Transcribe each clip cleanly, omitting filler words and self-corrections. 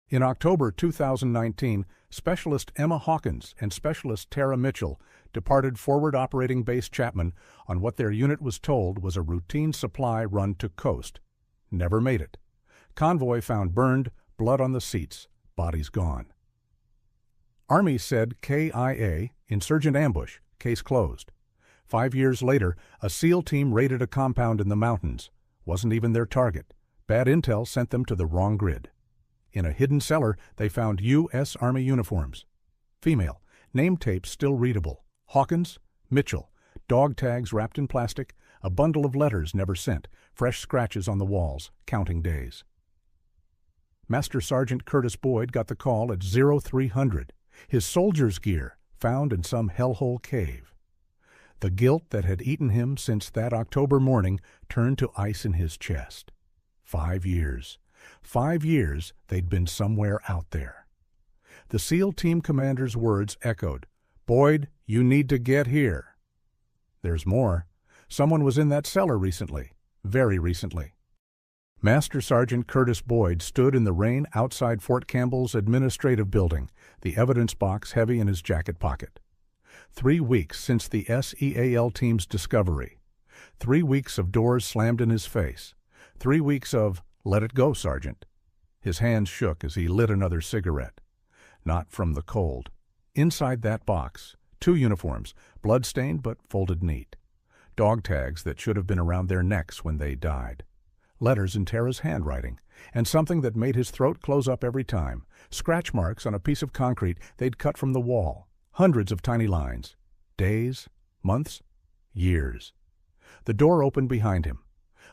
In October 2019, Specialist Emma Hawkins and Specialist Tara Mitchell departed Forward Operating Base Chapman on what their unit was told was a routine supply run to Khost. Never made it. Convoy found burned, blood on the seats, bodies gone. Army said KIA, insurgent ambush, case closed. 5 years later, a SEAL team raided a compound in the mountains. Wasn't even their target. Bad intel sent them to the wrong grid. In a hidden cellar, they found U.S. Army uniforms. Female, name tapes still readable. Hawkins, Mitchell, dog tags wrapped in plastic, a bundle of letters never sent, fresh scratches on the walls, counting days. Master Sergeant Curtis Boyd got the call at 0300. His soldier's gear found in some hellhole cave. The guilt that had eaten him since that October morning turned to ice in his chest. 5 years. 5 years they'd been somewhere out there. The SEAL team commander's words echoed, "Boyd, you need to get here." There's more. Someone was in that cellar recently, very recently. Master Sergeant Curtis Boyd stood in the rain outside Fort Campbell's administrative building, the evidence box heavy in his jacket pocket. 3 weeks since the SEAL team's discovery. 3 weeks of doors slammed in his face. 3 weeks of, "Let it go, Sergeant." His hands shook as he lit another cigarette. Not from the cold. Inside that box, 2 uniforms, blood-stained but folded neat. Dog tags that should have been around their necks when they died. Letters in Tara's handwriting, and something that made his throat close up every time. Scratch marks on a piece of concrete they'd cut from the wall. Hundreds of tiny lines. Days, months, years. The door opened behind him.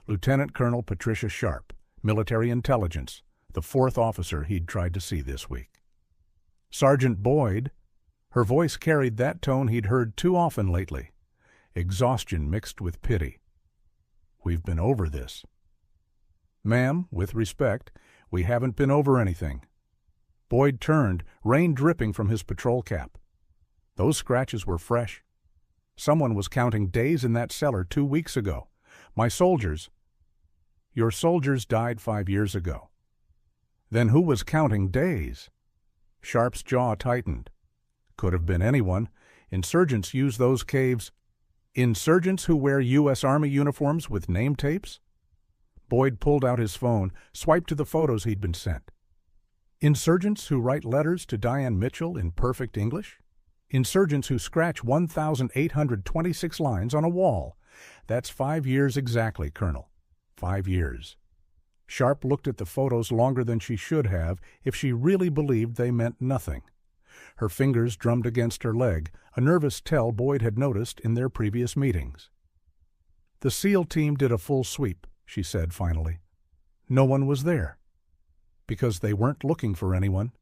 Lieutenant Colonel Patricia Sharp, military intelligence, the 4th officer he'd tried to see this week. "Sergeant Boyd." Her voice carried that tone he'd heard too often lately. Exhaustion mixed with pity. "We've been over this." "Ma'am, with respect, we haven't been over anything." Boyd turned, rain dripping from his patrol cap. Those scratches were fresh. Someone was counting days in that cellar 2 weeks ago. "My soldiers." "Your soldiers died 5 years ago." "Then who was counting days?" Sharp's jaw tightened. Could have been anyone. Insurgents use those caves. Insurgents who wear U.S. Army uniforms with name tapes? Boyd pulled out his phone, swiped to the photos he'd been sent. Insurgents who write letters to Diane Mitchell in perfect English? Insurgents who scratch 1,826 lines on a wall. That's 5 years exactly, Colonel. 5 years. Sharp looked at the photos longer than she should have if she really believed they meant nothing. Her fingers drummed against her leg, a nervous tell Boyd had noticed in their previous meetings. "The SEAL team did a full sweep," she said finally. "No one was there. Because they weren't looking for anyone.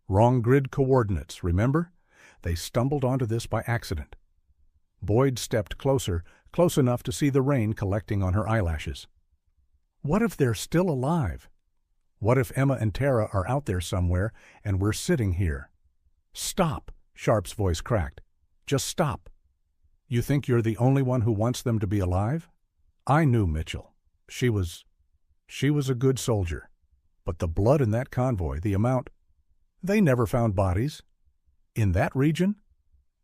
Wrong grid coordinates, remember? They stumbled onto this by accident." Boyd stepped closer, close enough to see the rain collecting on her eyelashes. "What if they're still alive? What if Emma and Tara are out there somewhere and we're sitting here?" "Stop!" Sharp's voice cracked. "Just stop. You think you're the only one who wants them to be alive? I knew Mitchell. She was a good soldier. But the blood in that convoy, the amount... They never found bodies. In that region?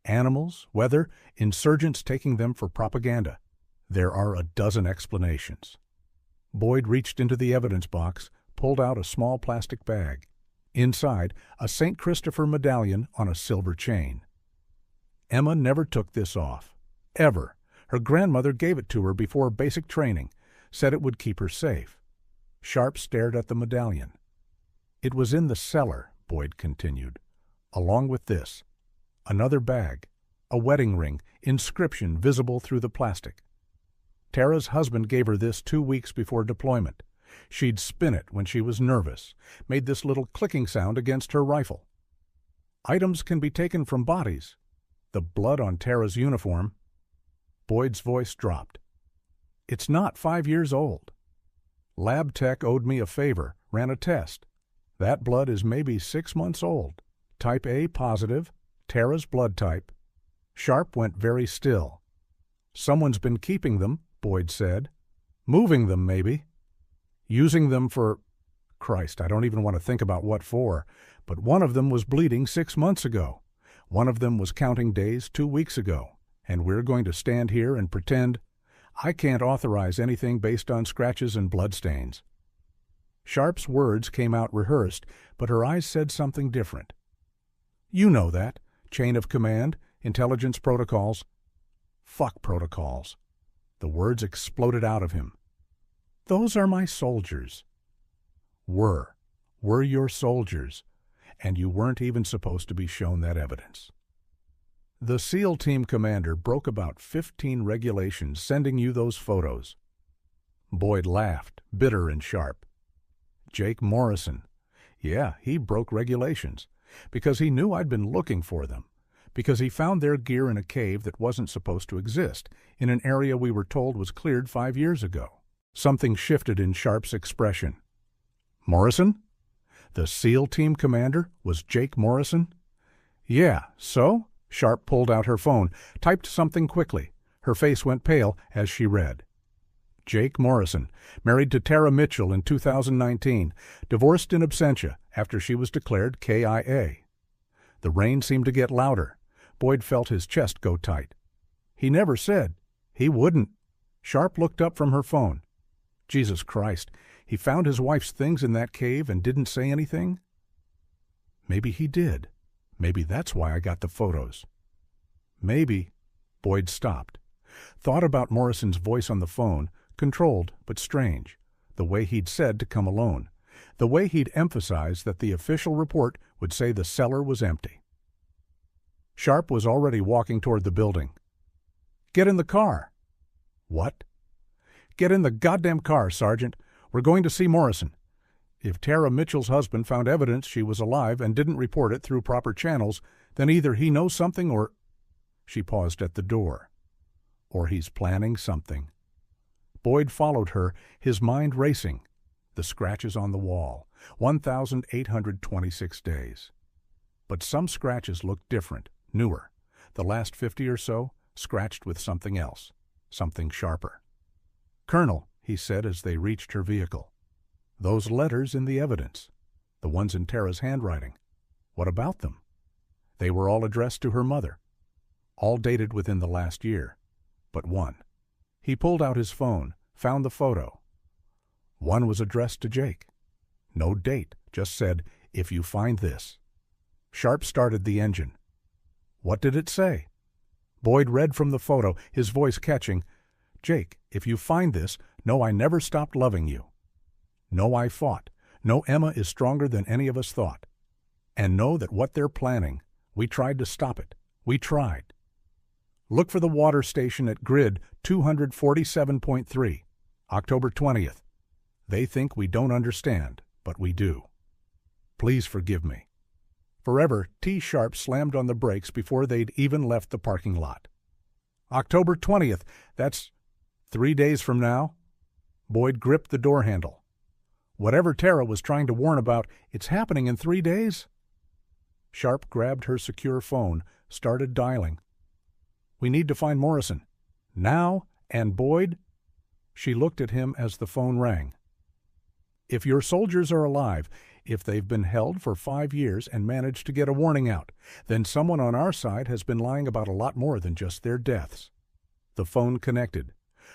Animals, weather, insurgents taking them for propaganda. There are a dozen explanations." Boyd reached into the evidence box, pulled out a small plastic bag. Inside, a St. Christopher medallion on a silver chain. Emma never took this off. Ever. Her grandmother gave it to her before basic training, said it would keep her safe. Sharp stared at the medallion. "It was in the cellar," Boyd continued, "along with this. Another bag, a wedding ring, inscription visible through the plastic. Tara's husband gave her this 2 weeks before deployment. She'd spin it when she was nervous, made this little clicking sound against her rifle. Items can be taken from bodies. The blood on Tara's uniform." Boyd's voice dropped. "It's not 5 years old. Lab tech owed me a favor, ran a test. That blood is maybe 6 months old. Type A positive, Tara's blood type." Sharp went very still. "Someone's been keeping them," Boyd said. "Moving them, maybe. Using them for Christ, I don't even want to think about what for. But one of them was bleeding 6 months ago. One of them was counting days 2 weeks ago. And we're going to stand here and pretend I can't authorize anything based on scratches and bloodstains. Sharp's words came out rehearsed, but her eyes said something different. You know that. Chain of command, intelligence protocols. Fuck protocols. The words exploded out of him. Those are my soldiers. Were your soldiers, and you weren't even supposed to be shown that evidence. The SEAL team commander broke about 15 regulations sending you those photos. Boyd laughed, bitter and sharp. Jake Morrison. Yeah, he broke regulations, because he knew I'd been looking for them, because he found their gear in a cave that wasn't supposed to exist, in an area we were told was cleared 5 years ago. Something shifted in Sharp's expression. Morrison? The SEAL team commander was Jake Morrison? Yeah, so? Sharp pulled out her phone, typed something quickly. Her face went pale as she read. Jake Morrison, married to Tara Mitchell in 2019, divorced in absentia after she was declared KIA. The rain seemed to get louder. Boyd felt his chest go tight. He never said. He wouldn't. Sharp looked up from her phone. Jesus Christ, he found his wife's things in that cave and didn't say anything? Maybe he did. Maybe that's why I got the photos. Maybe. Boyd stopped. Thought about Morrison's voice on the phone, controlled but strange. The way he'd said to come alone. The way he'd emphasized that the official report would say the cellar was empty. Sharp was already walking toward the building. Get in the car. What? Get in the goddamn car, Sergeant. We're going to see Morrison. If Tara Mitchell's husband found evidence she was alive and didn't report it through proper channels, then either he knows something or... She paused at the door. Or he's planning something. Boyd followed her, his mind racing. The scratches on the wall. 1,826 days. But some scratches looked different, newer. The last 50 or so, scratched with something else. Something sharper. Colonel, he said as they reached her vehicle. Those letters in the evidence. The ones in Tara's handwriting. What about them? They were all addressed to her mother. All dated within the last year. But one. He pulled out his phone, found the photo. One was addressed to Jake. No date, just said, if you find this. Sharp started the engine. What did it say? Boyd read from the photo, his voice catching, Jake, if you find this, know I never stopped loving you. Know I fought. Know Emma is stronger than any of us thought. And know that what they're planning, we tried to stop it. We tried. Look for the water station at grid 247.3, October 20th. They think we don't understand, but we do. Please forgive me. Forever, T. Sharp slammed on the brakes before they'd even left the parking lot. October 20th, that's 3 days from now. Boyd gripped the door handle. Whatever Tara was trying to warn about, it's happening in 3 days? Sharp grabbed her secure phone, started dialing. We need to find Morrison. Now? And Boyd? She looked at him as the phone rang. If your soldiers are alive, if they've been held for 5 years and managed to get a warning out, then someone on our side has been lying about a lot more than just their deaths. The phone connected.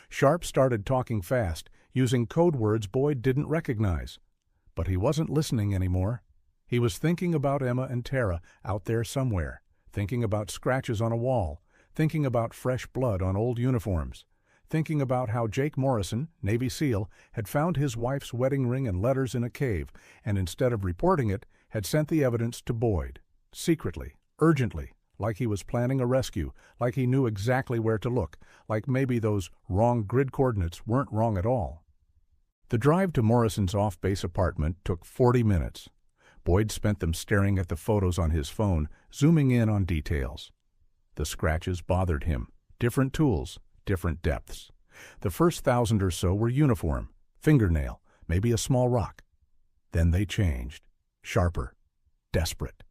Sharp started talking fast, using code words Boyd didn't recognize. But he wasn't listening anymore. He was thinking about Emma and Tara out there somewhere, thinking about scratches on a wall, thinking about fresh blood on old uniforms, thinking about how Jake Morrison, Navy SEAL, had found his wife's wedding ring and letters in a cave, and instead of reporting it, had sent the evidence to Boyd, secretly, urgently, like he was planning a rescue, like he knew exactly where to look, like maybe those wrong grid coordinates weren't wrong at all. The drive to Morrison's off-base apartment took 40 minutes. Boyd spent them staring at the photos on his phone, zooming in on details. The scratches bothered him. Different tools, different depths. The first 1,000 or so were uniform, fingernail, maybe a small rock. Then they changed. Sharper. Desperate.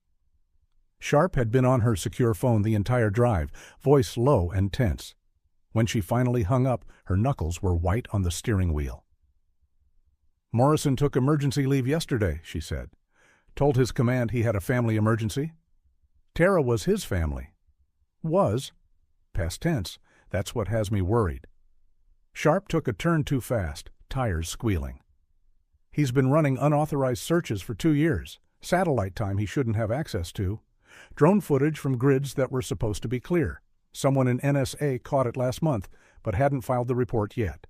Sharp had been on her secure phone the entire drive, voice low and tense. When she finally hung up, her knuckles were white on the steering wheel. Morrison took emergency leave yesterday, she said. Told his command he had a family emergency. Tara was his family. Was. Past tense. That's what has me worried. Sharp took a turn too fast, tires squealing. He's been running unauthorized searches for 2 years, satellite time he shouldn't have access to, drone footage from grids that were supposed to be clear. Someone in NSA caught it last month, but hadn't filed the report yet.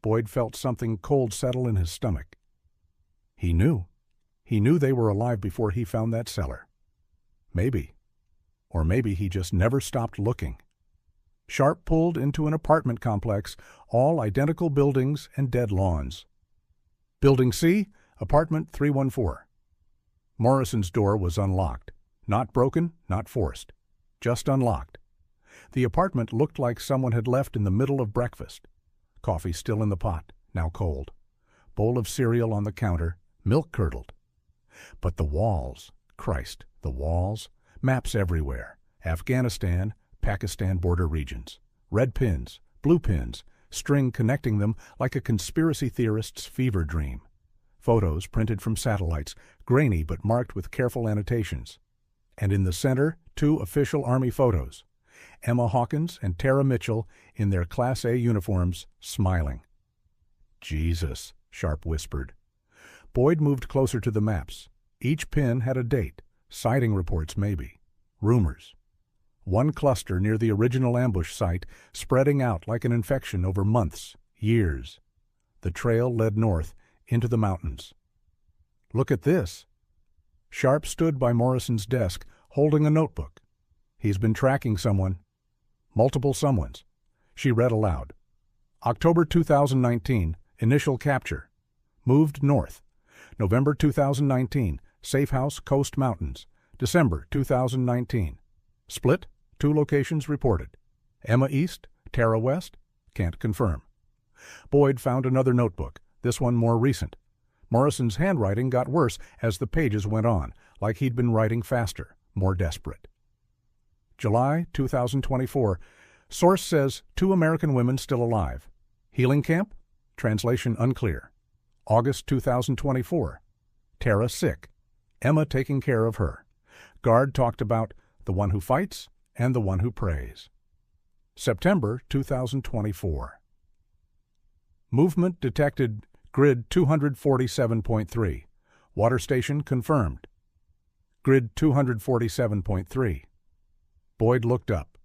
Boyd felt something cold settle in his stomach. He knew. He knew they were alive before he found that cellar. Maybe. Or maybe he just never stopped looking. Sharp pulled into an apartment complex, all identical buildings and dead lawns. Building C, apartment 314. Morrison's door was unlocked. Not broken, not forced. Just unlocked. The apartment looked like someone had left in the middle of breakfast. Coffee still in the pot, now cold. Bowl of cereal on the counter, milk curdled. But the walls, Christ, the walls, maps everywhere. Afghanistan, Pakistan border regions. Red pins, blue pins, string connecting them like a conspiracy theorist's fever dream. Photos printed from satellites, grainy but marked with careful annotations. And in the center, 2 official Army photos. Emma Hawkins and Tara Mitchell in their Class A uniforms, smiling. Jesus, Sharp whispered. Boyd moved closer to the maps. Each pin had a date, sighting reports maybe, rumors. One cluster near the original ambush site, spreading out like an infection over months, years. The trail led north, into the mountains. Look at this. Sharp stood by Morrison's desk, holding a notebook. He's been tracking someone. Multiple someones. She read aloud. October 2019, initial capture. Moved north. November 2019, safe house, Khost Mountains. December 2019. Split, 2 locations reported. Emma east, Tara west, can't confirm. Boyd found another notebook, this one more recent. Morrison's handwriting got worse as the pages went on, like he'd been writing faster, more desperate. July 2024. Source says 2 American women still alive. Healing camp? Translation unclear. August 2024. Tara sick. Emma taking care of her. Guard talked about the one who fights and the one who prays. September 2024. Movement detected grid 247.3. Water station confirmed. Grid 247.3. Boyd looked up.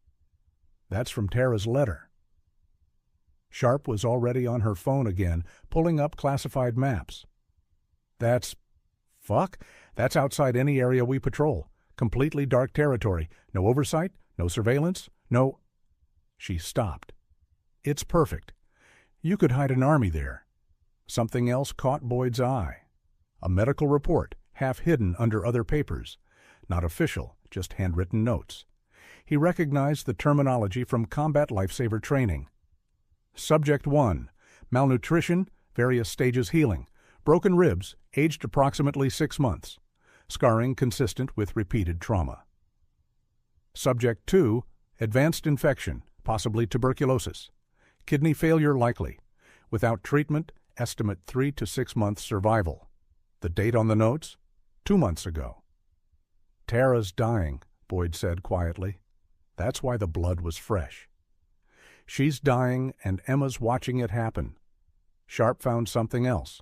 That's from Tara's letter. Sharp was already on her phone again, pulling up classified maps. That's outside any area we patrol. Completely dark territory. No oversight, no surveillance, no... She stopped. It's perfect. You could hide an army there. Something else caught Boyd's eye. A medical report, half hidden under other papers. Not official, just handwritten notes. He recognized the terminology from combat lifesaver training. Subject 1. Malnutrition, various stages healing. Broken ribs, aged approximately 6 months. Scarring consistent with repeated trauma. Subject 2. Advanced infection, possibly tuberculosis. Kidney failure likely. Without treatment, estimate 3 to 6 months survival. The date on the notes? 2 months ago. Tara's dying, Boyd said quietly. That's why the blood was fresh. She's dying and Emma's watching it happen. Sharp found something else.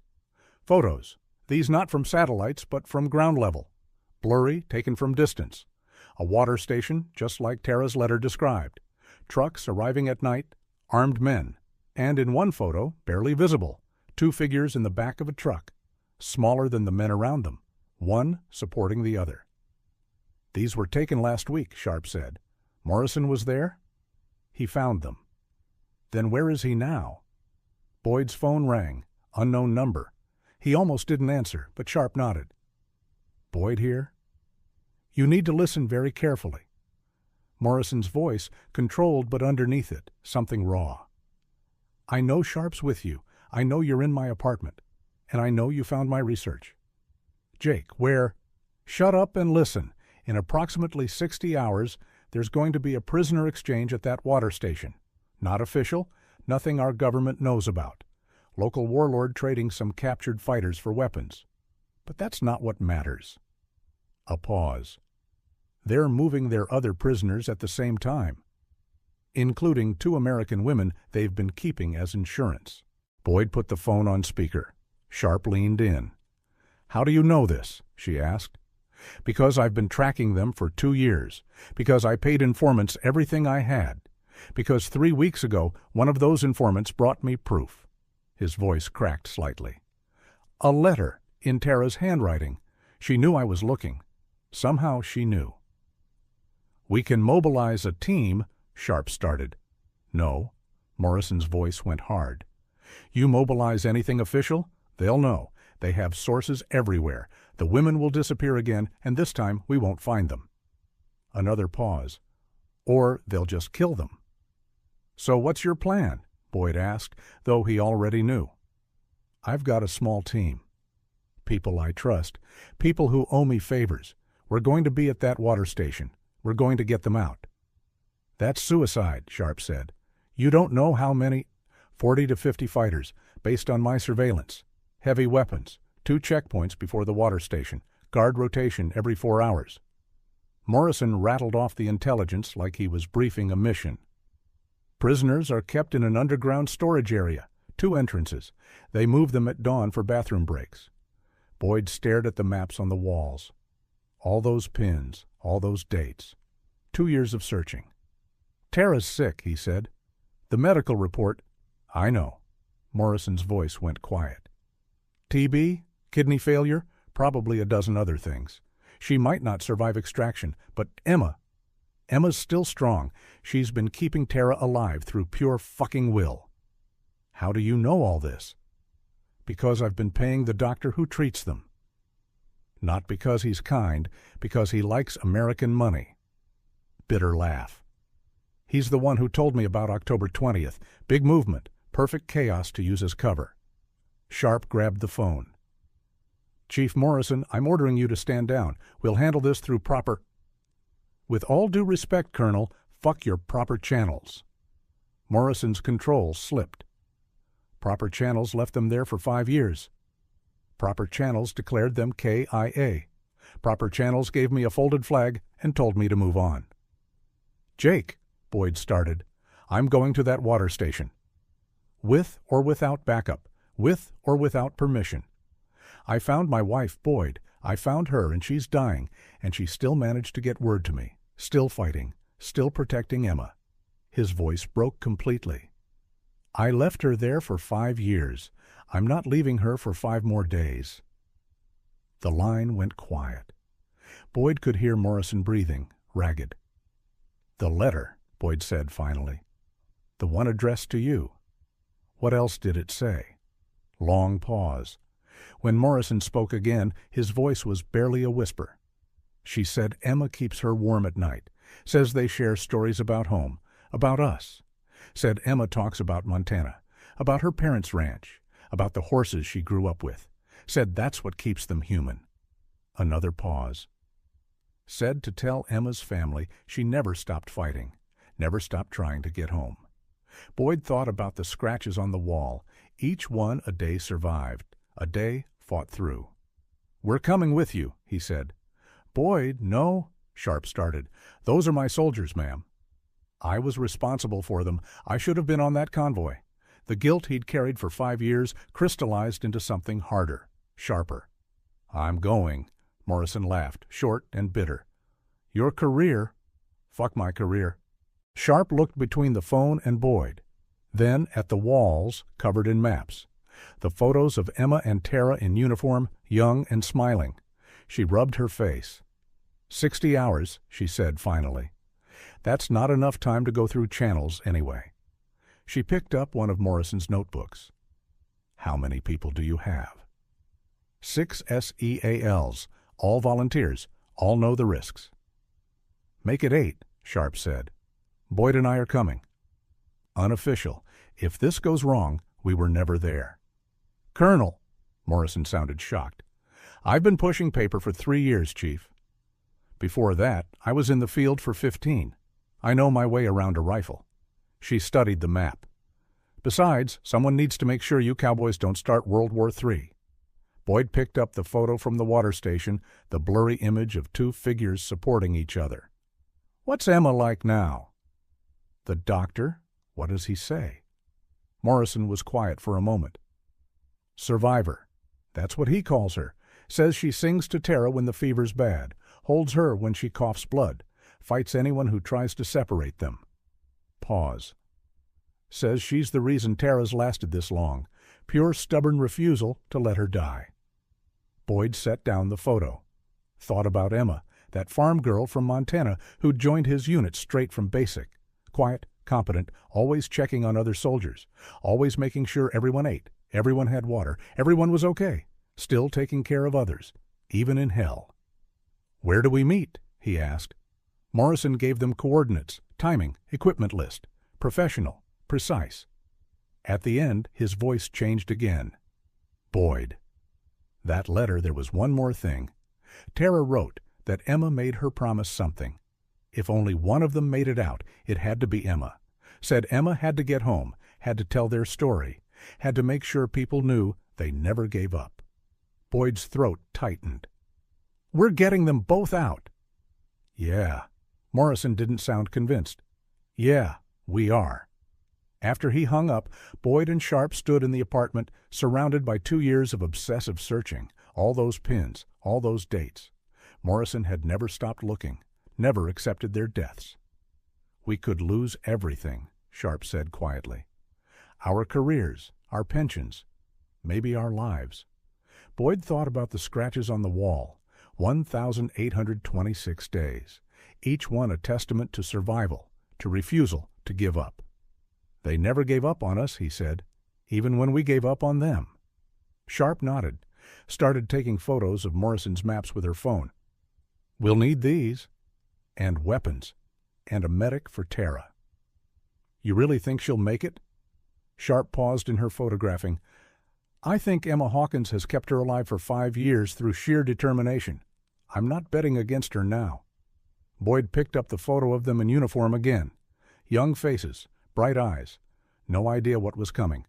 Photos. These not from satellites, but from ground level. Blurry, taken from distance. A water station, just like Tara's letter described. Trucks arriving at night, armed men. And in one photo, barely visible, 2 figures in the back of a truck, smaller than the men around them, one supporting the other. These were taken last week, Sharp said. Morrison was there? He found them. Then where is he now? Boyd's phone rang. Unknown number. He almost didn't answer, but Sharp nodded. Boyd here? You need to listen very carefully. Morrison's voice, controlled but underneath it, something raw. I know Sharp's with you. I know you're in my apartment. And I know you found my research. Jake, where? Shut up and listen. In approximately 60 hours, there's going to be a prisoner exchange at that water station. Not official, nothing our government knows about. Local warlord trading some captured fighters for weapons. But that's not what matters. A pause. They're moving their other prisoners at the same time, including 2 American women they've been keeping as insurance. Boyd put the phone on speaker. Sharp leaned in. "How do you know this?" she asked. "Because I've been tracking them for 2 years. Because I paid informants everything I had. Because 3 weeks ago one of those informants brought me proof." His voice cracked slightly. "A letter in Tara's handwriting. She knew I was looking. Somehow she knew." "We can mobilize a team," Sharp started. "No." Morrison's voice went hard. "You mobilize anything official, they'll know. They have sources everywhere. The women will disappear again, and this time we won't find them." Another pause. "Or they'll just kill them." "So what's your plan?" Boyd asked, though he already knew. "I've got a small team. People I trust. People who owe me favors. We're going to be at that water station. We're going to get them out." "That's suicide," Sharp said. "You don't know how many—" 40 to 50 fighters, based on my surveillance. Heavy weapons. 2 checkpoints before the water station. Guard rotation every 4 hours. Morrison rattled off the intelligence like he was briefing a mission. "Prisoners are kept in an underground storage area. 2 entrances. They move them at dawn for bathroom breaks." Boyd stared at the maps on the walls. All those pins, all those dates. 2 years of searching. "Tara's sick," he said. "The medical report—" "I know." Morrison's voice went quiet. "TB? Kidney failure? Probably a dozen other things. She might not survive extraction, but Emma's still strong. She's been keeping Tara alive through pure fucking will." "How do you know all this?" "Because I've been paying the doctor who treats them." "Not because he's kind, because he likes American money." Bitter laugh. "He's the one who told me about October 20th. Big movement, perfect chaos to use as cover." Sharp grabbed the phone. "Chief Morrison, I'm ordering you to stand down. We'll handle this through proper—" "With all due respect, Colonel, fuck your proper channels." Morrison's controls slipped. "Proper channels left them there for 5 years. Proper channels declared them KIA. Proper channels gave me a folded flag and told me to move on." "Jake," Boyd started, "I'm going to that water station. With or without backup, with or without permission. I found my wife, Boyd. I found her, and she's dying, and she still managed to get word to me. Still fighting, still protecting Emma." His voice broke completely. "I left her there for 5 years. I'm not leaving her for 5 more days." The line went quiet. Boyd could hear Morrison breathing, ragged. "The letter," Boyd said finally. "The one addressed to you. What else did it say?" Long pause. When Morrison spoke again, his voice was barely a whisper. "She said Emma keeps her warm at night. Says they share stories about home, about us. Said Emma talks about Montana, about her parents' ranch, about the horses she grew up with. Said that's what keeps them human." Another pause. "Said to tell Emma's family she never stopped fighting, never stopped trying to get home." Boyd thought about the scratches on the wall. Each one a day survived, a day fought through. "We're coming with you," he said. "Boyd, no," Sharp started. "Those are my soldiers, ma'am. I was responsible for them. I should have been on that convoy." The guilt he'd carried for 5 years crystallized into something harder, sharper. "I'm going," Morrison laughed, short and bitter. "Your career—" "Fuck my career." Sharp looked between the phone and Boyd, then at the walls covered in maps. The photos of Emma and Tara in uniform, young and smiling. She rubbed her face. 60 hours, she said finally. "That's not enough time to go through channels anyway." She picked up one of Morrison's notebooks. "How many people do you have?" 6 SEALs, all volunteers, all know the risks." "Make it 8, Sharp said. "Boyd and I are coming." "Unofficial. If this goes wrong, we were never there." "Colonel," Morrison sounded shocked. "I've been pushing paper for 3 years, Chief. Before that, I was in the field for 15. I know my way around a rifle." She studied the map. Besides, someone needs to make sure you cowboys don't start World War III. Boyd picked up the photo from the water station, the blurry image of two figures supporting each other. What's Emma like now? The doctor? What does he say? Morrison was quiet for a moment. Survivor. That's what he calls her. Says she sings to Tara when the fever's bad, holds her when she coughs blood, fights anyone who tries to separate them. Pause. Says she's the reason Tara's lasted this long. Pure stubborn refusal to let her die. Boyd set down the photo. Thought about Emma, that farm girl from Montana who'd joined his unit straight from basic. Quiet, competent, always checking on other soldiers, always making sure everyone ate, everyone had water, everyone was okay, still taking care of others, even in hell. Where do we meet? He asked. Morrison gave them coordinates, timing, equipment list, professional, precise. At the end, his voice changed again. Boyd. That letter, there was one more thing. Tara wrote that Emma made her promise something. If only one of them made it out, it had to be Emma. Said Emma had to get home, had to tell their story, had to make sure people knew they never gave up. Boyd's throat tightened. We're getting them both out. Yeah. Morrison didn't sound convinced. Yeah, we are. After he hung up, Boyd and Sharp stood in the apartment, surrounded by 2 years of obsessive searching, all those pins, all those dates. Morrison had never stopped looking, never accepted their deaths. We could lose everything, Sharp said quietly. Our careers, our pensions, maybe our lives. Boyd thought about the scratches on the wall, 1,826 days, each one a testament to survival, to refusal to give up. They never gave up on us, he said, even when we gave up on them. Sharp nodded, started taking photos of Morrison's maps with her phone. We'll need these, and weapons, and a medic for Tara. You really think she'll make it? Sharp paused in her photographing. I think Emma Hawkins has kept her alive for 5 years through sheer determination. I'm not betting against her now. Boyd picked up the photo of them in uniform again. Young faces, bright eyes, no idea what was coming.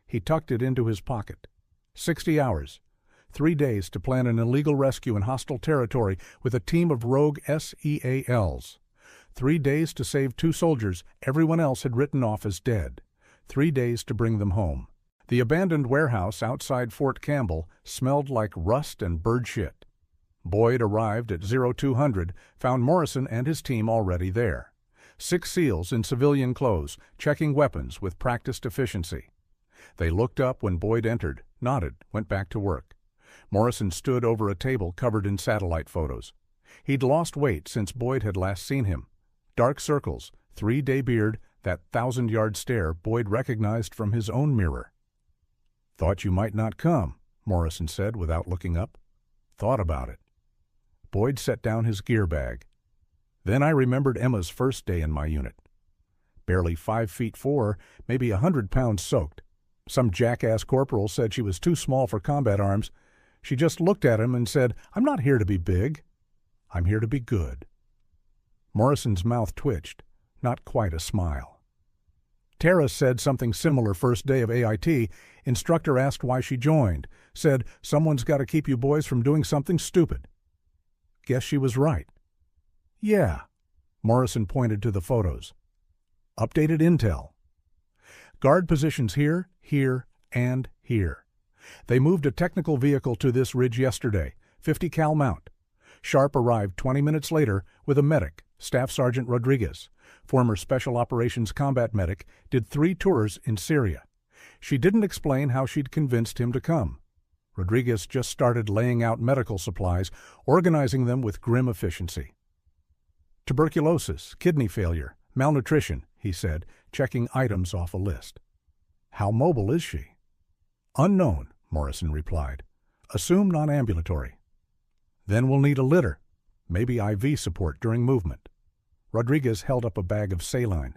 He tucked it into his pocket. 60 hours, 3 days to plan an illegal rescue in hostile territory with a team of rogue SEALs. 3 days to save 2 soldiers everyone else had written off as dead. 3 days to bring them home. The abandoned warehouse outside Fort Campbell smelled like rust and bird shit. Boyd arrived at 0200, found Morrison and his team already there. 6 SEALs in civilian clothes, checking weapons with practiced efficiency. They looked up when Boyd entered, nodded, went back to work. Morrison stood over a table covered in satellite photos. He'd lost weight since Boyd had last seen him. Dark circles, 3-day beard, that 1,000-yard stare Boyd recognized from his own mirror. Thought you might not come, Morrison said without looking up. Thought about it. Boyd set down his gear bag. Then I remembered Emma's first day in my unit. Barely 5'4", maybe 100 pounds soaked. Some jackass corporal said she was too small for combat arms. She just looked at him and said, I'm not here to be big. I'm here to be good. Morrison's mouth twitched, not quite a smile. Tara said something similar first day of AIT. Instructor asked why she joined. Said, someone's got to keep you boys from doing something stupid. Guess she was right. Yeah. Morrison pointed to the photos. Updated intel. Guard positions here, here, and here. They moved a technical vehicle to this ridge yesterday, 50 cal mount. Sharp arrived 20 minutes later with a medic, Staff Sergeant Rodriguez, former Special Operations combat medic, did 3 tours in Syria. She didn't explain how she'd convinced him to come. Rodriguez just started laying out medical supplies, organizing them with grim efficiency. Tuberculosis, kidney failure, malnutrition, he said, checking items off a list. How mobile is she? Unknown, Morrison replied. Assume non-ambulatory. Then we'll need a litter, maybe IV support during movement. Rodriguez held up a bag of saline.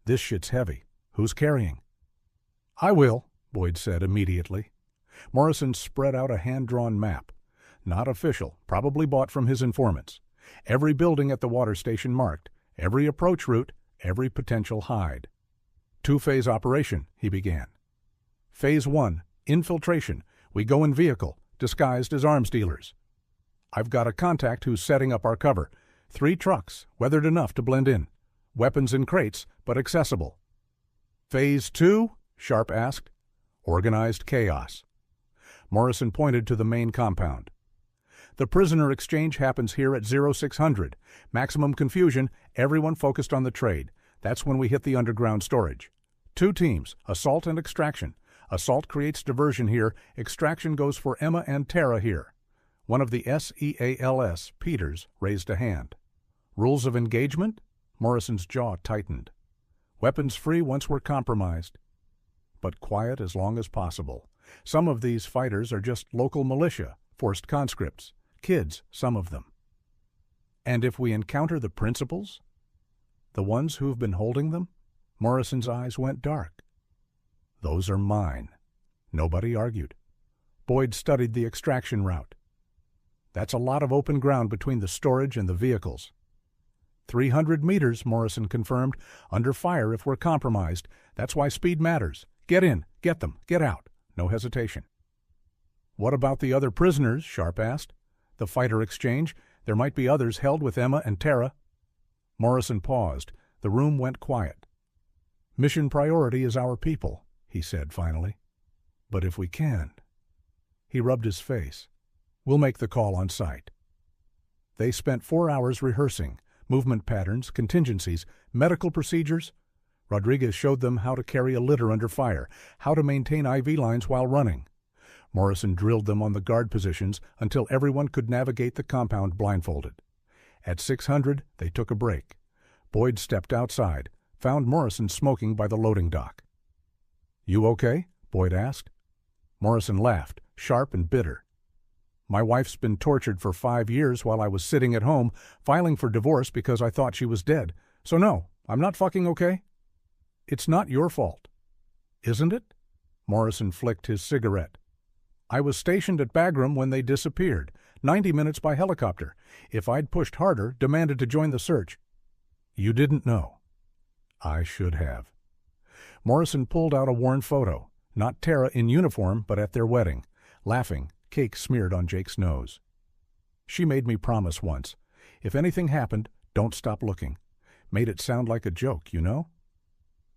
This shit's heavy. Who's carrying? I will, Boyd said immediately. Morrison spread out a hand-drawn map. Not official, probably bought from his informants. Every building at the water station marked, every approach route, every potential hide. Two-phase operation, he began. Phase 1, infiltration. We go in vehicle, disguised as arms dealers. I've got a contact who's setting up our cover. 3 trucks, weathered enough to blend in. Weapons in crates, but accessible. Phase 2? Sharp asked. Organized chaos. Morrison pointed to the main compound. The prisoner exchange happens here at 0600. Maximum confusion, everyone focused on the trade. That's when we hit the underground storage. 2 teams, assault and extraction. Assault creates diversion here. Extraction goes for Emma and Tara here. One of the SEALS, Peters, raised a hand. Rules of engagement? Morrison's jaw tightened. Weapons free once we're compromised. But quiet as long as possible. Some of these fighters are just local militia, forced conscripts. Kids, some of them. And if we encounter the principals? The ones who've been holding them? Morrison's eyes went dark. Those are mine. Nobody argued. Boyd studied the extraction route. That's a lot of open ground between the storage and the vehicles. 300 meters, Morrison confirmed. Under fire if we're compromised. That's why speed matters. Get in, get them, get out. No hesitation. What about the other prisoners? Sharp asked. The fighter exchange. There might be others held with Emma and Tara. Morrison paused. The room went quiet. Mission priority is our people, he said finally. But if we can... He rubbed his face. We'll make the call on sight. They spent 4 hours rehearsing. Movement patterns, contingencies, medical procedures. Rodriguez showed them how to carry a litter under fire, how to maintain IV lines while running. Morrison drilled them on the guard positions until everyone could navigate the compound blindfolded. At 600, they took a break. Boyd stepped outside, found Morrison smoking by the loading dock. "You okay?" Boyd asked. Morrison laughed, sharp and bitter. "My wife's been tortured for 5 years while I was sitting at home, filing for divorce because I thought she was dead. So no, I'm not fucking okay." "It's not your fault." "Isn't it?" Morrison flicked his cigarette. "I was stationed at Bagram when they disappeared, 90 minutes by helicopter. If I'd pushed harder, demanded to join the search." "You didn't know." "I should have." Morrison pulled out a worn photo, not Tara in uniform, but at their wedding, laughing, cake smeared on Jake's nose. "She made me promise once. If anything happened, don't stop looking. Made it sound like a joke, you know?"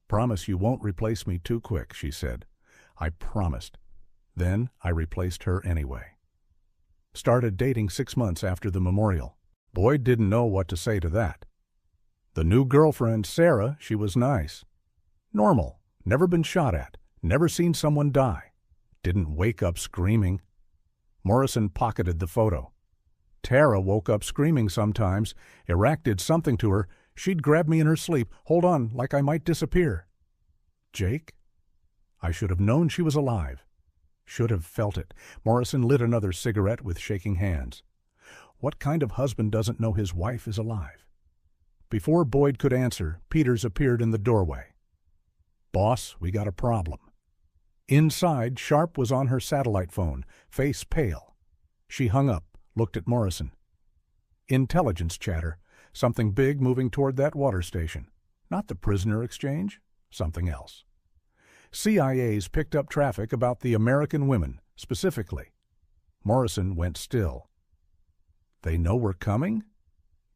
"Promise you won't replace me too quick," she said. "I promised. Then I replaced her anyway." Started dating 6 months after the memorial. Boyd didn't know what to say to that. The new girlfriend, Sarah, she was nice. Normal, never been shot at, never seen someone die. Didn't wake up screaming. Morrison pocketed the photo. Tara woke up screaming sometimes. Iraq did something to her. She'd grab me in her sleep, hold on like I might disappear. Jake? I should have known she was alive. Should have felt it. Morrison lit another cigarette with shaking hands. What kind of husband doesn't know his wife is alive? Before Boyd could answer, Peters appeared in the doorway. "Boss, we got a problem." Inside, Sharp was on her satellite phone, face pale. She hung up, looked at Morrison. Intelligence chatter. Something big moving toward that water station. Not the prisoner exchange. Something else. CIA's picked up traffic about the American women, specifically. Morrison went still. They know we're coming?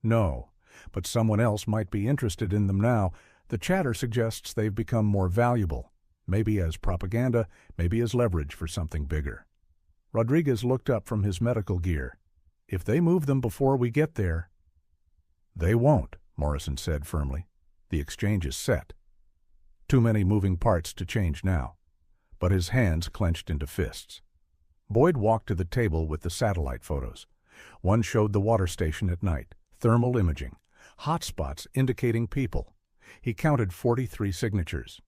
No, but someone else might be interested in them now. The chatter suggests they've become more valuable, maybe as propaganda, maybe as leverage for something bigger. Rodriguez looked up from his medical gear. If they move them before we get there... They won't, Morrison said firmly. The exchange is set. Too many moving parts to change now. But his hands clenched into fists. Boyd walked to the table with the satellite photos. One showed the water station at night, thermal imaging, hot spots indicating people. He counted 43 signatures.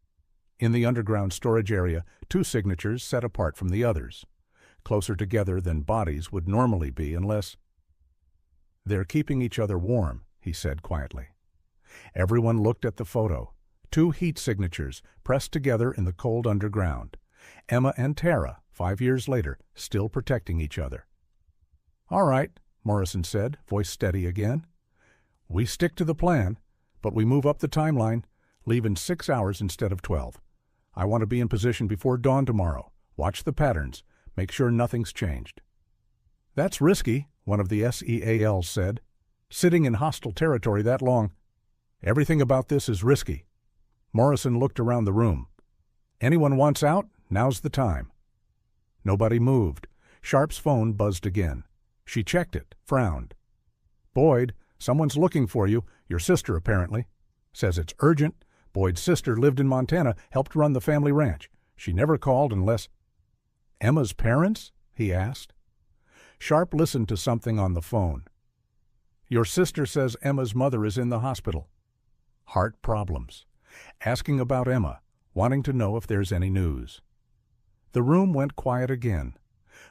In the underground storage area, 2 signatures set apart from the others. Closer together than bodies would normally be unless... They're keeping each other warm, he said quietly. Everyone looked at the photo. 2 heat signatures pressed together in the cold underground. Emma and Tara, 5 years later, still protecting each other. "All right," Morrison said, voice steady again. "We stick to the plan, but we move up the timeline. Leave in 6 hours instead of 12. I want to be in position before dawn tomorrow. Watch the patterns. Make sure nothing's changed." "That's risky," one of the SEALs said. "Sitting in hostile territory that long. Everything about this is risky." Morrison looked around the room. "Anyone wants out? Now's the time." Nobody moved. Sharp's phone buzzed again. She checked it, frowned. "Boyd, someone's looking for you. Your sister, apparently. Says it's urgent. Boyd's sister lived in Montana, helped run the family ranch. She never called unless—" "Emma's parents?" he asked. Sharp listened to something on the phone. "Your sister says Emma's mother is in the hospital. Heart problems. Asking about Emma, wanting to know if there's any news." The room went quiet again.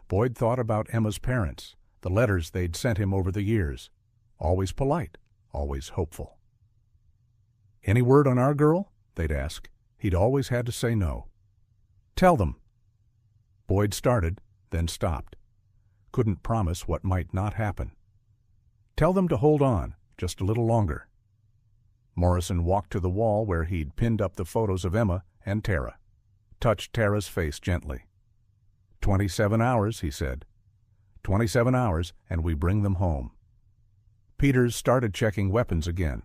Boyd thought about Emma's parents, the letters they'd sent him over the years. Always polite, always hopeful. "Any word on our girl?" they'd ask. He'd always had to say no. "Tell them." Boyd started, then stopped. Couldn't promise what might not happen. "Tell them to hold on, just a little longer." Morrison walked to the wall where he'd pinned up the photos of Emma and Tara. Touched Tara's face gently. 27 hours, he said. 27 hours, and we bring them home. Peters started checking weapons again.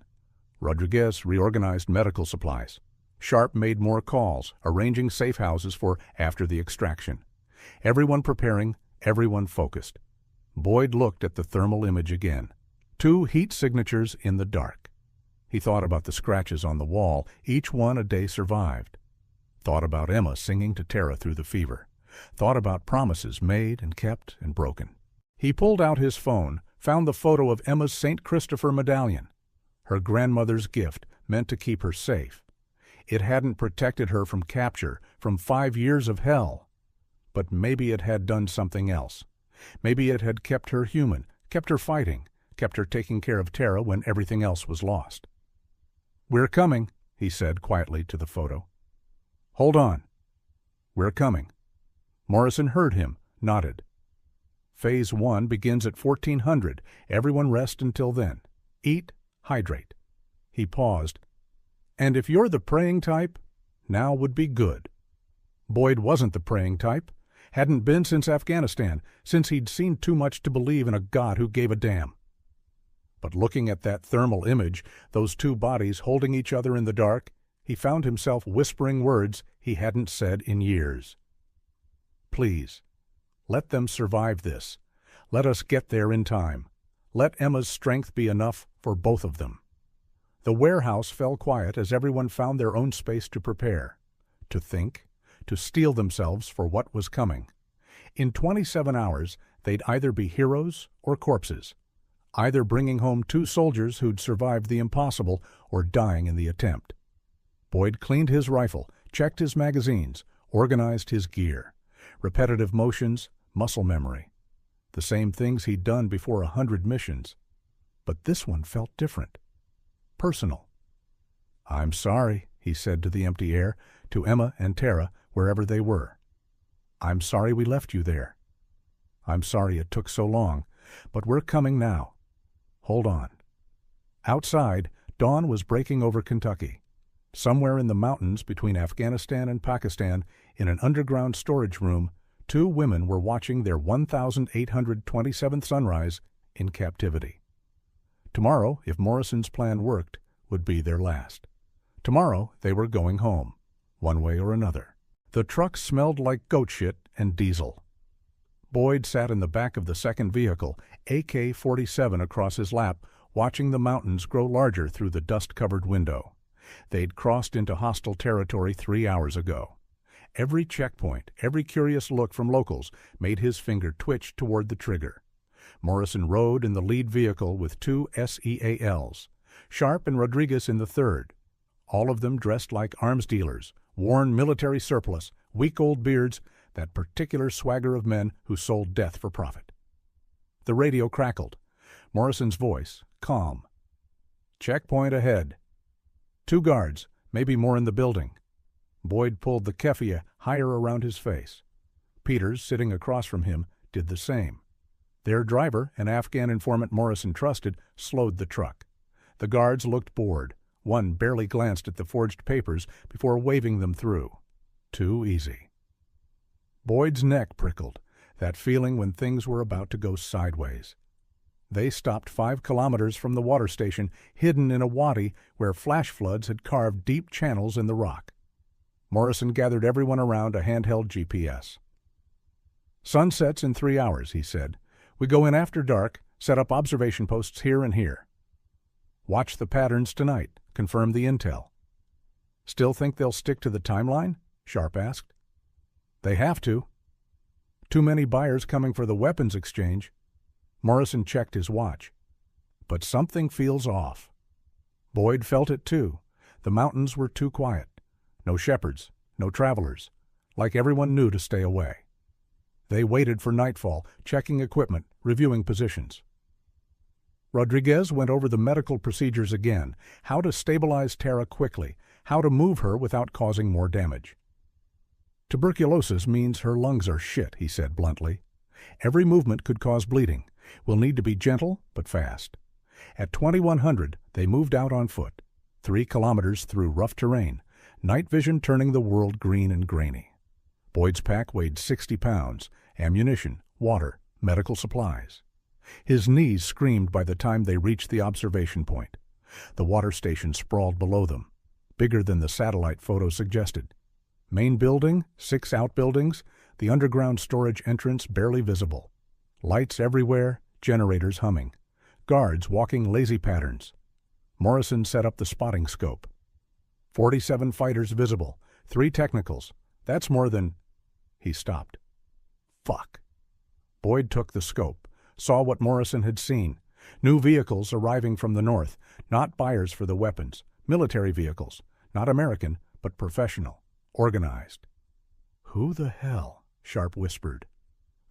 Rodriguez reorganized medical supplies. Sharp made more calls, arranging safe houses for after the extraction. Everyone preparing, everyone focused. Boyd looked at the thermal image again. 2 heat signatures in the dark. He thought about the scratches on the wall, each one a day survived. Thought about Emma singing to Tara through the fever. Thought about promises made and kept and broken. He pulled out his phone, found the photo of Emma's St. Christopher medallion. Her grandmother's gift, meant to keep her safe. It hadn't protected her from capture, from 5 years of hell. But maybe it had done something else. Maybe it had kept her human, kept her fighting, kept her taking care of Tara when everything else was lost. "We're coming," he said quietly to the photo. "Hold on." "We're coming." Morrison heard him, nodded. Phase 1 begins at 1400. Everyone rest until then. Eat, hydrate. He paused. "And if you're the praying type, now would be good." Boyd wasn't the praying type. Hadn't been since Afghanistan, since he'd seen too much to believe in a God who gave a damn. But looking at that thermal image, those 2 bodies holding each other in the dark, he found himself whispering words he hadn't said in years. "Please, let them survive this. Let us get there in time. Let Emma's strength be enough for both of them." The warehouse fell quiet as everyone found their own space to prepare, to think, to steel themselves for what was coming. In 27 hours, they'd either be heroes or corpses, either bringing home 2 soldiers who'd survived the impossible or dying in the attempt. Boyd cleaned his rifle, checked his magazines, organized his gear. Repetitive motions, muscle memory. The same things he'd done before 100 missions. But this one felt different. Personal. "I'm sorry," he said to the empty air, to Emma and Tara, wherever they were. "I'm sorry we left you there. I'm sorry it took so long, but we're coming now. Hold on." Outside, dawn was breaking over Kentucky. Somewhere in the mountains between Afghanistan and Pakistan, in an underground storage room, 2 women were watching their 1827th sunrise in captivity. Tomorrow, if Morrison's plan worked, would be their last. Tomorrow they were going home, one way or another. The truck smelled like goat shit and diesel. Boyd sat in the back of the second vehicle, AK-47 across his lap, watching the mountains grow larger through the dust-covered window. They'd crossed into hostile territory 3 hours ago. Every checkpoint, every curious look from locals made his finger twitch toward the trigger. Morrison rode in the lead vehicle with 2 SEALs, Sharp and Rodriguez in the third, all of them dressed like arms dealers, worn military surplus, weak old beards, that particular swagger of men who sold death for profit. The radio crackled. Morrison's voice, calm. "Checkpoint ahead. 2 guards, maybe more in the building." Boyd pulled the keffiyeh higher around his face. Peters, sitting across from him, did the same. Their driver, an Afghan informant Morrison trusted, slowed the truck. The guards looked bored, One barely glanced at the forged papers before waving them through. Too easy. Boyd's neck prickled, that feeling when things were about to go sideways. They stopped 5 kilometers from the water station, hidden in a wadi where flash floods had carved deep channels in the rock. Morrison gathered everyone around a handheld GPS. "Sun sets in 3 hours," he said. "We go in after dark, set up observation posts here and here. Watch the patterns tonight, confirm the intel." "Still think they'll stick to the timeline?" Sharp asked. "They have to. Too many buyers coming for the weapons exchange." Morrison checked his watch. "But something feels off." Boyd felt it too. The mountains were too quiet. No shepherds, no travelers. Like everyone knew to stay away. They waited for nightfall, checking equipment, reviewing positions. Rodriguez went over the medical procedures again, how to stabilize Tara quickly, how to move her without causing more damage. "Tuberculosis means her lungs are shit," he said bluntly. "Every movement could cause bleeding. We'll need to be gentle, but fast." At 2100, they moved out on foot, 3 kilometers through rough terrain, night vision turning the world green and grainy. Boyd's pack weighed 60 pounds, ammunition, water, medical supplies. His knees screamed by the time they reached the observation point. The water station sprawled below them, bigger than the satellite photo suggested. Main building, 6 outbuildings, the underground storage entrance barely visible. Lights everywhere, generators humming. Guards walking lazy patterns. Morrison set up the spotting scope. 47 fighters visible, 3 technicals. That's more than... He stopped. Fuck. Boyd took the scope, saw what Morrison had seen. New vehicles arriving from the north, not buyers for the weapons. Military vehicles, not American, but professional, organized. "Who the hell?" Sharp whispered.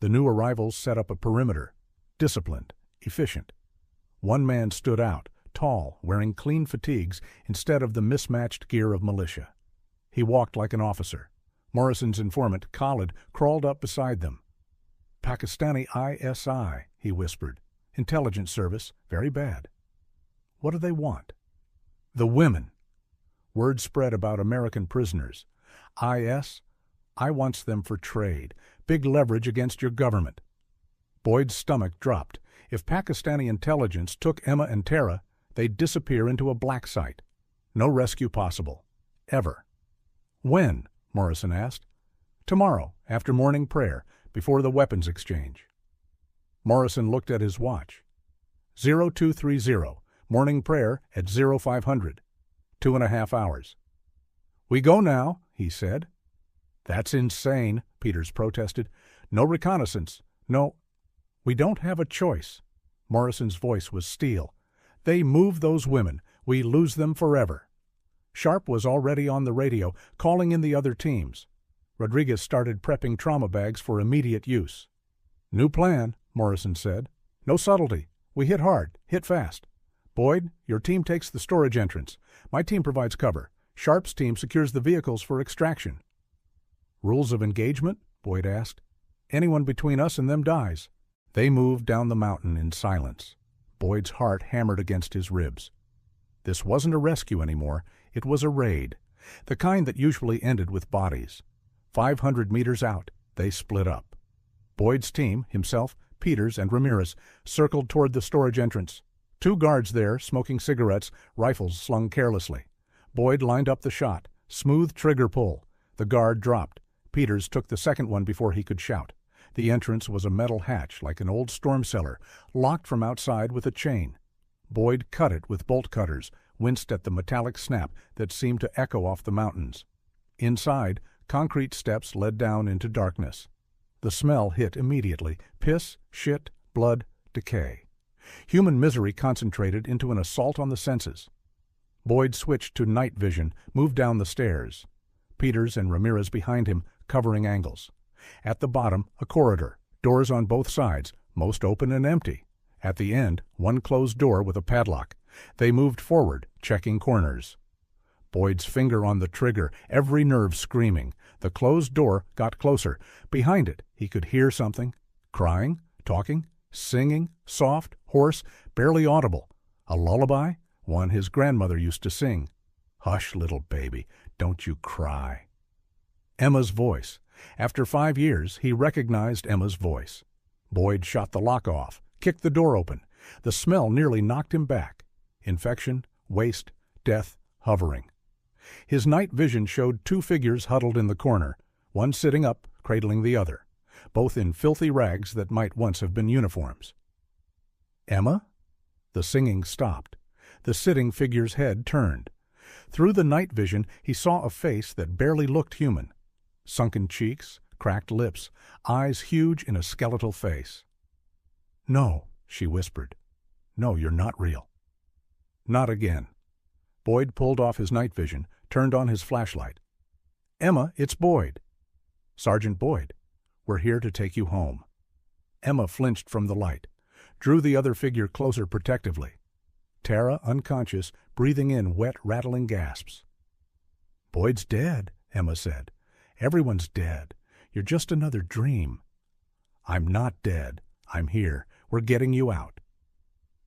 The new arrivals set up a perimeter. Disciplined, efficient. One man stood out, tall, wearing clean fatigues instead of the mismatched gear of militia. He walked like an officer. Morrison's informant, Khalid, crawled up beside them. "Pakistani ISI," he whispered. "Intelligence service, very bad." "What do they want?" "The women." Word spread about American prisoners. "IS? I wants them for trade. Big leverage against your government." Boyd's stomach dropped. If Pakistani intelligence took Emma and Tara, they'd disappear into a black site. No rescue possible. Ever. "When?" Morrison asked. "Tomorrow, after morning prayer, before the weapons exchange." Morrison looked at his watch. 0230, morning prayer at 0500. 2.5 hours. "We go now," he said. "That's insane," Peters protested. "No reconnaissance. No." "We don't have a choice." Morrison's voice was steel. "They move those women. We lose them forever." Sharp was already on the radio, calling in the other teams. Rodriguez started prepping trauma bags for immediate use. "New plan," Morrison said. "No subtlety. We hit hard, hit fast. Boyd, your team takes the storage entrance. My team provides cover. Sharp's team secures the vehicles for extraction." "Rules of engagement?" Boyd asked. "Anyone between us and them dies." They moved down the mountain in silence. Boyd's heart hammered against his ribs. This wasn't a rescue anymore. It was a raid, the kind that usually ended with bodies. 500 meters out, they split up. Boyd's team, himself, Peters, and Ramirez, circled toward the storage entrance. 2 guards there, smoking cigarettes, rifles slung carelessly. Boyd lined up the shot. Smooth trigger pull. The guard dropped. Peters took the second one before he could shout. The entrance was a metal hatch like an old storm cellar, locked from outside with a chain. Boyd cut it with bolt cutters, winced at the metallic snap that seemed to echo off the mountains. Inside, concrete steps led down into darkness. The smell hit immediately. Piss, shit, blood, decay. Human misery concentrated into an assault on the senses. Boyd switched to night vision, moved down the stairs. Peters and Ramirez behind him, covering angles. At the bottom, a corridor, doors on both sides, most open and empty. At the end, one closed door with a padlock. They moved forward, checking corners. Boyd's finger on the trigger, every nerve screaming. The closed door got closer. Behind it, he could hear something. Crying, talking, singing, soft, hoarse, barely audible. A lullaby? one his grandmother used to sing. "Hush, little baby, don't you cry." Emma's voice. After 5 years, he recognized Emma's voice. Boyd shot the lock off, kicked the door open. The smell nearly knocked him back. Infection, waste, death, hovering. His night vision showed 2 figures huddled in the corner, one sitting up, cradling the other, both in filthy rags that might once have been uniforms. Emma? The singing stopped. The sitting figure's head turned. Through the night vision, he saw a face that barely looked human. Sunken cheeks, cracked lips, eyes huge in a skeletal face. "No," she whispered. "No, you're not real." Not again. Boyd pulled off his night vision, turned on his flashlight. "Emma, it's Boyd." "Sergeant Boyd, we're here to take you home." Emma flinched from the light, drew the other figure closer protectively. Tara, unconscious, breathing in wet, rattling gasps. "Boyd's dead," Emma said. "Everyone's dead. You're just another dream." "I'm not dead. I'm here. We're getting you out."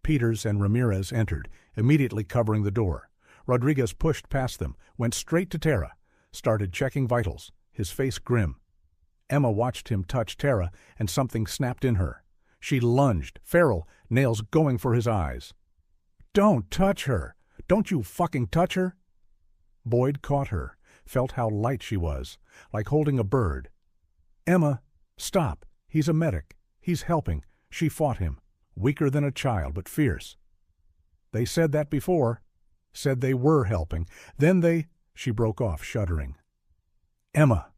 Peters and Ramirez entered, immediately covering the door. Rodriguez pushed past them, went straight to Tara, started checking vitals, his face grim. Emma watched him touch Tara, and something snapped in her. She lunged, feral, nails going for his eyes. "Don't touch her! Don't you fucking touch her!" Boyd caught her, felt how light she was, like holding a bird. "Emma, stop. He's a medic. He's helping." She fought him, weaker than a child, but fierce. "They said that before. Said they were helping. Then they—" She broke off, shuddering. "Emma."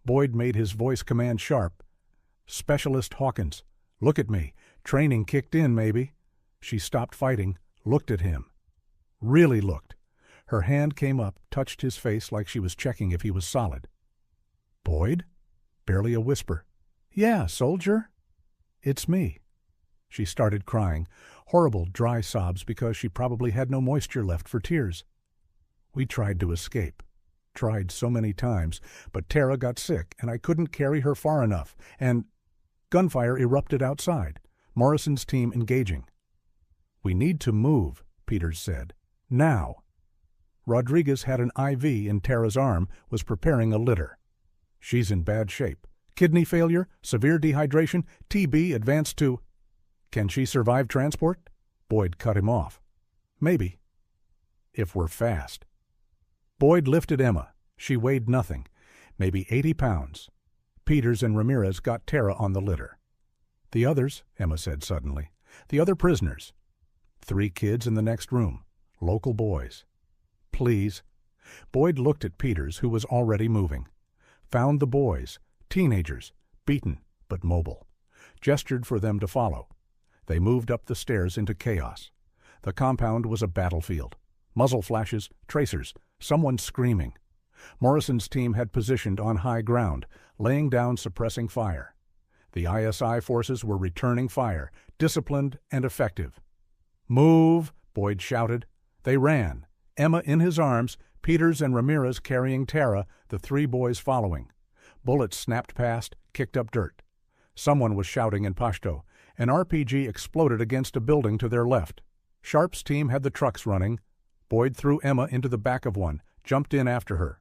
Boyd made his voice command sharp. "Specialist Hawkins. Look at me. Training kicked in, maybe." She stopped fighting, looked at him. Really looked. Her hand came up, touched his face like she was checking if he was solid. "Boyd?" Barely a whisper. "Yeah, soldier." "It's me." She started crying, horrible dry sobs because she probably had no moisture left for tears. "We tried to escape. Tried so many times, but Tara got sick and I couldn't carry her far enough, and—" Gunfire erupted outside, Morrison's team engaging. "We need to move," Peters said. "Now." Rodriguez had an IV in Tara's arm, was preparing a litter. "She's in bad shape. Kidney failure, severe dehydration, TB advanced to—" "Can she survive transport?" Boyd cut him off. "Maybe. If we're fast." Boyd lifted Emma. She weighed nothing, maybe 80 pounds. Peters and Ramirez got Tara on the litter. "The others," Emma said suddenly. "The other prisoners." 3 kids in the next room. Local boys. "Please." Boyd looked at Peters, who was already moving. Found the boys, teenagers, beaten but mobile. Gestured for them to follow. They moved up the stairs into chaos. The compound was a battlefield. Muzzle flashes, tracers, someone screaming. Morrison's team had positioned on high ground, laying down suppressing fire. The ISI forces were returning fire, disciplined and effective. "Move!" Boyd shouted. They ran, Emma in his arms, Peters and Ramirez carrying Tara, the 3 boys following. Bullets snapped past, kicked up dirt. Someone was shouting in Pashto. An RPG exploded against a building to their left. Sharp's team had the trucks running. Boyd threw Emma into the back of one, jumped in after her.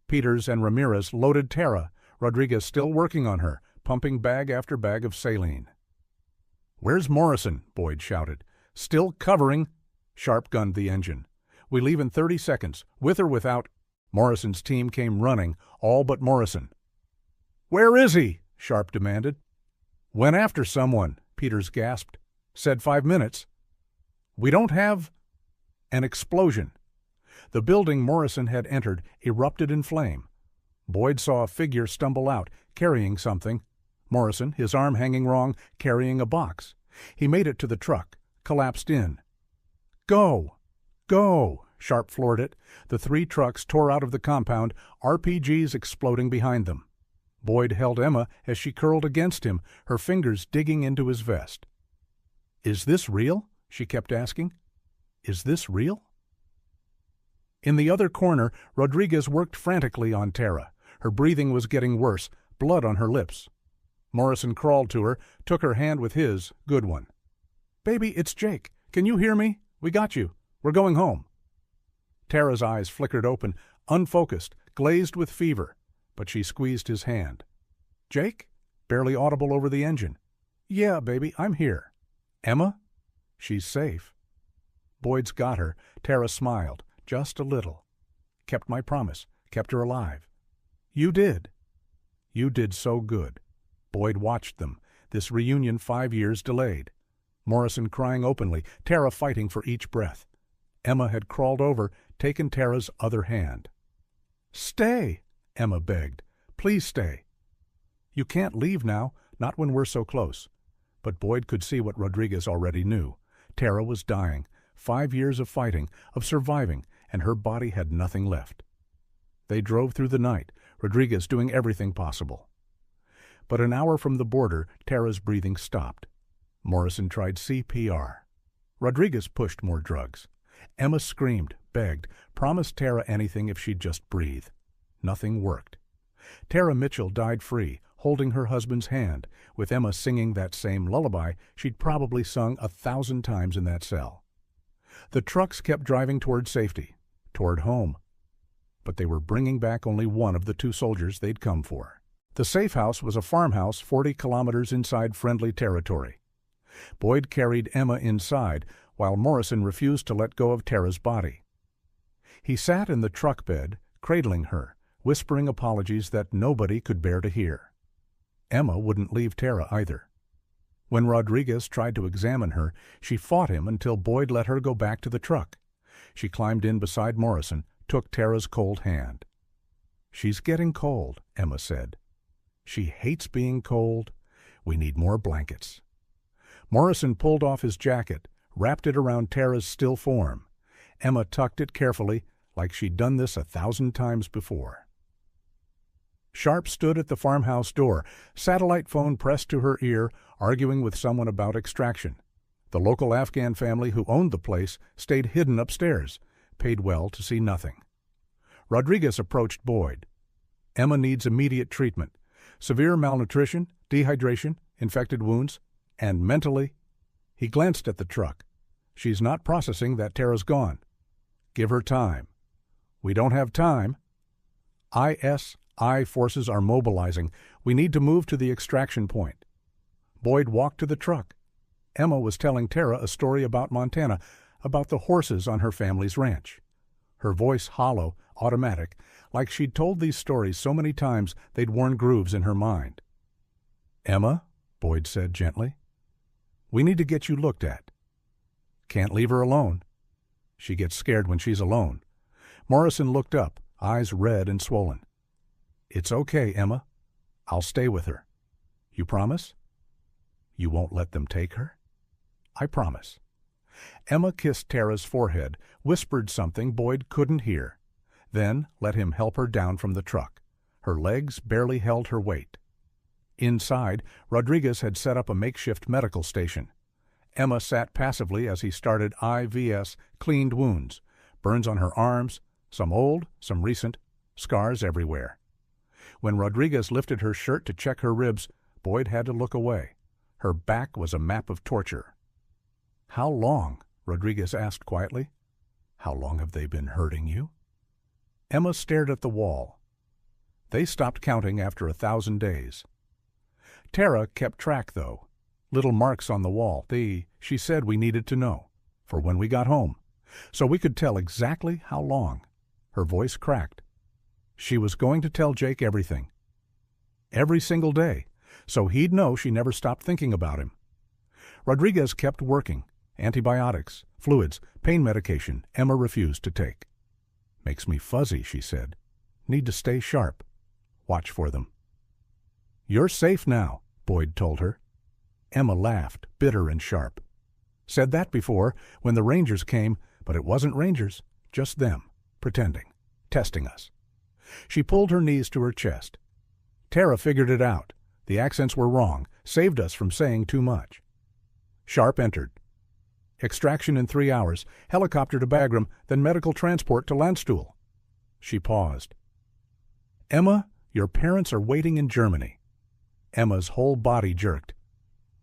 Peters and Ramirez loaded Tara, Rodriguez still working on her, pumping bag after bag of saline. "Where's Morrison?" Boyd shouted. "Still covering." Sharp gunned the engine. "We leave in 30 seconds, with or without—" Morrison's team came running, all but Morrison. "Where is he?" Sharp demanded. "Went after someone," Peters gasped. "Said 5 minutes." "We don't have—" An explosion. The building Morrison had entered erupted in flame. Boyd saw a figure stumble out, carrying something. Morrison, his arm hanging wrong, carrying a box. He made it to the truck, collapsed in. "Go! Go!" Sharp floored it. The 3 trucks tore out of the compound, RPGs exploding behind them. Boyd held Emma as she curled against him, her fingers digging into his vest. "Is this real?" she kept asking. "Is this real?" In the other corner, Rodriguez worked frantically on Tara. Her breathing was getting worse, blood on her lips. Morrison crawled to her, took her hand with his, good one. "Baby, it's Jake. Can you hear me? We got you. We're going home." Tara's eyes flickered open, unfocused, glazed with fever, but she squeezed his hand. "Jake?" Barely audible over the engine. "Yeah, baby, I'm here." "Emma?" "She's safe." Boyd's got her. Tara smiled, just a little. "Kept my promise, kept her alive." "You did." "You did so good." Boyd watched them, this reunion 5 years delayed. Morrison crying openly, Tara fighting for each breath. Emma had crawled over, taken Tara's other hand. "Stay," Emma begged. "Please stay." "You can't leave now, not when we're so close." But Boyd could see what Rodriguez already knew. Tara was dying. 5 years of fighting, of surviving, and her body had nothing left. They drove through the night, Rodriguez doing everything possible. But an hour from the border, Tara's breathing stopped. Morrison tried CPR. Rodriguez pushed more drugs. Emma screamed, begged, promised Tara anything if she'd just breathe. Nothing worked. Tara Mitchell died free, holding her husband's hand, with Emma singing that same lullaby she'd probably sung 1,000 times in that cell. The trucks kept driving toward safety, toward home. But they were bringing back only one of the 2 soldiers they'd come for. The safe house was a farmhouse 40 kilometers inside friendly territory. Boyd carried Emma inside, while Morrison refused to let go of Tara's body. He sat in the truck bed, cradling her, whispering apologies that nobody could bear to hear. Emma wouldn't leave Tara either. When Rodriguez tried to examine her, she fought him until Boyd let her go back to the truck. She climbed in beside Morrison, took Tara's cold hand. "She's getting cold," Emma said. "She hates being cold. We need more blankets." Morrison pulled off his jacket, wrapped it around Tara's still form. Emma tucked it carefully, like she'd done this 1,000 times before. Sharp stood at the farmhouse door, satellite phone pressed to her ear, arguing with someone about extraction. The local Afghan family who owned the place stayed hidden upstairs, paid well to see nothing. Rodriguez approached Boyd. "Emma needs immediate treatment. Severe malnutrition, dehydration, infected wounds, and mentally—" He glanced at the truck. "She's not processing that Tara's gone. Give her time." "We don't have time." ISI forces are mobilizing. We need to move to the extraction point." Boyd walked to the truck. Emma was telling Tara a story about Montana, about the horses on her family's ranch. Her voice hollow, automatic, like she'd told these stories so many times they'd worn grooves in her mind. "Emma," Boyd said gently, "we need to get you looked at." "Can't leave her alone." "She gets scared when she's alone." Morrison looked up, eyes red and swollen. "It's okay, Emma. I'll stay with her. You promise?" "You won't let them take her?" "I promise." Emma kissed Tara's forehead, whispered something Boyd couldn't hear, then let him help her down from the truck. Her legs barely held her weight. Inside, Rodriguez had set up a makeshift medical station. Emma sat passively as he started IVS cleaned wounds, burns on her arms, some old, some recent, scars everywhere. When Rodriguez lifted her shirt to check her ribs, Boyd had to look away. Her back was a map of torture. "How long?" Rodriguez asked quietly. "How long have they been hurting you?" Emma stared at the wall. They stopped counting after 1,000 days. Tara kept track, though. Little marks on the wall. She said we needed to know, for when we got home, so we could tell exactly how long. Her voice cracked. She was going to tell Jake everything. Every single day, so he'd know she never stopped thinking about him. Rodriguez kept working. Antibiotics, fluids, pain medication Emma refused to take. "Makes me fuzzy," she said. "Need to stay sharp. Watch for them." "You're safe now," Boyd told her. Emma laughed, bitter and sharp. "Said that before, when the Rangers came, but it wasn't Rangers, just them, pretending, testing us." She pulled her knees to her chest. "Tara figured it out. The accents were wrong, saved us from saying too much." Sharp entered. "Extraction in 3 hours, helicopter to Bagram, then medical transport to Landstuhl." She paused. "Emma, your parents are waiting in Germany." Emma's whole body jerked.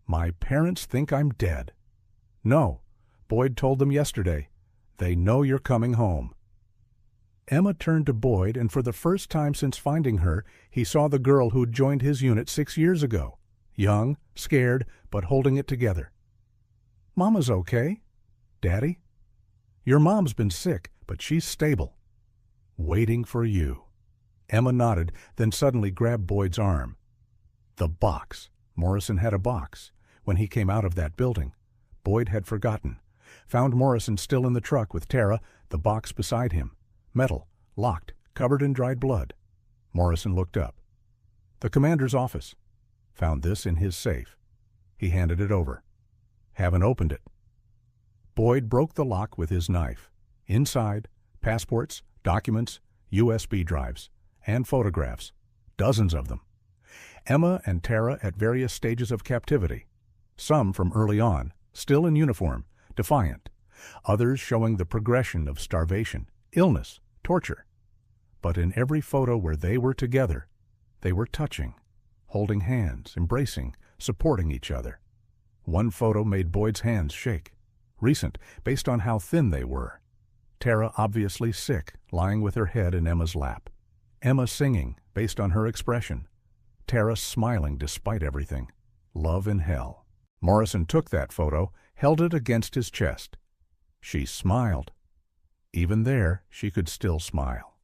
"My parents think I'm dead." "No," Boyd told them yesterday. They know you're coming home." Emma turned to Boyd, and for the first time since finding her, he saw the girl who'd joined his unit 6 years ago. Young, scared, but holding it together. "Mama's okay. Daddy? Your mom's been sick, but she's stable. Waiting for you." Emma nodded, then suddenly grabbed Boyd's arm. The box. Morrison had a box. When he came out of that building, Boyd had forgotten. Found Morrison still in the truck with Tara, the box beside him. Metal, locked, covered in dried blood. Morrison looked up. "The commander's office." Found this in his safe. He handed it over. "Haven't opened it." Boyd broke the lock with his knife. Inside, passports, documents, USB drives, and photographs. Dozens of them. Emma and Tara at various stages of captivity. Some from early on, still in uniform, defiant. Others showing the progression of starvation, illness, torture. But in every photo where they were together, they were touching, holding hands, embracing, supporting each other. One photo made Boyd's hands shake. Recent, based on how thin they were. Tara obviously sick, lying with her head in Emma's lap. Emma singing, based on her expression. Tara smiling despite everything. Love in hell. Morrison took that photo, held it against his chest. She smiled. Even there, she could still smile.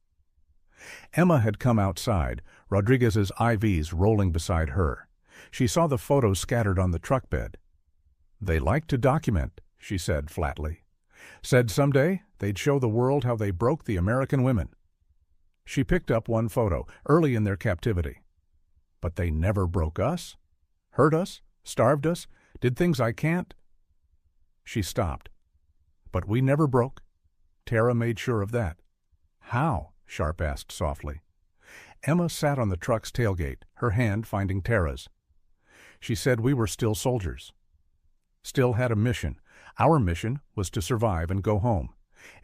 Emma had come outside, Rodriguez's IVs rolling beside her. She saw the photos scattered on the truck bed. "They like to document," she said flatly. Said someday they'd show the world how they broke the American women. She picked up one photo, early in their captivity. "But they never broke us? Hurt us? Starved us? Did things I can't?" She stopped. "But we never broke." Tara made sure of that. "How?" Sharp asked softly. Emma sat on the truck's tailgate, her hand finding Tara's. She said we were still soldiers. Still had a mission. Our mission was to survive and go home.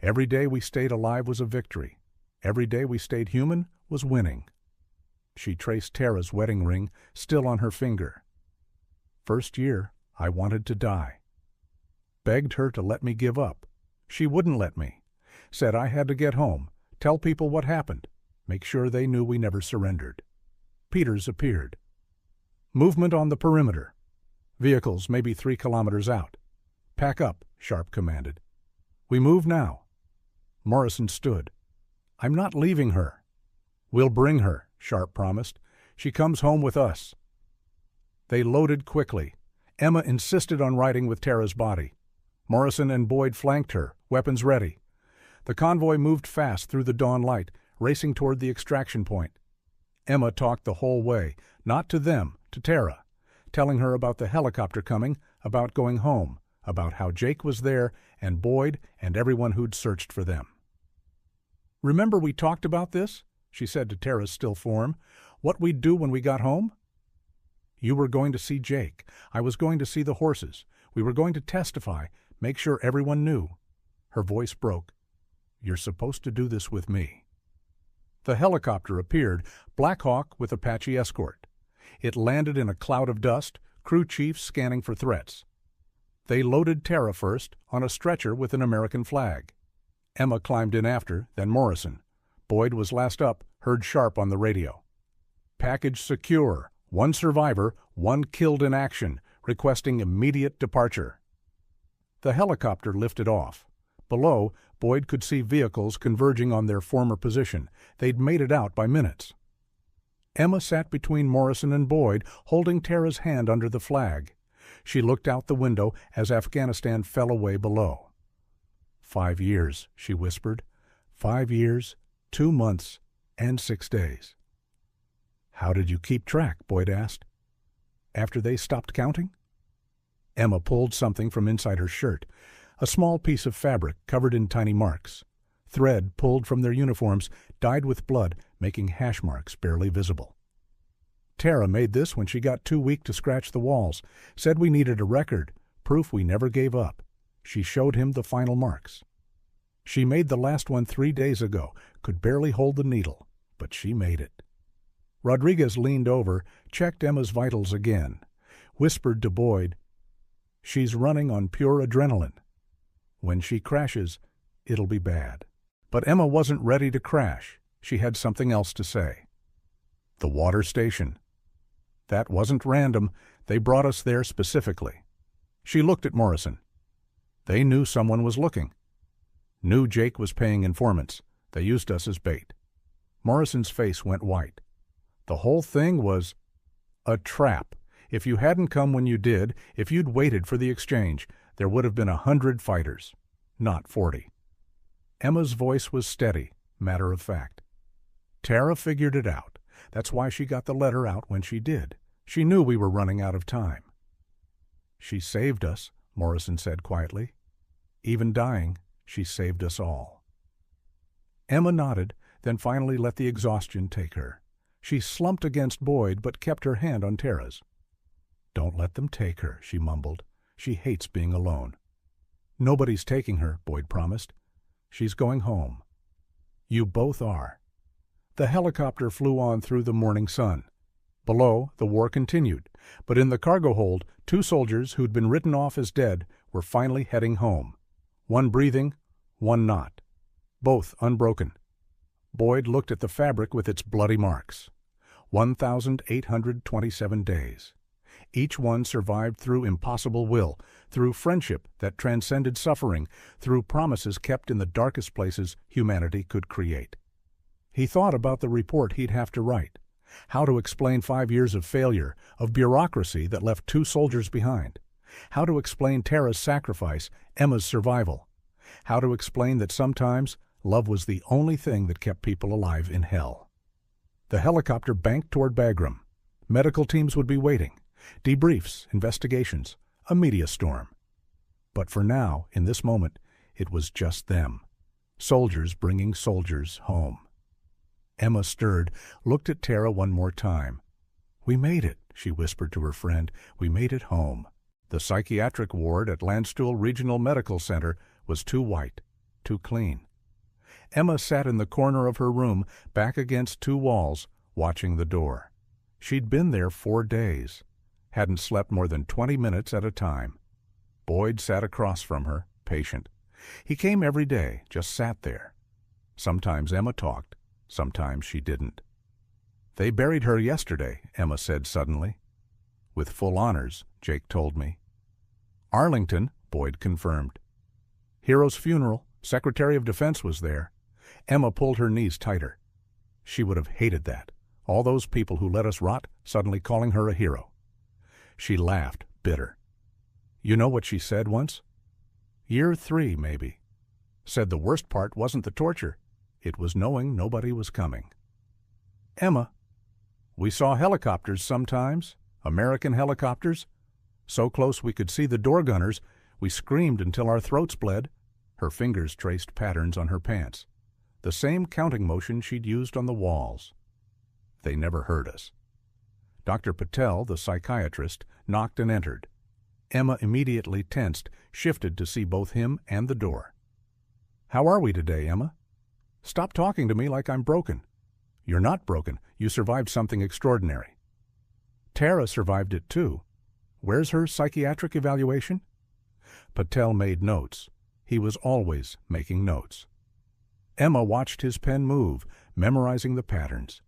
Every day we stayed alive was a victory. Every day we stayed human was winning. She traced Tara's wedding ring, still on her finger. "First year, I wanted to die. Begged her to let me give up. She wouldn't let me. Said I had to get home, tell people what happened, make sure they knew we never surrendered." Peters appeared. "Movement on the perimeter. Vehicles maybe 3 kilometers out. Pack up," Sharp commanded. "We move now." Morrison stood. "I'm not leaving her." "We'll bring her," Sharp promised. "She comes home with us." They loaded quickly. Emma insisted on riding with Tara's body. Morrison and Boyd flanked her, weapons ready. The convoy moved fast through the dawn light, racing toward the extraction point. Emma talked the whole way, not to them, to Tara, telling her about the helicopter coming, about going home, about how Jake was there, and Boyd and everyone who'd searched for them. "Remember we talked about this?" she said to Tara's still form. "What we'd do when we got home? You were going to see Jake. I was going to see the horses. We were going to testify, make sure everyone knew." Her voice broke. "You're supposed to do this with me." The helicopter appeared, Black Hawk with Apache escort. It landed in a cloud of dust, crew chiefs scanning for threats. They loaded Tara first, on a stretcher with an American flag. Emma climbed in after, then Morrison. Boyd was last up, heard Sharp on the radio. "Package secure. 1 survivor, 1 killed in action, requesting immediate departure." The helicopter lifted off. Below, Boyd could see vehicles converging on their former position. They'd made it out by minutes. Emma sat between Morrison and Boyd, holding Tara's hand under the flag. She looked out the window as Afghanistan fell away below. 5 years, she whispered. 5 years, 2 months, and 6 days. "How did you keep track?" Boyd asked. "After they stopped counting?" Emma pulled something from inside her shirt, a small piece of fabric covered in tiny marks. Thread pulled from their uniforms, dyed with blood, making hash marks barely visible. "Tara made this when she got too weak to scratch the walls, said we needed a record, proof we never gave up. She showed him the final marks. She made the last one 3 days ago, could barely hold the needle, but she made it." Rodriguez leaned over, checked Emma's vitals again, whispered to Boyd, "She's running on pure adrenaline. When she crashes, it'll be bad. But Emma wasn't ready to crash. She had something else to say. The water station. That wasn't random. They brought us there specifically. She looked at Morrison. They knew someone was looking. Knew Jake was paying informants. They used us as bait. Morrison's face went white. The whole thing was a trap. If you hadn't come when you did, if you'd waited for the exchange, there would have been 100 fighters, not 40. Emma's voice was steady, matter of fact. Tara figured it out. That's why she got the letter out when she did. She knew we were running out of time. She saved us, Morrison said quietly. Even dying, she saved us all. Emma nodded, then finally let the exhaustion take her. She slumped against Boyd but kept her hand on Tara's. "Don't let them take her," she mumbled. "She hates being alone." "Nobody's taking her," Boyd promised. "She's going home." "You both are." The helicopter flew on through the morning sun. Below, the war continued, but in the cargo hold, 2 soldiers who'd been written off as dead were finally heading home. One breathing, one not. Both unbroken. Boyd looked at the fabric with its bloody marks. 1,827 days. Each one survived through impossible will, through friendship that transcended suffering, through promises kept in the darkest places humanity could create. He thought about the report he'd have to write, how to explain 5 years of failure, of bureaucracy that left 2 soldiers behind, how to explain Tara's sacrifice, Emma's survival, how to explain that sometimes love was the only thing that kept people alive in hell. The helicopter banked toward Bagram. Medical teams would be waiting. Debriefs, investigations, a media storm. But for now, in this moment, it was just them. Soldiers bringing soldiers home. Emma stirred, looked at Tara one more time. "We made it," she whispered to her friend. "We made it home." The psychiatric ward at Landstuhl Regional Medical Center was too white, too clean. Emma sat in the corner of her room, back against 2 walls, watching the door. She'd been there 4 days. Hadn't slept more than 20 minutes at a time. Boyd sat across from her, patient. He came every day, just sat there. Sometimes Emma talked, sometimes she didn't. "They buried her yesterday," Emma said suddenly. "With full honors," Jake told me. "Arlington," Boyd confirmed. "Hero's funeral, Secretary of Defense was there." Emma pulled her knees tighter. She would have hated that. All those people who let us rot suddenly calling her a hero. She laughed, bitter. "You know what she said once? Year 3, maybe. Said the worst part wasn't the torture. It was knowing nobody was coming." "Emma, we saw helicopters sometimes, American helicopters. So close we could see the door gunners, we screamed until our throats bled." Her fingers traced patterns on her pants. The same counting motion she'd used on the walls. "They never heard us." Dr. Patel, the psychiatrist, knocked and entered. Emma immediately tensed, shifted to see both him and the door. "How are we today, Emma? Stop talking to me like I'm broken. You're not broken. You survived something extraordinary. Tara survived it too. Where's her psychiatric evaluation?" Patel made notes. He was always making notes. Emma watched his pen move, memorizing the patterns.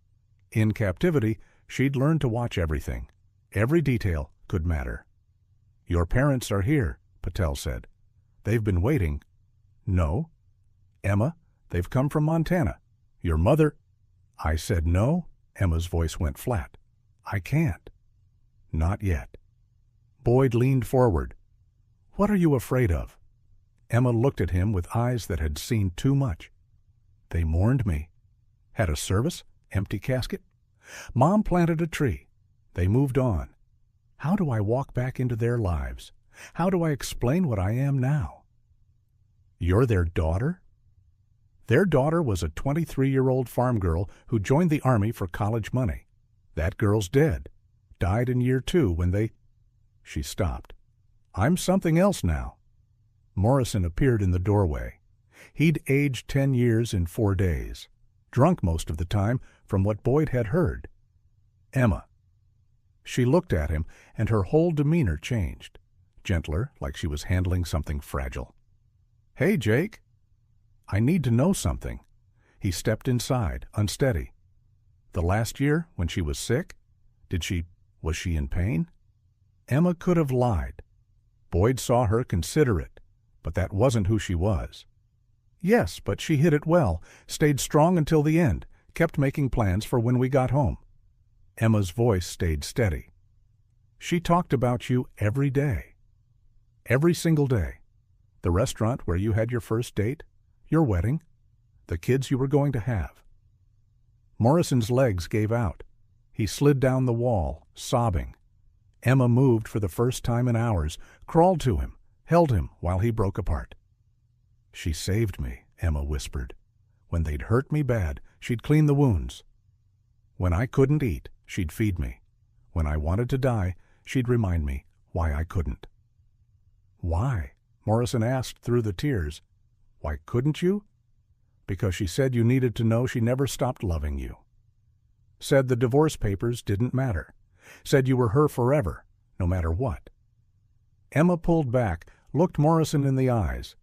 In captivity, she'd learned to watch everything. Every detail could matter. "Your parents are here," Patel said. "They've been waiting." "No." "Emma, they've come from Montana. Your mother—" "I said no." Emma's voice went flat. "I can't." "Not yet." Boyd leaned forward. "What are you afraid of?" Emma looked at him with eyes that had seen too much. "They mourned me. Had a service? Empty casket? Mom planted a tree. They moved on. How do I walk back into their lives? How do I explain what I am now?" "You're their daughter?" "Their daughter was a 23-year-old farm girl who joined the Army for college money. That girl's dead. Died in year 2 when they—" She stopped. "I'm something else now." Morrison appeared in the doorway. He'd aged 10 years in 4 days. Drunk most of the time, from what Boyd had heard. "Emma." She looked at him, and her whole demeanor changed. Gentler, like she was handling something fragile. "Hey, Jake." I need to know something. He stepped inside, unsteady. The last year, when she was sick? Was she in pain? Emma could have lied. Boyd saw her considerate, but that wasn't who she was. Yes, but she hid it well, stayed strong until the end, kept making plans for when we got home. Emma's voice stayed steady. She talked about you every day. Every single day. The restaurant where you had your first date, your wedding, the kids you were going to have. Morrison's legs gave out. He slid down the wall, sobbing. Emma moved for the first time in hours, crawled to him, held him while he broke apart. She saved me, Emma whispered. When they'd hurt me bad, she'd clean the wounds. When I couldn't eat, she'd feed me. When I wanted to die, she'd remind me why I couldn't. Why? Morrison asked through the tears. Why couldn't you? Because she said you needed to know she never stopped loving you. Said the divorce papers didn't matter. Said you were her forever, no matter what. Emma pulled back, looked Morrison in the eyes.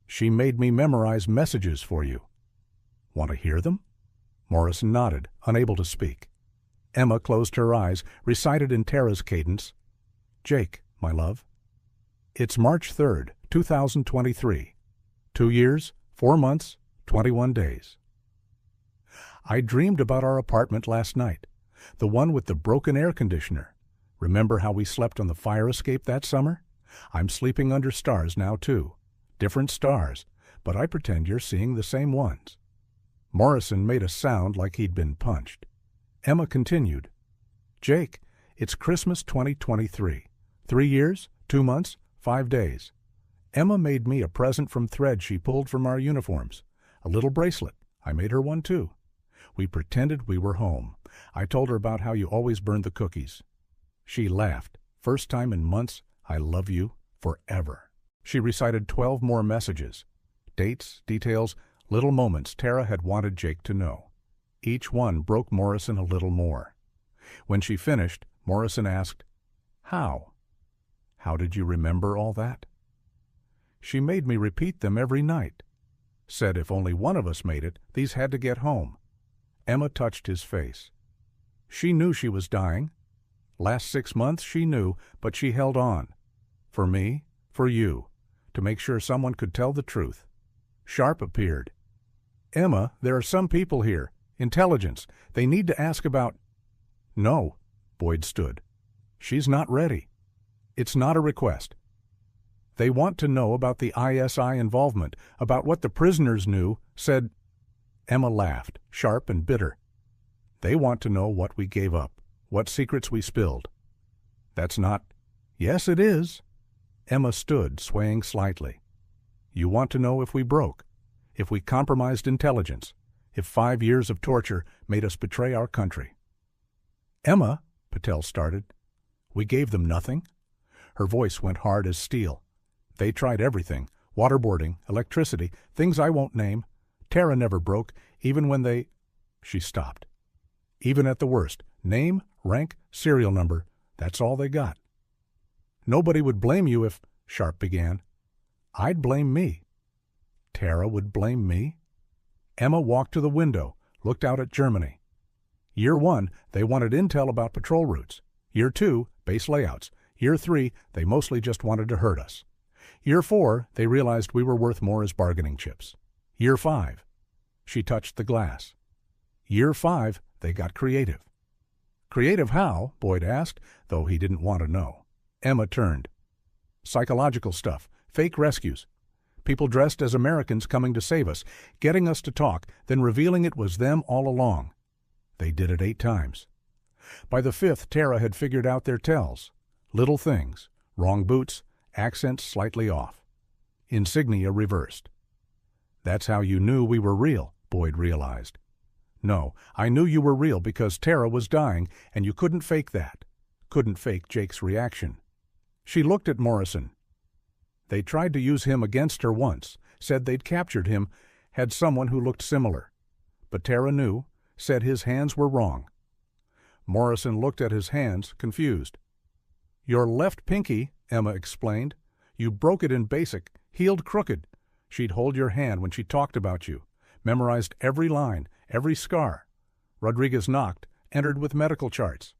She made me memorize messages for you. Want to hear them? Morrison nodded, unable to speak. Emma closed her eyes, recited in Tara's cadence, Jake, my love. It's March 3rd, 2023. 2 years, 4 months, 21 days. I dreamed about our apartment last night, the one with the broken air conditioner. Remember how we slept on the fire escape that summer? I'm sleeping under stars now, too. Different stars, but I pretend you're seeing the same ones. Morrison made a sound like he'd been punched. Emma continued, Jake, it's Christmas 2023. 3 years, 2 months, 5 days. Emma made me a present from thread she pulled from our uniforms. A little bracelet. I made her one, too. We pretended we were home. I told her about how you always burned the cookies. She laughed. First time in months, I love you forever. She recited 12 more messages. Dates, details, little moments Tara had wanted Jake to know. Each one broke Morrison a little more. When she finished, Morrison asked, How? How did you remember all that? She made me repeat them every night. Said if only one of us made it, these had to get home. Emma touched his face. She knew she was dying. Last 6 months she knew, but she held on. For me, for you, to make sure someone could tell the truth. Sharp appeared. Emma, there are some people here. Intelligence. They need to ask about... No, Boyd stood. She's not ready. It's not a request. They want to know about the ISI involvement, about what the prisoners knew, said... Emma laughed, sharp and bitter. They want to know what we gave up, what secrets we spilled. That's not... Yes, it is. Emma stood, swaying slightly. You want to know if we broke, if we compromised intelligence, if 5 years of torture made us betray our country. Emma, Patel started. We gave them nothing. Her voice went hard as steel. They tried everything, waterboarding, electricity, things I won't name. Tara never broke, even when they... She stopped. Even at the worst, name, rank, serial number, that's all they got. Nobody would blame you if... Sharp began. I'd blame me. Tara would blame me? Emma walked to the window, looked out at Germany. Year 1, they wanted intel about patrol routes. Year 2, base layouts. Year 3, they mostly just wanted to hurt us. Year 4, they realized we were worth more as bargaining chips. Year 5, she touched the glass. Year 5, they got creative. Creative how? Boyd asked, though he didn't want to know. Emma turned. Psychological stuff, fake rescues. People dressed as Americans coming to save us, getting us to talk, then revealing it was them all along. They did it 8 times. By the 5th, Tara had figured out their tells. Little things, wrong boots, accents slightly off. Insignia reversed. That's how you knew we were real, Boyd realized. No, I knew you were real because Tara was dying, and you couldn't fake that. Couldn't fake Jake's reaction. She looked at Morrison. They tried to use him against her once, said they'd captured him, had someone who looked similar. But Tara knew, said his hands were wrong. Morrison looked at his hands, confused. Your left pinky, Emma explained. You broke it in basic, healed crooked. She'd hold your hand when she talked about you, memorized every line, every scar. Rodriguez knocked, entered with medical charts.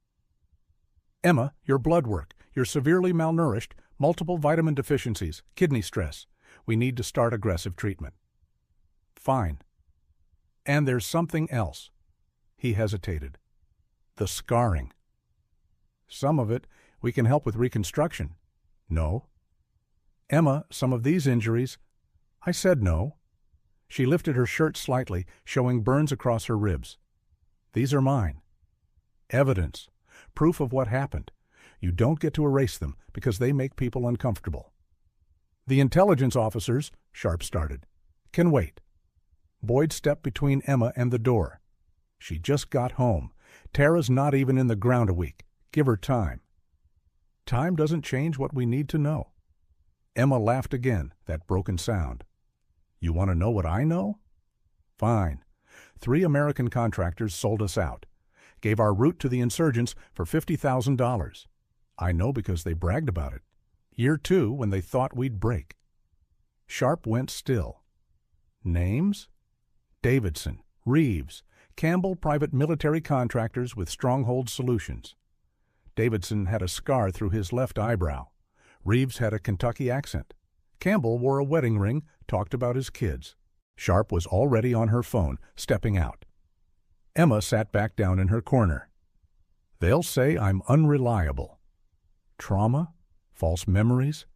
Emma, your blood work. You're severely malnourished, multiple vitamin deficiencies, kidney stress. We need to start aggressive treatment. Fine. And there's something else. He hesitated. The scarring. Some of it, we can help with reconstruction. No. Emma, some of these injuries. I said no. She lifted her shirt slightly, showing burns across her ribs. These are mine. Evidence. Proof of what happened. You don't get to erase them because they make people uncomfortable. The intelligence officers, Sharp started, can wait. Boyd stepped between Emma and the door. She just got home. Tara's not even in the ground a week. Give her time. Time doesn't change what we need to know. Emma laughed again, that broken sound. You want to know what I know? Fine. 3 American contractors sold us out. Gave our route to the insurgents for $50,000. I know because they bragged about it. Year 2 when they thought we'd break. Sharp went still. Names? Davidson, Reeves, Campbell Private Military Contractors with Stronghold Solutions. Davidson had a scar through his left eyebrow. Reeves had a Kentucky accent. Campbell wore a wedding ring, talked about his kids. Sharp was already on her phone, stepping out. Emma sat back down in her corner. They'll say I'm unreliable. Trauma? False memories?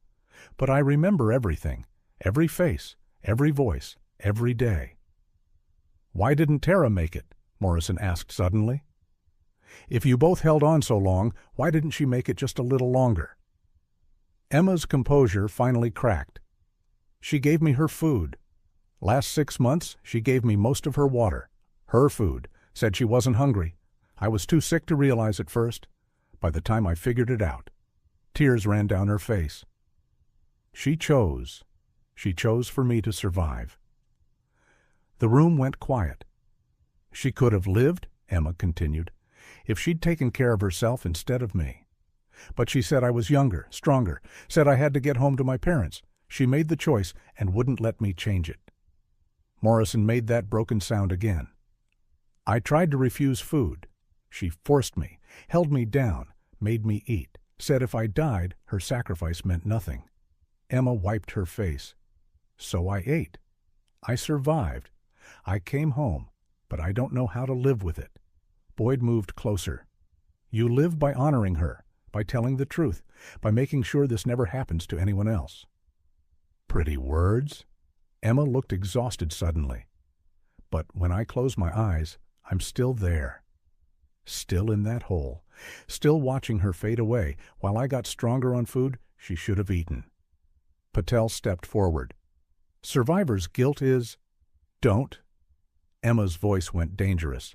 But I remember everything, every face, every voice, every day. Why didn't Tara make it? Morrison asked suddenly. If you both held on so long, why didn't she make it just a little longer? Emma's composure finally cracked. She gave me her food. Last 6 months, she gave me most of her water. Her food. Said she wasn't hungry. I was too sick to realize at first. By the time I figured it out. Tears ran down her face. She chose. She chose for me to survive. The room went quiet. She could have lived, Emma continued, if she'd taken care of herself instead of me. But she said I was younger, stronger, said I had to get home to my parents. She made the choice and wouldn't let me change it. Morrison made that broken sound again. I tried to refuse food. She forced me, held me down, made me eat, said if I died, her sacrifice meant nothing. Emma wiped her face. So I ate. I survived. I came home, but I don't know how to live with it. Boyd moved closer. You live by honoring her, by telling the truth, by making sure this never happens to anyone else. Pretty words. Emma looked exhausted suddenly. But when I close my eyes, I'm still there. Still in that hole, still watching her fade away while I got stronger on food she should have eaten. Patel stepped forward. Survivor's guilt is... Don't. Emma's voice went dangerous.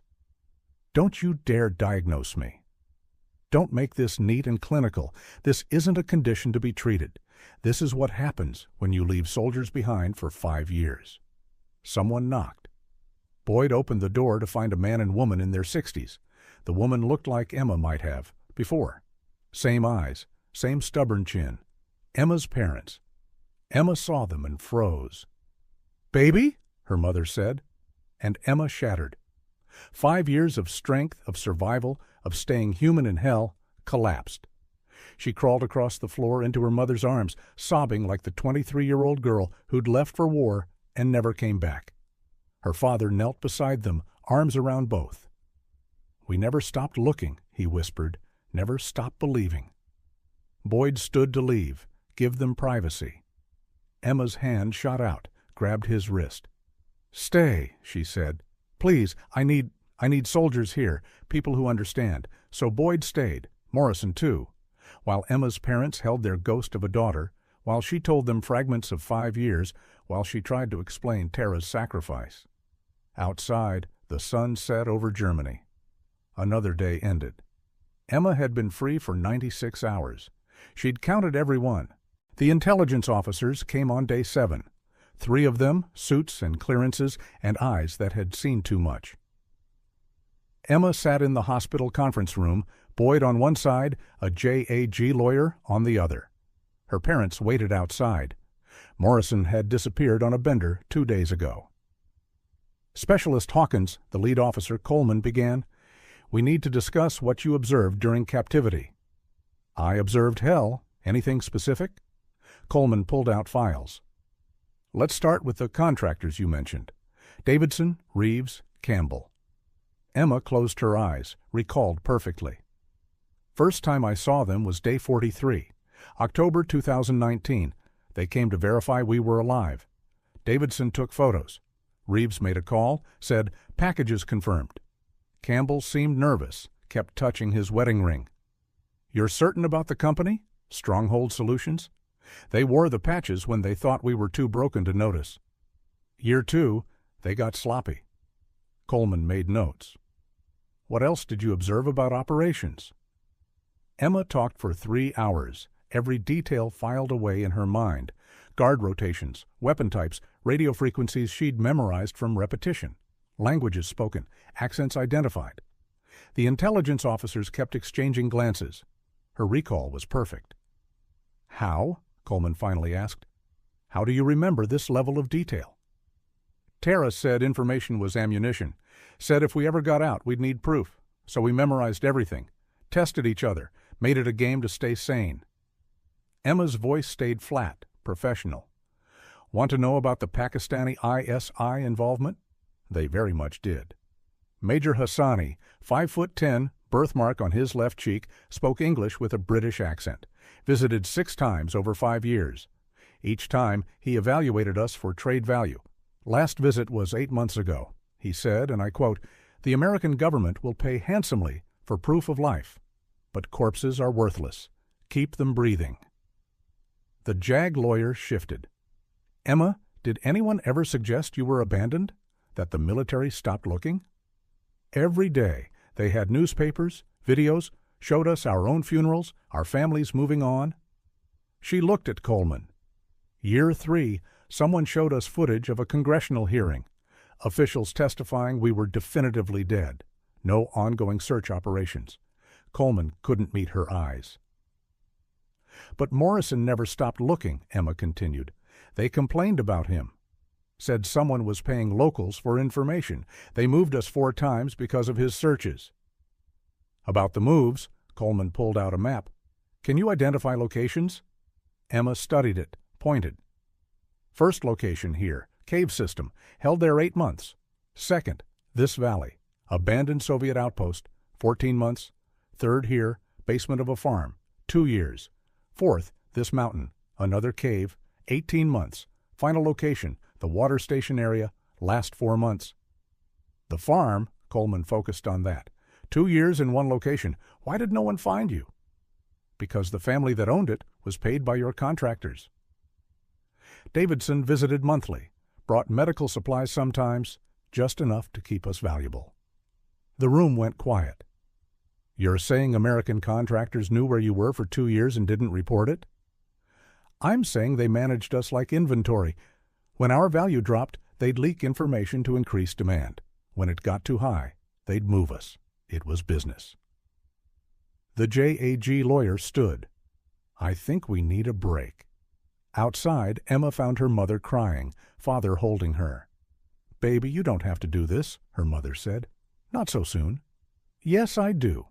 Don't you dare diagnose me. Don't make this neat and clinical. This isn't a condition to be treated. This is what happens when you leave soldiers behind for 5 years. Someone knocked. Boyd opened the door to find a man and woman in their 60s. The woman looked like Emma might have, before. Same eyes, same stubborn chin. Emma's parents. Emma saw them and froze. Baby? Her mother said. And Emma shattered. 5 years of strength, of survival, of staying human in hell, collapsed. She crawled across the floor into her mother's arms, sobbing like the 23-year-old girl who'd left for war and never came back. Her father knelt beside them, arms around both. We never stopped looking, he whispered, never stopped believing. Boyd stood to leave, give them privacy. Emma's hand shot out, grabbed his wrist. Stay, she said. Please, I need soldiers here, people who understand. So Boyd stayed, Morrison too, while Emma's parents held their ghost of a daughter, while she told them fragments of 5 years, while she tried to explain Tara's sacrifice. Outside, the sun set over Germany. Another day ended. Emma had been free for 96 hours. She'd counted every one. The intelligence officers came on day 7. 3 of them, suits and clearances and eyes that had seen too much. Emma sat in the hospital conference room, Boyd on one side, a JAG lawyer on the other. Her parents waited outside. Morrison had disappeared on a bender 2 days ago. Specialist Hawkins, the lead officer, Coleman, began, "We need to discuss what you observed during captivity." "I observed hell. Anything specific?" Coleman pulled out files. "Let's start with the contractors you mentioned. Davidson, Reeves, Campbell." Emma closed her eyes, recalled perfectly. "First time I saw them was day 43, October 2019. They came to verify we were alive. Davidson took photos. Reeves made a call, said, 'Packages confirmed.' Campbell seemed nervous, kept touching his wedding ring." "You're certain about the company? Stronghold Solutions? They wore the patches when they thought we were too broken to notice. Year 2, they got sloppy." Coleman made notes. "What else did you observe about operations?" Emma talked for 3 hours, every detail filed away in her mind. Guard rotations, weapon types, radio frequencies she'd memorized from repetition, languages spoken, accents identified. The intelligence officers kept exchanging glances. Her recall was perfect. "How?" Coleman finally asked. "How do you remember this level of detail?" "Tara said information was ammunition. Said if we ever got out, we'd need proof. So we memorized everything, tested each other, made it a game to stay sane." Emma's voice stayed flat, professional. "Want to know about the Pakistani ISI involvement?" They very much did. Major Hassani, 5'10", birthmark on his left cheek, spoke English with a British accent. Visited 6 times over 5 years. Each time, he evaluated us for trade value. Last visit was 8 months ago. He said, and I quote, "The American government will pay handsomely for proof of life, but corpses are worthless. Keep them breathing." The JAG lawyer shifted. "Emma, did anyone ever suggest you were abandoned? That the military stopped looking?" "Every day they had newspapers, videos, showed us our own funerals, our families moving on." She looked at Coleman. "Year 3, someone showed us footage of a congressional hearing. Officials testifying we were definitively dead. No ongoing search operations." Coleman couldn't meet her eyes. "But Morrison never stopped looking," Emma continued. "They complained about him. Said someone was paying locals for information. They moved us 4 times because of his searches." "About the moves," Coleman pulled out a map. "Can you identify locations?" Emma studied it, pointed. "First location here, cave system, held there 8 months. Second, this valley, abandoned Soviet outpost, 14 months. Third here, basement of a farm, 2 years. Fourth, this mountain, another cave, 18 months. Final location, the water station area, last 4 months." "The farm," Coleman focused on that. 2 years in one location. Why did no one find you?" "Because the family that owned it was paid by your contractors." "Davidson visited monthly, brought medical supplies sometimes, just enough to keep us valuable." The room went quiet. "You're saying American contractors knew where you were for 2 years and didn't report it?" "I'm saying they managed us like inventory. When our value dropped, they'd leak information to increase demand. When it got too high, they'd move us. It was business." The JAG lawyer stood. "I think we need a break." Outside, Emma found her mother crying, father holding her. "Baby, you don't have to do this," her mother said. "Not so soon." "Yes, I do.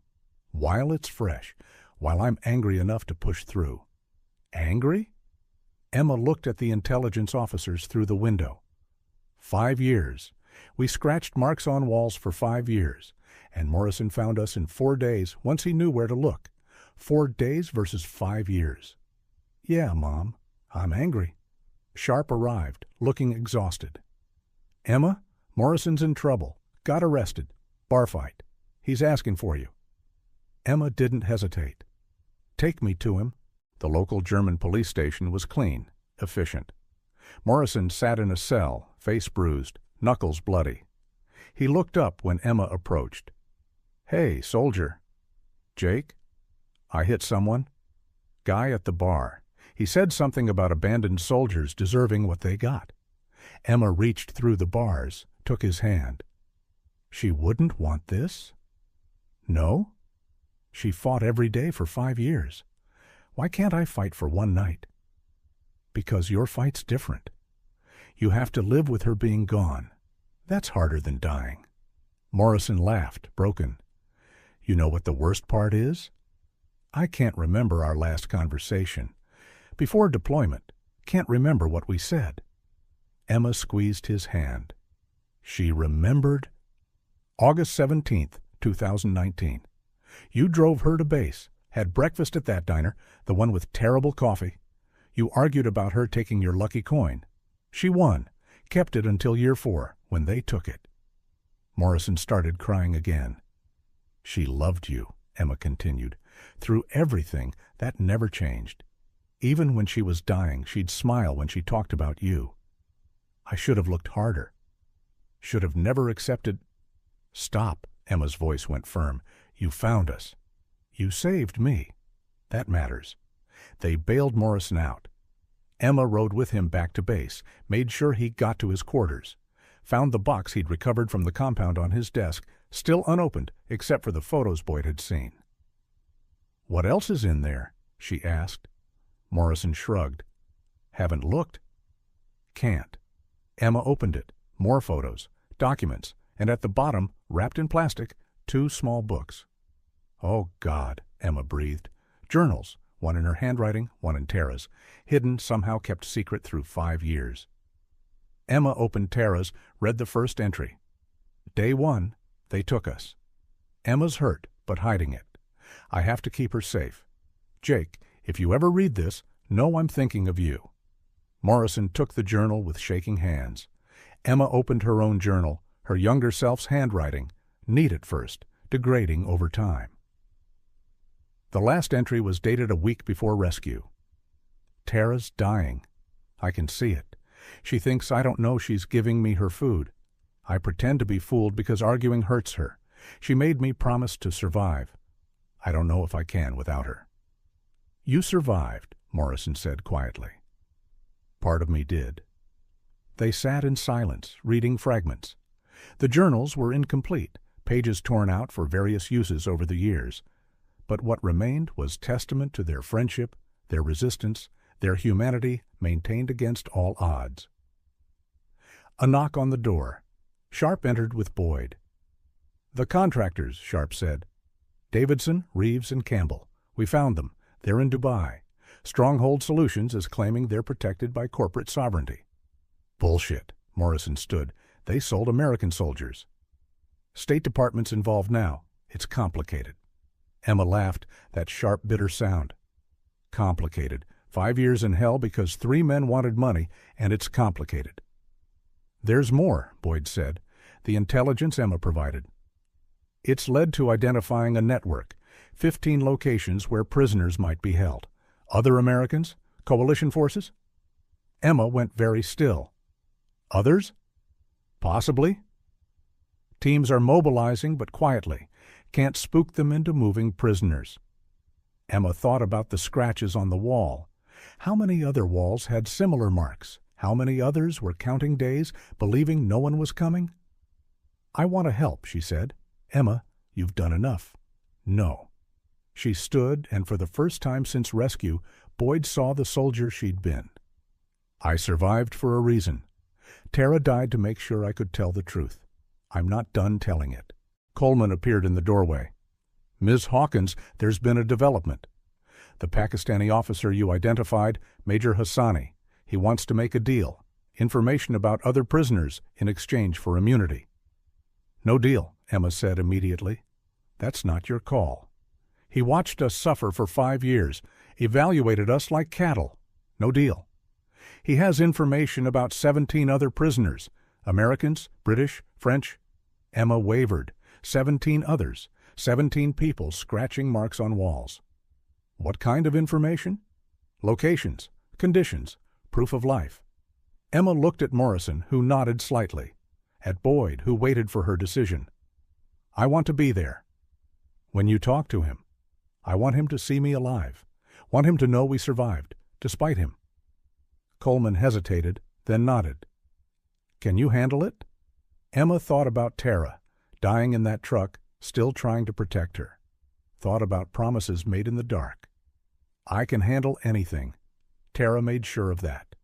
While it's fresh, while I'm angry enough to push through." "Angry?" Emma looked at the intelligence officers through the window. 5 years. We scratched marks on walls for 5 years, and Morrison found us in 4 days once he knew where to look. 4 days versus 5 years. "Yeah, Mom, I'm angry." Sharp arrived, looking exhausted. "Emma, Morrison's in trouble. Got arrested. Bar fight. He's asking for you." Emma didn't hesitate. "Take me to him." The local German police station was clean, efficient. Morrison sat in a cell, face bruised, knuckles bloody. He looked up when Emma approached. "Hey, soldier." "Jake?" "I hit someone." "Guy at the bar. He said something about abandoned soldiers deserving what they got." Emma reached through the bars, took his hand. "She wouldn't want this?" "No. She fought every day for 5 years. Why can't I fight for one night?" Because your fight's different. You have to live with her being gone. That's harder than dying. Morrison laughed, broken. You know what the worst part is? I can't remember our last conversation. Before deployment, can't remember what we said. Emma squeezed his hand. She remembered. August 17th, 2019. You drove her to base, had breakfast at that diner, the one with terrible coffee. You argued about her taking your lucky coin. She won, kept it until year 4, when they took it. Morrison started crying again. She loved you, Emma continued. Through everything, that never changed. Even when she was dying, she'd smile when she talked about you. I should have looked harder. Should have never accepted. Stop, Emma's voice went firm. You found us. You saved me. That matters. They bailed Morrison out. Emma rode with him back to base, made sure he got to his quarters, found the box he'd recovered from the compound on his desk, still unopened except for the photos Boyd had seen. What else is in there? She asked. Morrison shrugged. Haven't looked. Can't. Emma opened it. More photos, documents, and at the bottom, wrapped in plastic, 2 small books. Oh, God, Emma breathed. Journals, one in her handwriting, one in Tara's, hidden, somehow kept secret through 5 years. Emma opened Tara's, read the first entry. Day 1, they took us. Emma's hurt, but hiding it. I have to keep her safe. Jake, if you ever read this, know I'm thinking of you. Morrison took the journal with shaking hands. Emma opened her own journal, her younger self's handwriting, neat at first, degrading over time. The last entry was dated a week before rescue. Tara's dying. I can see it. She thinks I don't know she's giving me her food. I pretend to be fooled because arguing hurts her. She made me promise to survive. I don't know if I can without her. You survived, Morrison said quietly. Part of me did. They sat in silence, reading fragments. The journals were incomplete, pages torn out for various uses over the years. But what remained was testament to their friendship, their resistance, their humanity maintained against all odds. A knock on the door. Sharp entered with Boyd. The contractors, Sharp said. Davidson, Reeves, and Campbell. We found them. They're in Dubai. Stronghold Solutions is claiming they're protected by corporate sovereignty. Bullshit, Morrison stood. They sold American soldiers. State Department's involved now. It's complicated. Emma laughed, that sharp, bitter sound. Complicated. 5 years in hell because 3 men wanted money, and it's complicated. There's more, Boyd said. The intelligence Emma provided. It's led to identifying a network, 15 locations where prisoners might be held. Other Americans? Coalition forces? Emma went very still. Others? Possibly. Teams are mobilizing, but quietly. Can't spook them into moving prisoners. Emma thought about the scratches on the wall. How many other walls had similar marks? How many others were counting days, believing no one was coming? I want to help, she said. Emma, you've done enough. No. She stood, and for the first time since rescue, Boyd saw the soldier she'd been. I survived for a reason. Tara died to make sure I could tell the truth. I'm not done telling it. Coleman appeared in the doorway. Ms. Hawkins, there's been a development. The Pakistani officer you identified, Major Hassani. He wants to make a deal. Information about other prisoners in exchange for immunity. No deal, Emma said immediately. That's not your call. He watched us suffer for 5 years, evaluated us like cattle. No deal. He has information about 17 other prisoners, Americans, British, French. Emma wavered. 17 others, 17 people scratching marks on walls. What kind of information? Locations, conditions, proof of life. Emma looked at Morrison, who nodded slightly, at Boyd, who waited for her decision. I want to be there. When you talk to him, I want him to see me alive, want him to know we survived, despite him. Coleman hesitated, then nodded. Can you handle it? Emma thought about Tara, dying in that truck, still trying to protect her. Thought about promises made in the dark. I can handle anything. Tara made sure of that.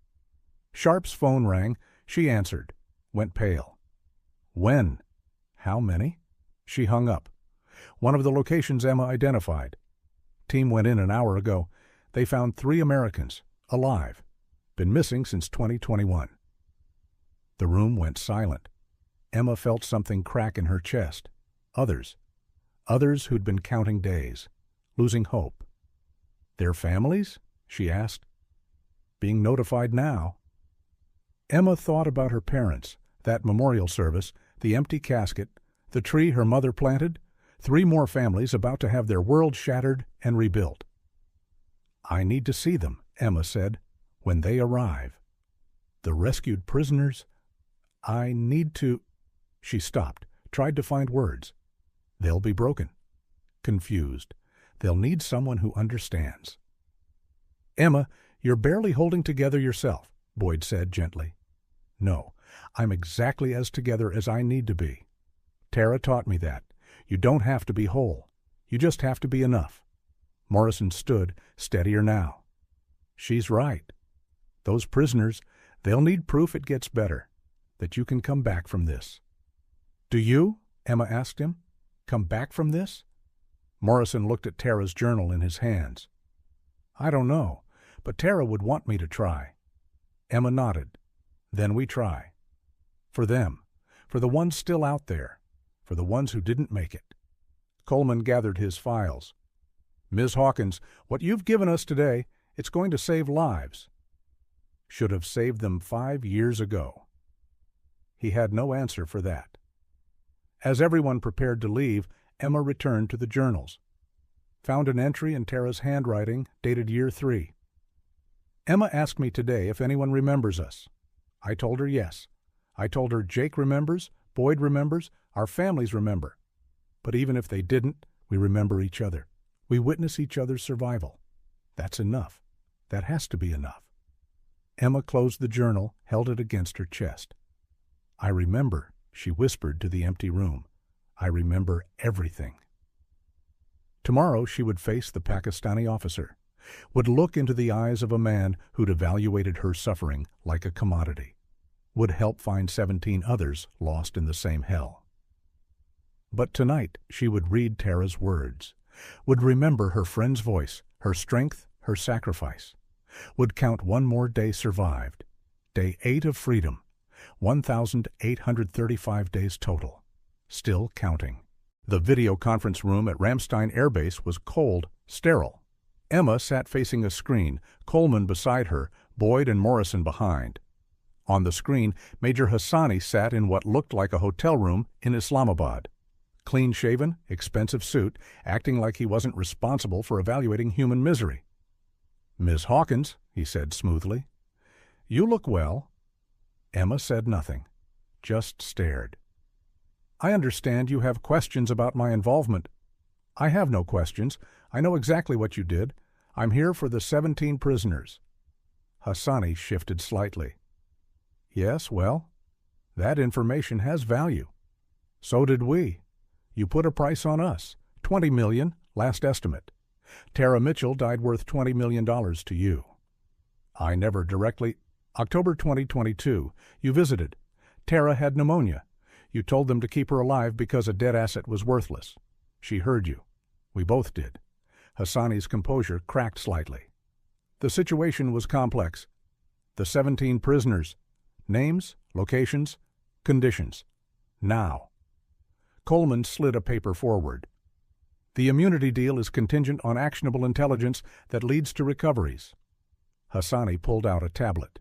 Sharp's phone rang. She answered, went pale. When? How many? She hung up. One of the locations Emma identified. Team went in an hour ago. They found 3 Americans, alive. Been missing since 2021. The room went silent. Emma felt something crack in her chest. Others who'd been counting days, losing hope. Their families? She asked. Being notified now. Emma thought about her parents, that memorial service, the empty casket, the tree her mother planted, 3 more families about to have their world shattered and rebuilt. I need to see them, Emma said, when they arrive. The rescued prisoners? I need to... She stopped, tried to find words. They'll be broken, confused. They'll need someone who understands. Emma, you're barely holding together yourself, Boyd said gently. No, I'm exactly as together as I need to be. Tara taught me that. You don't have to be whole. You just have to be enough. Morrison stood, steadier now. She's right. Those prisoners, they'll need proof it gets better, that you can come back from this. Do you? Emma asked him. Come back from this? Morrison looked at Tara's journal in his hands. I don't know, but Tara would want me to try. Emma nodded. Then we try. For them, for the ones still out there, for the ones who didn't make it. Coleman gathered his files. Ms. Hawkins, what you've given us today, it's going to save lives. Should have saved them 5 years ago. He had no answer for that. As everyone prepared to leave, Emma returned to the journals. Found an entry in Tara's handwriting, dated year 3. Emma asked me today if anyone remembers us. I told her yes. I told her Jake remembers, Boyd remembers, our families remember. But even if they didn't, we remember each other. We witness each other's survival. That's enough. That has to be enough. Emma closed the journal, held it against her chest. I remember, she whispered to the empty room. I remember everything. Tomorrow she would face the Pakistani officer, would look into the eyes of a man who'd evaluated her suffering like a commodity, would help find 17 others lost in the same hell. But tonight she would read Tara's words, would remember her friend's voice, her strength, her sacrifice, would count one more day survived, day 8 of freedom, 1,835 days total, still counting. The video conference room at Ramstein Air Base was cold, sterile. Emma sat facing a screen, Coleman beside her, Boyd and Morrison behind. On the screen, Major Hassani sat in what looked like a hotel room in Islamabad. Clean-shaven, expensive suit, acting like he wasn't responsible for evaluating human misery. Ms. Hawkins, he said smoothly, you look well. Emma said nothing, just stared. I understand you have questions about my involvement. I have no questions. I know exactly what you did. I'm here for the 17 prisoners. Hassani shifted slightly. Yes, well, that information has value. So did we. You put a price on us, $20 million, last estimate. Tara Mitchell died worth $20 million to you. I never directly... October 2022, you visited. Tara had pneumonia. You told them to keep her alive because a dead asset was worthless. She heard you. We both did. Hassani's composure cracked slightly. The situation was complex. The 17 prisoners. Names, locations, conditions. Now. Coleman slid a paper forward. The immunity deal is contingent on actionable intelligence that leads to recoveries. Hassani pulled out a tablet.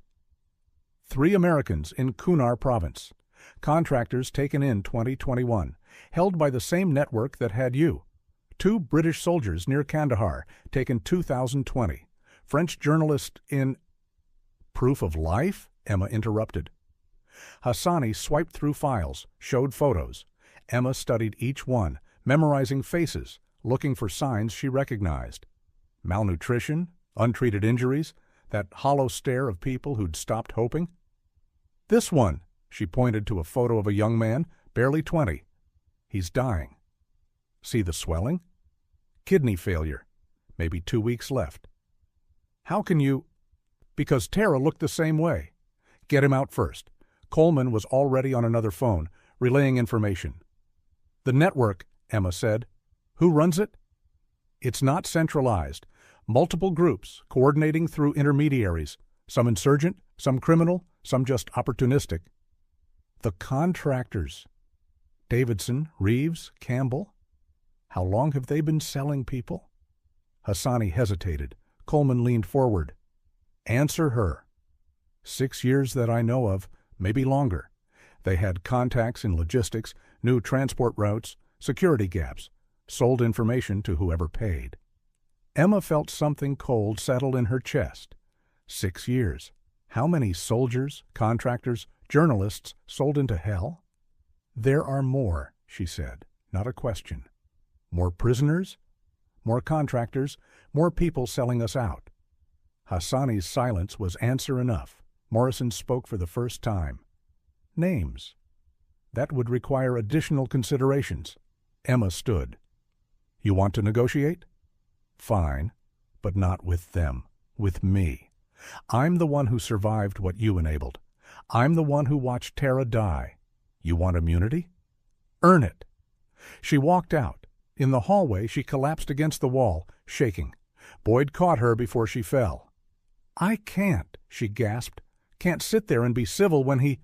3 Americans in Kunar province. Contractors taken in 2021, held by the same network that had you. 2 British soldiers near Kandahar, taken 2020. French journalist in... Proof of life? Emma interrupted. Hassani swiped through files, showed photos. Emma studied each one, memorizing faces, looking for signs she recognized. Malnutrition, untreated injuries, that hollow stare of people who'd stopped hoping. This one, she pointed to a photo of a young man, barely 20. He's dying. See the swelling? Kidney failure. Maybe 2 weeks left. How can you... Because Tara looked the same way. Get him out first. Coleman was already on another phone, relaying information. The network, Emma said. Who runs it? It's not centralized. Multiple groups, coordinating through intermediaries. Some insurgent, some criminal, some just opportunistic. The contractors. Davidson, Reeves, Campbell. How long have they been selling people? Hassani hesitated. Coleman leaned forward. Answer her. 6 years that I know of, maybe longer. They had contacts in logistics, new transport routes, security gaps, sold information to whoever paid. Emma felt something cold settle in her chest. 6 years. How many soldiers, contractors, journalists sold into hell? There are more, she said, not a question. More prisoners? More contractors? More people selling us out? Hassani's silence was answer enough. Morrison spoke for the first time. Names. That would require additional considerations. Emma stood. You want to negotiate? Fine, but not with them. With me. I'm the one who survived what you enabled. I'm the one who watched Tara die. You want immunity? Earn it. She walked out. In the hallway, she collapsed against the wall, shaking. Boyd caught her before she fell. I can't, she gasped. Can't sit there and be civil when he...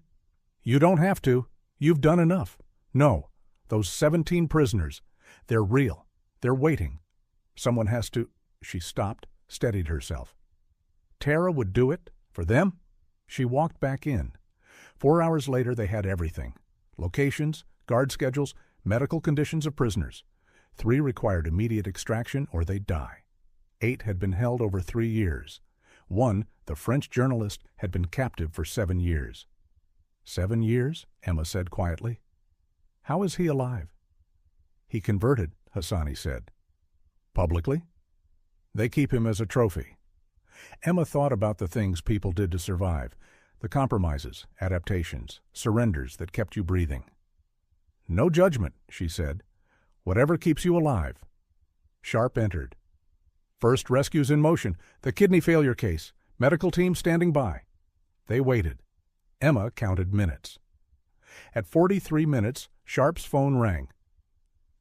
You don't have to. You've done enough. No, those 17 prisoners. They're real. They're waiting. Someone has to... She stopped, steadied herself. Tara would do it? For them? She walked back in. 4 hours later, they had everything. Locations, guard schedules, medical conditions of prisoners. 3 required immediate extraction or they'd die. 8 had been held over 3 years. 1, the French journalist, had been captive for 7 years. 7 years? Emma said quietly. How is he alive? He converted, Hassani said. Publicly? They keep him as a trophy. Emma thought about the things people did to survive, the compromises, adaptations, surrenders that kept you breathing. No judgment, she said. Whatever keeps you alive. Sharp entered. First rescue's in motion, the kidney failure case, medical team standing by. They waited. Emma counted minutes. At 43 minutes, Sharp's phone rang.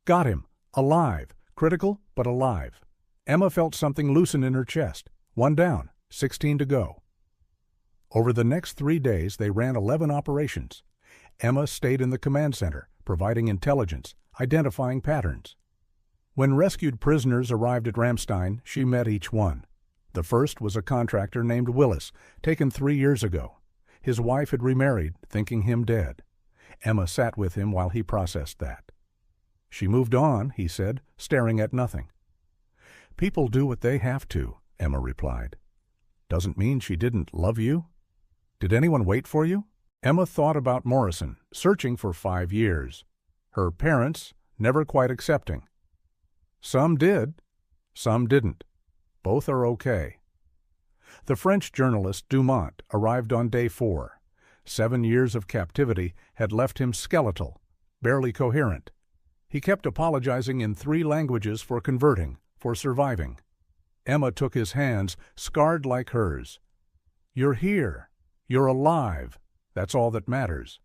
Got him. Alive. Critical, but alive. Emma felt something loosen in her chest. 1 down, 16 to go. Over the next 3 days, they ran 11 operations. Emma stayed in the command center, providing intelligence, identifying patterns. When rescued prisoners arrived at Ramstein, she met each one. The first was a contractor named Willis, taken 3 years ago. His wife had remarried, thinking him dead. Emma sat with him while he processed that. She moved on, he said, staring at nothing. People do what they have to, Emma replied. Doesn't mean she didn't love you. Did anyone wait for you? Emma thought about Morrison, searching for 5 years. Her parents, never quite accepting. Some did, some didn't. Both are okay. The French journalist Dumont arrived on day 4. 7 years of captivity had left him skeletal, barely coherent. He kept apologizing in 3 languages for converting, for surviving. Emma took his hands, scarred like hers. You're here. You're alive. That's all that matters.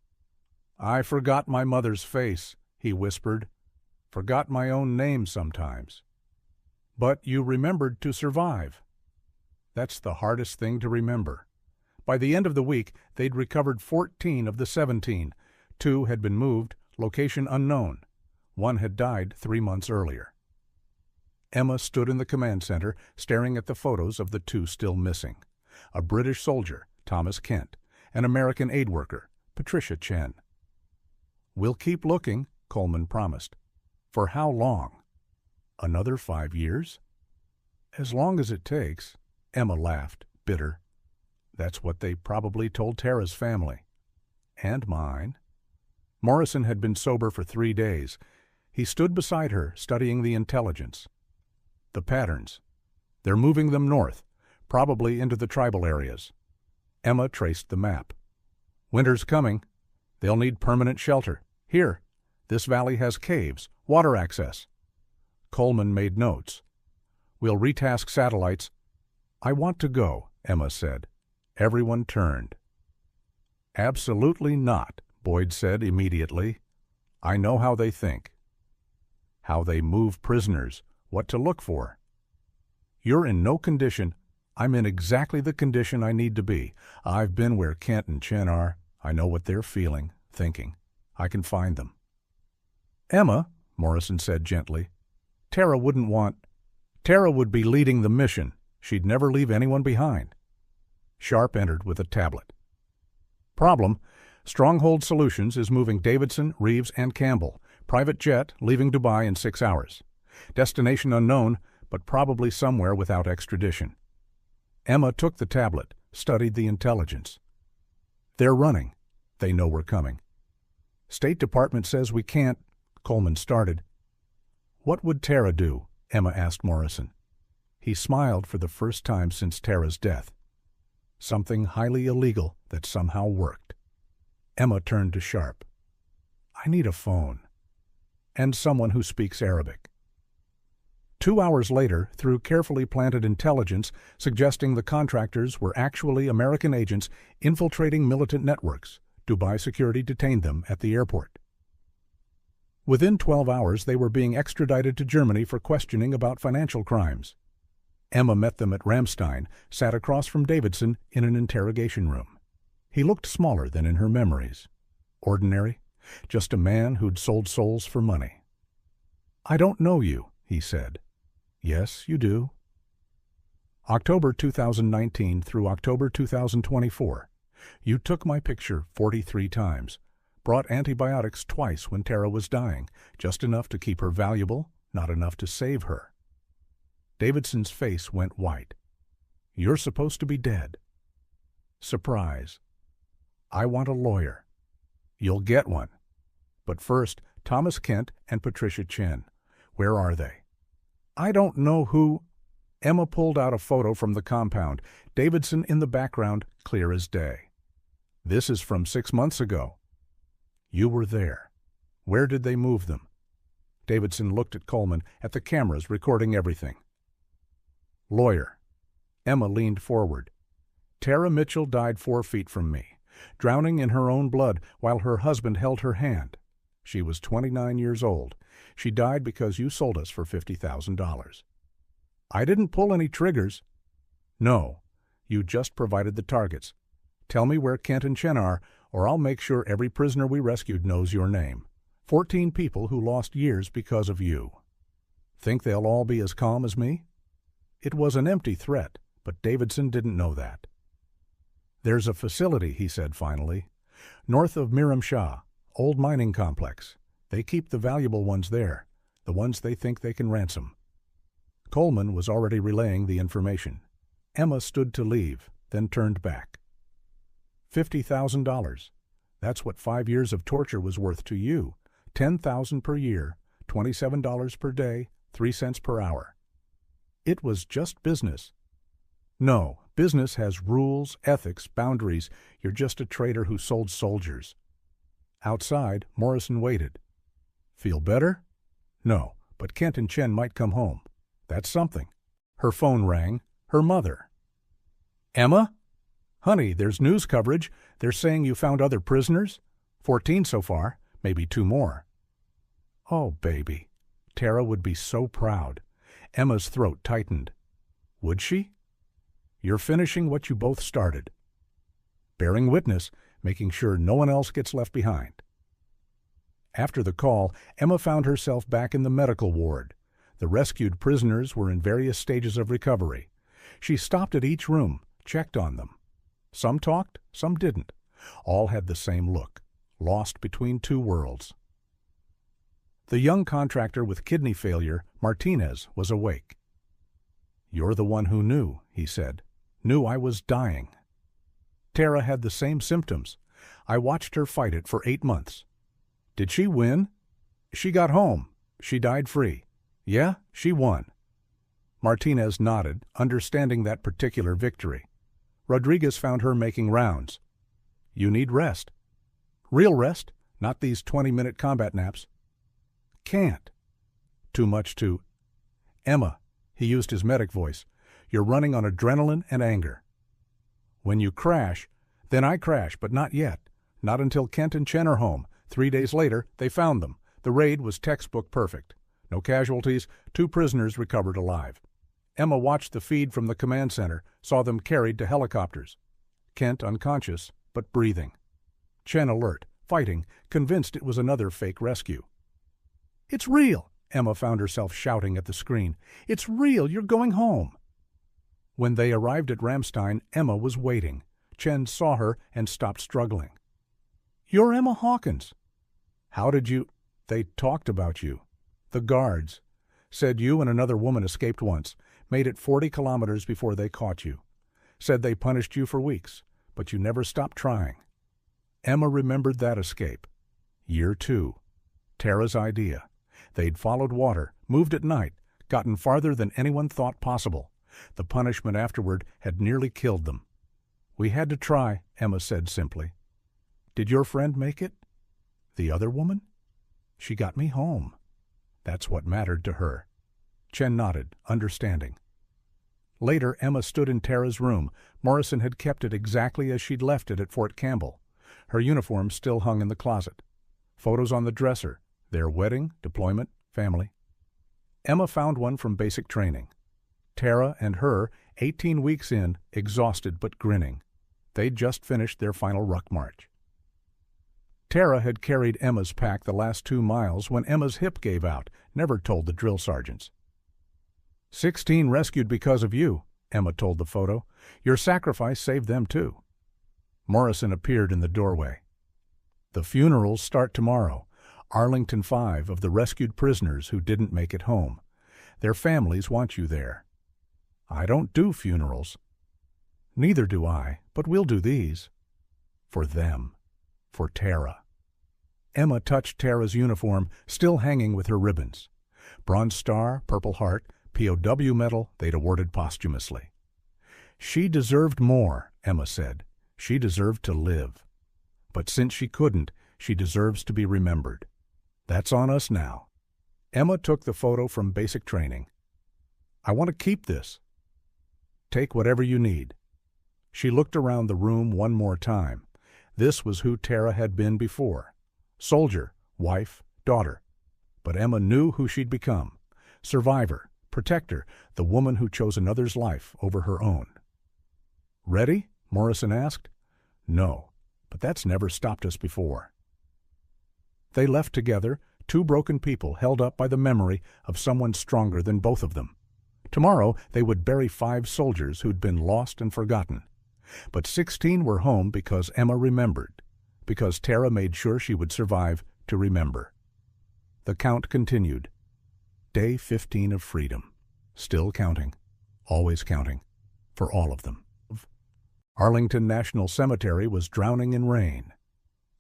I forgot my mother's face, he whispered. Forgot my own name sometimes. But you remembered to survive. That's the hardest thing to remember. By the end of the week, they'd recovered 14 of the 17. 2 had been moved, location unknown. 1 had died 3 months earlier. Emma stood in the command center, staring at the photos of the 2 still missing. A British soldier, Thomas Kent, an American aid worker, Patricia Chen. We'll keep looking, Coleman promised. For how long? Another 5 years? As long as it takes, Emma laughed, bitter. That's what they probably told Tara's family. And mine. Morrison had been sober for 3 days. He stood beside her, studying the intelligence. The patterns. They're moving them north, probably into the tribal areas. Emma traced the map. Winter's coming. They'll need permanent shelter. Here, this valley has caves, water access. Coleman made notes. We'll retask satellites. I want to go, Emma said. Everyone turned. "Absolutely not," Boyd said immediately. "I know how they think. How they move prisoners, what to look for. You're in no condition. I'm in exactly the condition I need to be. I've been where Kent and Chen are. I know what they're feeling, thinking. I can find them." "Emma," Morrison said gently, Tara would be leading the mission. She'd never leave anyone behind." Sharp entered with a tablet. "Problem: Stronghold Solutions is moving Davidson, Reeves, and Campbell. Private jet, leaving Dubai in 6 hours. Destination unknown, but probably somewhere without extradition." Emma took the tablet, studied the intelligence. "They're running. They know we're coming. State Department says we can't," Coleman started. "What would Tara do?" Emma asked Morrison. He smiled for the first time since Tara's death. Something highly illegal that somehow worked. Emma turned to Sharp. "I need a phone. And someone who speaks Arabic." 2 hours later, through carefully planted intelligence suggesting the contractors were actually American agents infiltrating militant networks, Dubai security detained them at the airport. Within 12 hours, they were being extradited to Germany for questioning about financial crimes. Emma met them at Ramstein, sat across from Davidson in an interrogation room. He looked smaller than in her memories. Ordinary, just a man who'd sold souls for money. "I don't know you," he said. "Yes, you do." October 2019 through October 2024. You took my picture 43 times. Brought antibiotics twice when Tara was dying, just enough to keep her valuable, not enough to save her. Davidson's face went white. "You're supposed to be dead." Surprise. "I want a lawyer." "You'll get one. But first, Thomas Kent and Patricia Chen. Where are they?" "I don't know who—" Emma pulled out a photo from the compound, Davidson in the background, clear as day. "This is from 6 months ago." "You were there. Where did they move them?" Davidson looked at Coleman, at the cameras recording everything. "Lawyer." Emma leaned forward. "Tara Mitchell died 4 feet from me, drowning in her own blood while her husband held her hand. She was 29 years old. She died because you sold us for $50,000. "I didn't pull any triggers." "No, you just provided the targets. Tell me where Kent and Chen are, or I'll make sure every prisoner we rescued knows your name. 14 people who lost years because of you. Think they'll all be as calm as me?" It was an empty threat, but Davidson didn't know that. "There's a facility," he said finally, "north of Miram Shah, old mining complex. They keep the valuable ones there, the ones they think they can ransom." Coleman was already relaying the information. Emma stood to leave, then turned back. $50,000. That's what 5 years of torture was worth to you. $10,000 per year, $27 per day, 3 cents per hour. It was just business. No, business has rules, ethics, boundaries. You're just a trader who sold soldiers. Outside, Morrison waited. "Feel better?" "No, but Kent and Chen might come home. That's something." Her phone rang. Her mother. "Emma? Honey, there's news coverage. They're saying you found other prisoners. 14 so far, maybe 2 more." "Oh, baby." Tara would be so proud. Emma's throat tightened. "Would she?" "You're finishing what you both started." "Bearing witness, making sure no one else gets left behind." After the call, Emma found herself back in the medical ward. The rescued prisoners were in various stages of recovery. She stopped at each room, checked on them. Some talked, some didn't. All had the same look, lost between 2 worlds. The young contractor with kidney failure, Martinez, was awake. "You're the one who knew," he said. "Knew I was dying." "Tara had the same symptoms. I watched her fight it for 8 months." "Did she win?" "She got home. She died free." "Yeah, she won." Martinez nodded, understanding that particular victory. Rodriguez found her making rounds. "You need rest." "Real rest, not these 20-minute combat naps." "Can't." "Too much to—" "Emma," he used his medic voice, "you're running on adrenaline and anger." When you crash, then I crash, but not yet. Not until Kent and Chen are home. 3 days later, they found them. The raid was textbook perfect. No casualties, 2 prisoners recovered alive. Emma watched the feed from the command center, saw them carried to helicopters. Kent unconscious, but breathing. Chen alert, fighting, convinced it was another fake rescue. "It's real!" Emma found herself shouting at the screen. "It's real! You're going home!" When they arrived at Ramstein, Emma was waiting. Chen saw her and stopped struggling. "You're Emma Hawkins." "How did you—" "They talked about you. The guards. Said you and another woman escaped once, made it 40 kilometers before they caught you. Said they punished you for weeks, but you never stopped trying." Emma remembered that escape. Year 2. Tara's idea. They'd followed water, moved at night, gotten farther than anyone thought possible. The punishment afterward had nearly killed them. "We had to try," Emma said simply. "Did your friend make it?" "The other woman?" "She got me home." That's what mattered to her. Chen nodded, understanding. Later, Emma stood in Tara's room. Morrison had kept it exactly as she'd left it at Fort Campbell. Her uniform still hung in the closet. Photos on the dresser, their wedding, deployment, family. Emma found one from basic training. Tara and her, 18 weeks in, exhausted but grinning. They'd just finished their final ruck march. Tara had carried Emma's pack the last 2 miles when Emma's hip gave out, never told the drill sergeants. 16 rescued because of you, Emma told the photo. Your sacrifice saved them too. Morrison appeared in the doorway. The funerals start tomorrow. Arlington 5 of the rescued prisoners who didn't make it home. Their families want you there. I don't do funerals. Neither do I, but we'll do these. For them. For Tara. Emma touched Tara's uniform, still hanging with her ribbons. Bronze Star, Purple Heart, POW medal they'd awarded posthumously. She deserved more, Emma said. She deserved to live. But since she couldn't, she deserves to be remembered. That's on us now. Emma took the photo from basic training. I want to keep this. Take whatever you need. She looked around the room one more time. This was who Tara had been before. Soldier, wife, daughter. But Emma knew who she'd become. Survivor, protector, the woman who chose another's life over her own. Ready? Morrison asked. No, but that's never stopped us before. They left together, 2 broken people held up by the memory of someone stronger than both of them. Tomorrow they would bury 5 soldiers who'd been lost and forgotten. But 16 were home because Emma remembered, because Tara made sure she would survive to remember. The count continued. Day 15 of freedom. Still counting. Always counting. For all of them. Arlington National Cemetery was drowning in rain.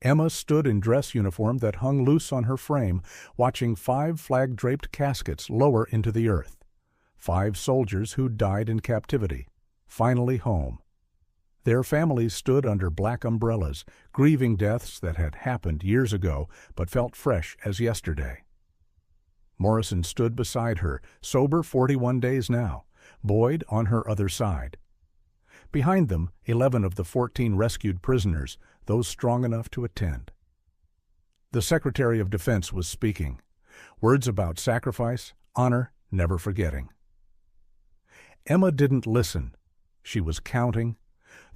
Emma stood in dress uniform that hung loose on her frame, watching 5 flag-draped caskets lower into the earth. 5 soldiers who'd died in captivity, finally home. Their families stood under black umbrellas, grieving deaths that had happened years ago but felt fresh as yesterday. Morrison stood beside her, sober 41 days now, Boyd on her other side. Behind them, 11 of the 14 rescued prisoners, those strong enough to attend. The Secretary of Defense was speaking. Words about sacrifice, honor, never forgetting. Emma didn't listen. She was counting.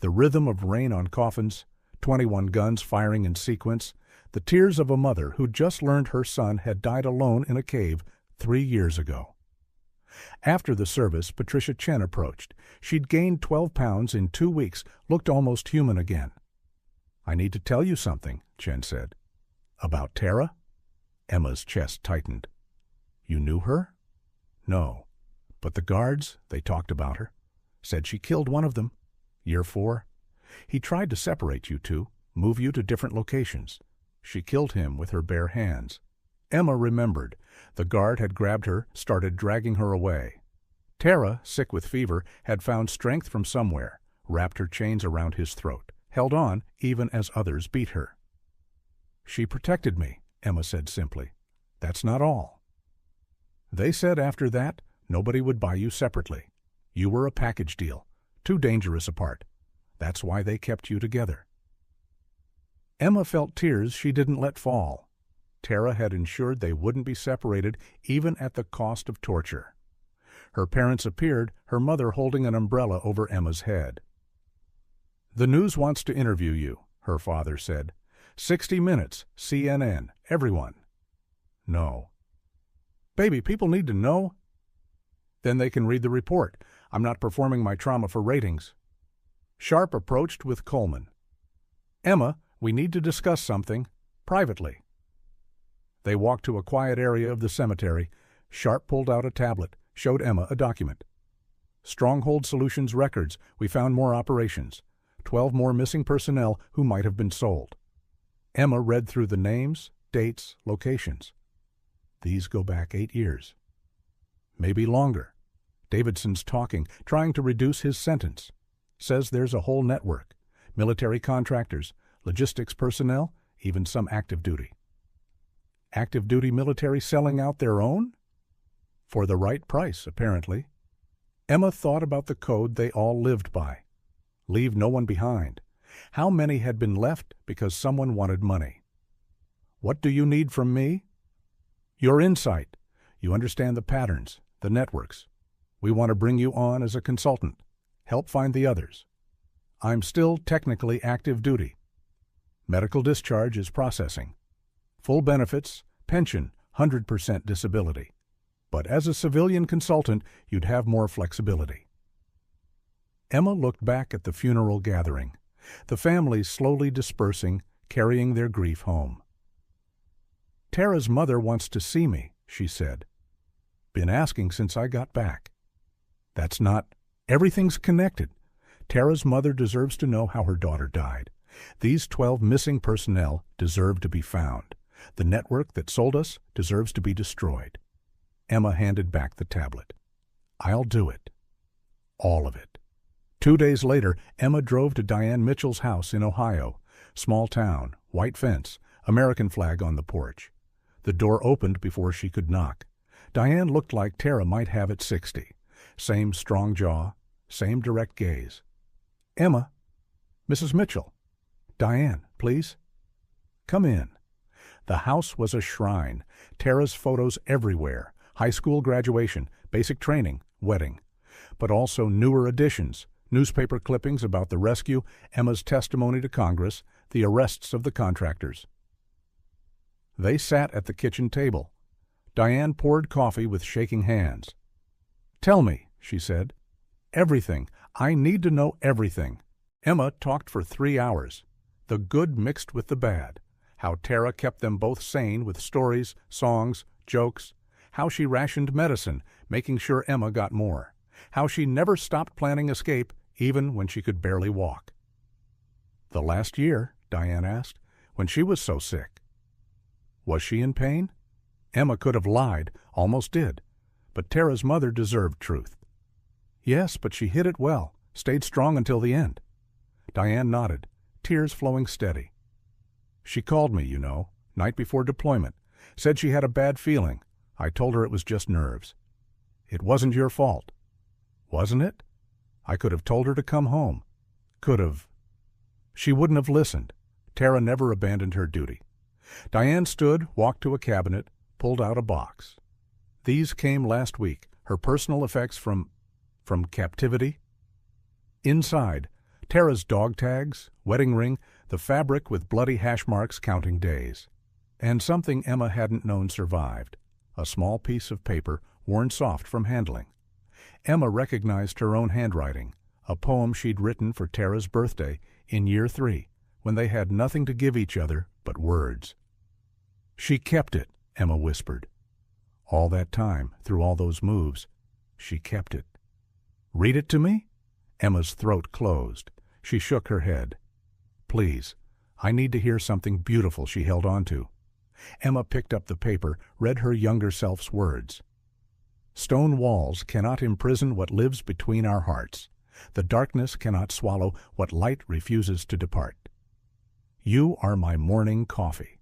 The rhythm of rain on coffins, 21 guns firing in sequence, the tears of a mother who just learned her son had died alone in a cave 3 years ago. After the service, Patricia Chen approached. She'd gained 12 pounds in 2 weeks, looked almost human again. I need to tell you something, Chen said. About Tara? Emma's chest tightened. You knew her? No. But the guards, they talked about her. Said she killed one of them. Year 4. He tried to separate you two, move you to different locations. She killed him with her bare hands. Emma remembered. The guard had grabbed her, started dragging her away. Tara, sick with fever, had found strength from somewhere, wrapped her chains around his throat, held on even as others beat her. She protected me, Emma said simply. That's not all. They said after that, nobody would buy you separately. You were a package deal, too dangerous apart. That's why they kept you together. Emma felt tears she didn't let fall. Tara had ensured they wouldn't be separated, even at the cost of torture. Her parents appeared, her mother holding an umbrella over Emma's head. "The news wants to interview you," her father said. 60 Minutes, CNN, everyone." "No." "Baby, people need to know." "Then they can read the report. I'm not performing my trauma for ratings." Sharp approached with Coleman. "Emma, we need to discuss something, privately." They walked to a quiet area of the cemetery. Sharp pulled out a tablet, showed Emma a document. "Stronghold Solutions records. We found more operations. 12 more missing personnel who might have been sold." Emma read through the names, dates, locations. These go back 8 years. Maybe longer. Davidson's talking, trying to reduce his sentence. Says there's a whole network. Military contractors, logistics personnel, even some active duty. Active duty military selling out their own? For the right price, apparently. Emma thought about the code they all lived by. Leave no one behind. How many had been left because someone wanted money? "What do you need from me?" "Your insight. You understand the patterns, the networks. We want to bring you on as a consultant. Help find the others. I'm still technically active duty. Medical discharge is processing. Full benefits, pension, 100% disability. But as a civilian consultant, you'd have more flexibility." Emma looked back at the funeral gathering, the families slowly dispersing, carrying their grief home. "Tara's mother wants to see me," she said. "Been asking since I got back." "That's not... Everything's connected. Tara's mother deserves to know how her daughter died. These 12 missing personnel deserve to be found. The network that sold us deserves to be destroyed." Emma handed back the tablet. "I'll do it. All of it." 2 days later, Emma drove to Diane Mitchell's house in Ohio. Small town, white fence, American flag on the porch. The door opened before she could knock. Diane looked like Tara might have at 60. Same strong jaw, same direct gaze. "Emma." "Mrs. Mitchell." "Diane, please." "Come in." The house was a shrine. Tara's photos everywhere. High school graduation, basic training, wedding. But also newer additions. Newspaper clippings about the rescue, Emma's testimony to Congress, the arrests of the contractors. They sat at the kitchen table. Diane poured coffee with shaking hands. "Tell me," she said. "Everything. I need to know everything." Emma talked for 3 hours. The good mixed with the bad. How Tara kept them both sane with stories, songs, jokes. How she rationed medicine, making sure Emma got more. How she never stopped planning escape, even when she could barely walk. "The last year," Diane asked, "when she was so sick. Was she in pain?" Emma could have lied, almost did. But Tara's mother deserved truth. "Yes, but she hid it well, stayed strong until the end." Diane nodded, tears flowing steady. "She called me, you know, night before deployment. Said she had a bad feeling. I told her it was just nerves. It wasn't your fault." "Wasn't it? I could have told her to come home. Could have." She wouldn't have listened. Tara never abandoned her duty. Diane stood, walked to a cabinet, pulled out a box. These came last week, her personal effects from captivity. Inside, Tara's dog tags, wedding ring, the fabric with bloody hash marks counting days. And something Emma hadn't known survived, a small piece of paper worn soft from handling. Emma recognized her own handwriting, a poem she'd written for Tara's birthday in year 3, when they had nothing to give each other but words. "She kept it," Emma whispered. All that time, through all those moves, she kept it. "Read it to me?" Emma's throat closed. She shook her head. "Please, I need to hear something beautiful she held on to." Emma picked up the paper, read her younger self's words. "Stone walls cannot imprison what lives between our hearts. The darkness cannot swallow what light refuses to depart. You are my morning coffee.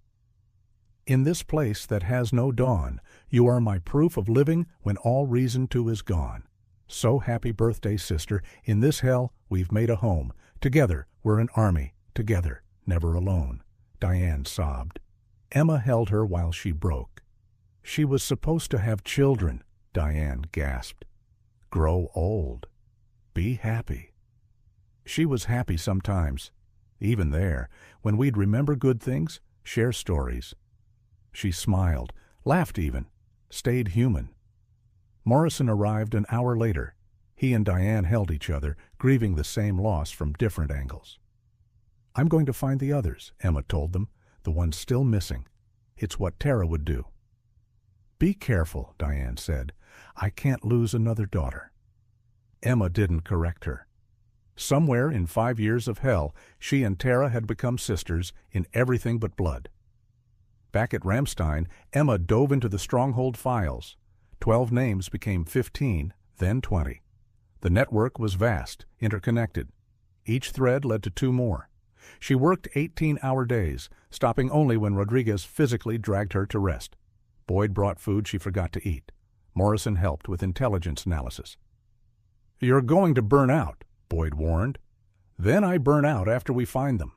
In this place that has no dawn, you are my proof of living when all reason to is gone. So happy birthday, sister. In this hell we've made a home, Together, we're an army. Together, never alone, Diane sobbed. Emma held her while she broke. She was supposed to have children, Diane gasped. Grow old. Be happy. She was happy sometimes. Even there, when we'd remember good things, share stories. She smiled, laughed even, stayed human. Morrison arrived an hour later. He and Diane held each other, grieving the same loss from different angles. I'm going to find the others, Emma told them, the ones still missing. It's what Tara would do. Be careful, Diane said. I can't lose another daughter. Emma didn't correct her. Somewhere in 5 years of hell, she and Tara had become sisters in everything but blood. Back at Ramstein, Emma dove into the stronghold files. 12 names became 15, then 20. The network was vast, interconnected. Each thread led to 2 more. She worked 18-hour days, stopping only when Rodriguez physically dragged her to rest. Boyd brought food she forgot to eat. Morrison helped with intelligence analysis. You're going to burn out, Boyd warned. Then I burn out after we find them.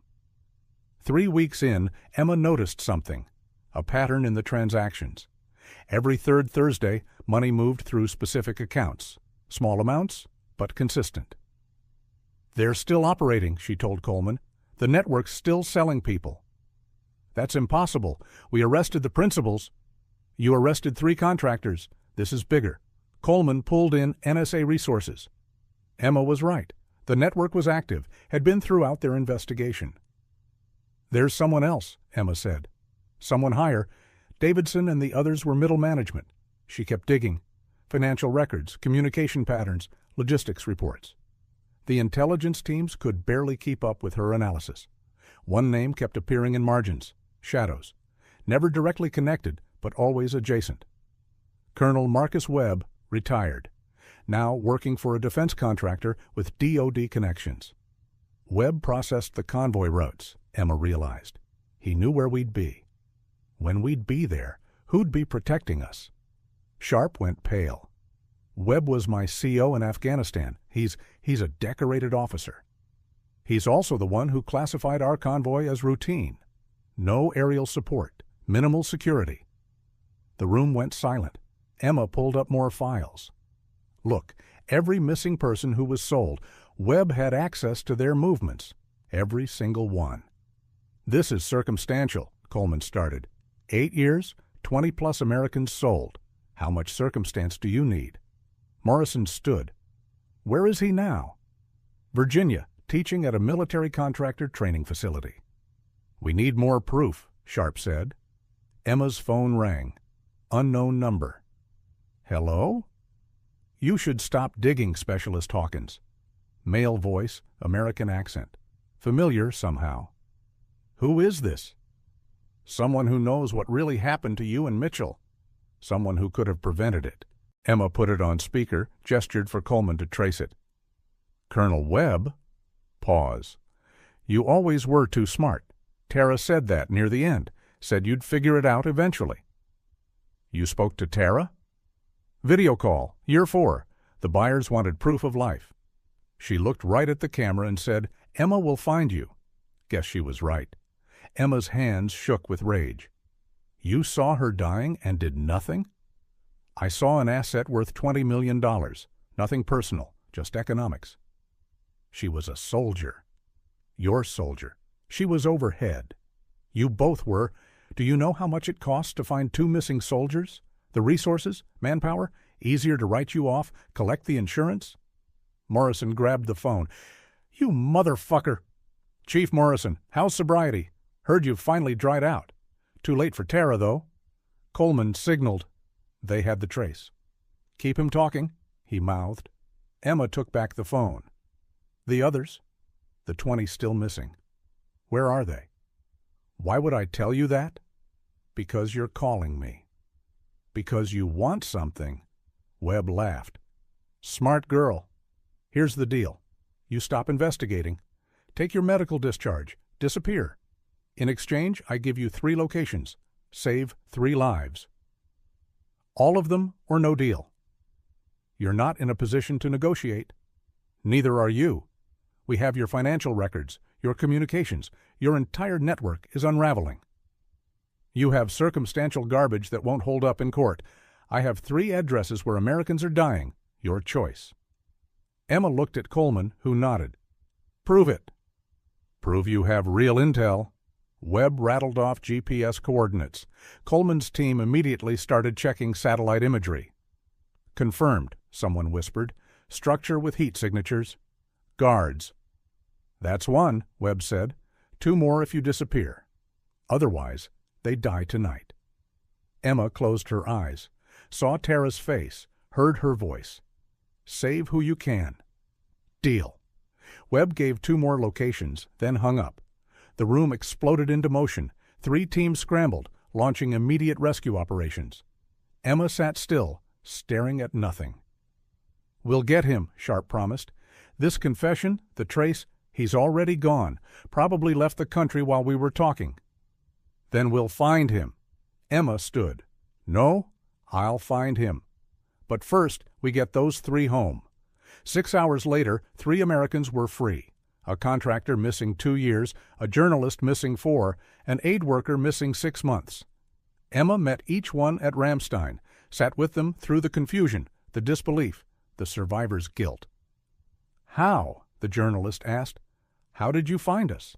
3 weeks in, Emma noticed something, a pattern in the transactions. Every third Thursday, money moved through specific accounts. Small amounts, but consistent. They're still operating, she told Coleman. The network's still selling people. That's impossible. We arrested the principals. You arrested 3 contractors. This is bigger. Coleman pulled in NSA resources. Emma was right. The network was active, had been throughout their investigation. There's someone else, Emma said. Someone higher. Davidson and the others were middle management. She kept digging. Financial records, communication patterns, logistics reports. The intelligence teams could barely keep up with her analysis. One name kept appearing in margins, shadows, never directly connected, but always adjacent. Colonel Marcus Webb, retired, now working for a defense contractor with DoD connections. Webb processed the convoy routes, Emma realized. He knew where we'd be. When we'd be there, who'd be protecting us? Sharp went pale. Webb was my CO in Afghanistan. He's a decorated officer. He's also the one who classified our convoy as routine. No aerial support, minimal security. The room went silent. Emma pulled up more files. Look, every missing person who was sold, Webb had access to their movements. Every single one. This is circumstantial, Coleman started. 8 years, 20-plus Americans sold. How much circumstance do you need? Morrison stood. Where is he now? Virginia, teaching at a military contractor training facility. We need more proof, Sharp said. Emma's phone rang. Unknown number. Hello? You should stop digging, Specialist Hawkins. Male voice, American accent. Familiar somehow. Who is this? Someone who knows what really happened to you and Mitchell. Someone who could have prevented it. Emma put it on speaker, gestured for Coleman to trace it. Colonel Webb? Pause. You always were too smart. Tara said that near the end. Said you'd figure it out eventually. You spoke to Tara? Video call, year 4. The buyers wanted proof of life. She looked right at the camera and said, Emma will find you. Guess she was right. Emma's hands shook with rage. You saw her dying and did nothing? I saw an asset worth $20 million. Nothing personal, just economics. She was a soldier. Your soldier. She was overhead. You both were. Do you know how much it costs to find 2 missing soldiers? The resources, manpower, easier to write you off, collect the insurance? Morrison grabbed the phone. You motherfucker! Chief Morrison, how's sobriety? Heard you've finally dried out. Too late for Tara, though. Coleman signaled. They had the trace. Keep him talking, he mouthed. Emma took back the phone. The others? The 20 still missing. Where are they? Why would I tell you that? Because you're calling me. Because you want something. Webb laughed. Smart girl. Here's the deal. You stop investigating. Take your medical discharge. Disappear. In exchange, I give you 3 locations. Save 3 lives. All of them or no deal. You're not in a position to negotiate. Neither are you. We have your financial records, your communications. Your entire network is unraveling. You have circumstantial garbage that won't hold up in court. I have 3 addresses where Americans are dying. Your choice." Emma looked at Coleman, who nodded. "Prove it." "Prove you have real intel." Webb rattled off GPS coordinates. Coleman's team immediately started checking satellite imagery. "Confirmed," someone whispered. "Structure with heat signatures. Guards." "That's 1," Webb said. "2 more if you disappear. Otherwise, they die tonight." Emma closed her eyes, saw Tara's face, heard her voice. "Save who you can." "Deal." Webb gave 2 more locations, then hung up. The room exploded into motion. 3 teams scrambled, launching immediate rescue operations. Emma sat still, staring at nothing. "We'll get him," Sharp promised. "This confession, the trace, he's already gone, probably left the country while we were talking." "Then we'll find him." Emma stood. "No, I'll find him. But first, we get those 3 home." 6 hours later, 3 Americans were free. A contractor missing 2 years, a journalist missing 4, an aid worker missing 6 months. Emma met each one at Ramstein, sat with them through the confusion, the disbelief, the survivor's guilt. "How?" the journalist asked. "How did you find us?"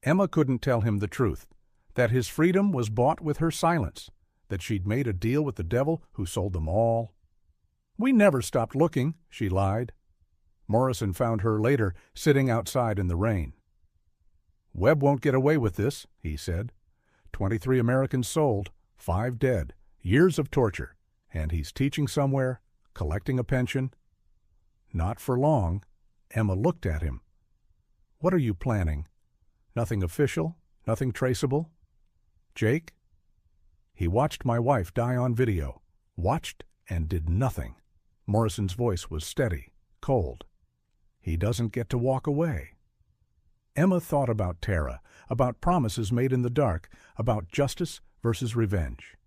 Emma couldn't tell him the truth, that his freedom was bought with her silence, that she'd made a deal with the devil who sold them all. "We never stopped looking," she lied. Morrison found her later, sitting outside in the rain. "Webb won't get away with this," he said. 23 Americans sold, 5 dead, years of torture, and he's teaching somewhere, collecting a pension. "Not for long." Emma looked at him. "What are you planning? Nothing official? Nothing traceable? Jake?" "He watched my wife die on video. Watched and did nothing." Morrison's voice was steady, cold. "He doesn't get to walk away." Emma thought about Tara, about promises made in the dark, about justice versus revenge.